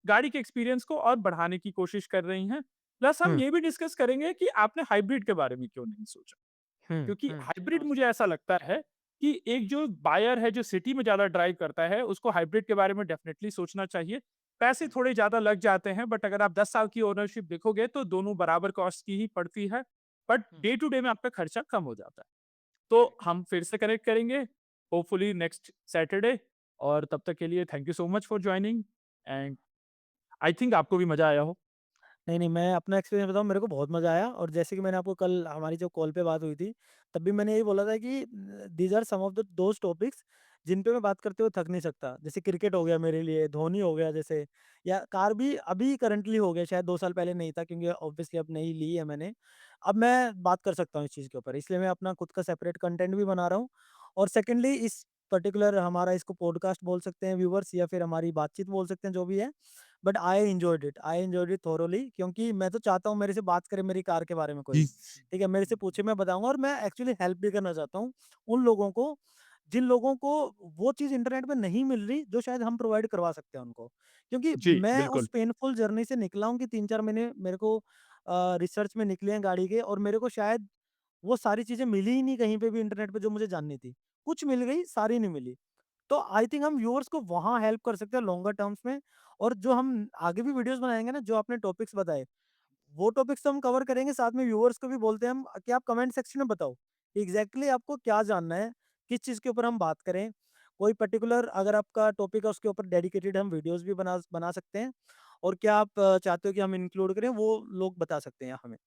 [SPEAKER 2] गाड़ी के एक्सपीरियंस को और बढ़ाने की कोशिश कर रही हैं? प्लस हम
[SPEAKER 1] हुँ,
[SPEAKER 2] ये भी डिस्कस करेंगे कि आपने हाइब्रिड के बारे में क्यों नहीं सोचा?
[SPEAKER 1] हुँ,
[SPEAKER 2] क्योंकि
[SPEAKER 1] हुँ,
[SPEAKER 2] हाइब्रिड
[SPEAKER 1] समझ
[SPEAKER 2] मुझे ऐसा लगता है कि एक जो बायर है जो सिटी में ज़्यादा ड्राइव करता है, उसको हाइब्रिड के बारे में डेफ़िनेटली सोचना चाहिए। पैसे
[SPEAKER 1] हुँ,
[SPEAKER 2] थोड़े ज़्यादा लग जाते हैं बट अगर आप 10 साल की ओनरशिप देखोगे तो दोनों बराबर कॉस्ट की ही पड़ती है। बट
[SPEAKER 1] हुँ,
[SPEAKER 2] डे टू डे में आपका खर्चा कम हो जाता है।
[SPEAKER 1] राइट।
[SPEAKER 2] तो हम फिर से कनेक्ट करेंगे होपफुली नेक्स्ट सैटरडे और तब तक के लिए thank you so much for joining and I think आपको भी मज़ा आया हो।
[SPEAKER 1] नहीं, नहीं, मैं अपना एक्सपीरियंस बताऊँ, मेरे को बहुत मज़ा आया। और जैसे कि मैंने आपको कल हमारी जो कॉल पे बात हुई थी, तब भी मैंने यही बोला था कि these are some of the those topics जिन पे मैं बात करते हुए थक नहीं सकता। जैसे क्रिकेट हो गया मेरे लिए, धोनी हो गया जैसे, या कार भी अभी करंटली हो गया, शायद 2 साल पहले नहीं था क्योंकि ऑब्वियसली अब नई ली है मैंने। अब मैं बात कर सकता हूँ इस चीज़ के ऊपर, इसलिए मैं अपना खुद का सेपरेट कंटेंट भी बना रहा हूँ। और सेकंडली इस पर्टिकुलर हमारा इसको पॉडकास्ट बोल सकते हैं व्यूअर्स या फिर हमारी बातचीत बोल सकते हैं जो भी है। But I enjoyed it thoroughly क्योंकि मैं तो चाहता हूँ मेरे से बात करे मेरी कार के बारे में कोई,
[SPEAKER 2] जी।
[SPEAKER 1] ठीक है? मेरे से पूछे मैं बताऊँगा और मैं एक्चुअली हेल्प भी करना चाहता हूँ उन लोगों को, जिन लोगों को वो चीज़ इंटरनेट पे नहीं मिल रही जो शायद हम प्रोवाइड करवा सकते हैं उनको। क्योंकि
[SPEAKER 2] जी,
[SPEAKER 1] मैं उस
[SPEAKER 2] बिल्कुल।
[SPEAKER 1] पेनफुल जर्नी से निकला हूँ कि 3-4 महीने मेरे को रिसर्च में निकले हैं गाड़ी के और मेरे को शायद वो सारी चीज़ें मिली ही नहीं कहीं पे भी इंटरनेट पे जो मुझे जाननी थी। कुछ मिल गई, सारी नहीं मिली। तो आई थिंक हम व्यूअर्स को वहाँ हेल्प कर सकते हैं लॉन्गर टर्म्स में और जो हम आगे भी वीडियोज़ बनाएँगे ना, जो आपने टॉपिक्स बताए, वो टॉपिक्स तो हम कवर करेंगे, साथ में व्यूअर्स को भी बोलते हैं हम कि आप कमेंट सेक्शन में बताओ, एग्ज़ैक्टली आपको क्या जानना है, किस चीज़ के ऊपर हम बात करें। कोई पर्टिकुलर अगर आपका टॉपिक है उसके ऊपर डेडिकेटेड हम वीडियोज़ भी बना बना सकते हैं और क्या आप चाहते हो कि हम इंक्लूड करें, वो लोग बता सकते हैं हमें।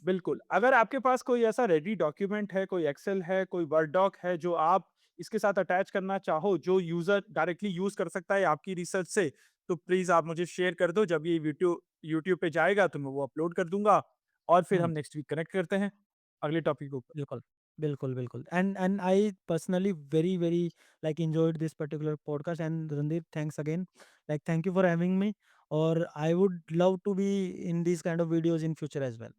[SPEAKER 2] बिल्कुल, अगर आपके पास कोई ऐसा रेडी डॉक्यूमेंट है, कोई एक्सेल है, कोई वर्ड डॉक है जो आप इसके साथ अटैच करना चाहो, जो यूज़र डायरेक्टली यूज़ कर सकता है आपकी रिसर्च से, तो प्लीज़ आप मुझे शेयर कर दो। जब ये वीडियो यूट्यूब पे जाएगा तो मैं वो अपलोड कर दूँगा और फिर हम
[SPEAKER 1] हुँ।
[SPEAKER 2] नेक्स्ट वीक कनेक्ट करते हैं, अगले टॉपिक के ऊपर।
[SPEAKER 1] बिल्कुल, बिल्कुल, बिल्कुल। And I personally very, very like enjoyed this particular podcast and Randeep thanks again. Like thank you for having me और I would love to be in these kind of videos in future as well.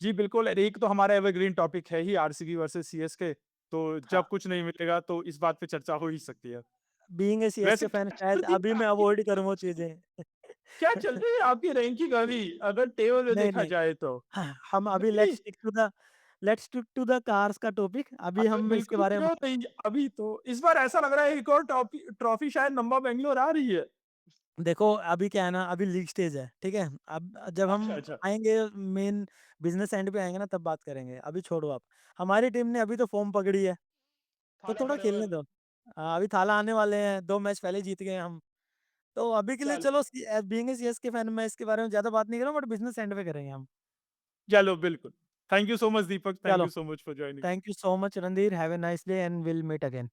[SPEAKER 2] जी, बिल्कुल और एक तो हमारा evergreen topic है ही RCB versus CSK, तो
[SPEAKER 1] हाँ,
[SPEAKER 2] जब कुछ नहीं मिलेगा तो इस बात पे चर्चा हो ही सकती है।
[SPEAKER 1] बीइंग ए
[SPEAKER 2] वैसे
[SPEAKER 1] सीएसके फैन
[SPEAKER 2] क्या
[SPEAKER 1] शायद
[SPEAKER 2] चलती
[SPEAKER 1] अभी
[SPEAKER 2] है
[SPEAKER 1] मैं
[SPEAKER 2] आपकी
[SPEAKER 1] अवॉइड करूँ वो चीज़ें।
[SPEAKER 2] क्या चल रही है आपकी रैंकिंग अभी, अगर टेबल में
[SPEAKER 1] नहीं,
[SPEAKER 2] देखा
[SPEAKER 1] नहीं।
[SPEAKER 2] जाए तो?
[SPEAKER 1] हाँ, हम अभी
[SPEAKER 2] नहीं,
[SPEAKER 1] let's stick to the cars का टॉपिक। अभी
[SPEAKER 2] अरे
[SPEAKER 1] हम इसके
[SPEAKER 2] बिल्कुल
[SPEAKER 1] बारे में
[SPEAKER 2] क्यों नहीं, अभी तो इस बार ऐसा लग रहा है एक और ट्रॉफी शायद नंबा बैंगलोर आ रही है।
[SPEAKER 1] देखो, अभी क्या है ना, अभी लीग स्टेज है, ठीक है? अब जब हम
[SPEAKER 2] अच्छा, अच्छा।
[SPEAKER 1] आएँगे मेन बिज़नेस एंड पे आएँगे ना तब बात करेंगे, अभी छोड़ो आप। हमारी टीम ने अभी तो फ़ॉर्म पकड़ी है, तो
[SPEAKER 2] थाला
[SPEAKER 1] थोड़ा खेलने
[SPEAKER 2] फॉरएवर।
[SPEAKER 1] दो। अभी थाला आने वाले हैं, 2 मैच पहले जीत गए हम। तो अभी के लिए
[SPEAKER 2] चलो,
[SPEAKER 1] चलो बीइंग ए सीएसके फैन मैं इसके बारे में ज़्यादा बात नहीं कर रहा हूँ बट बिज़नेस एंड पे करेंगे हम।
[SPEAKER 2] चलो बिल्कुल। Thank you so much Deepak, thank
[SPEAKER 1] चलो,
[SPEAKER 2] you so much for joining.
[SPEAKER 1] Thank you so much Randhir, have a nice day and will meet again.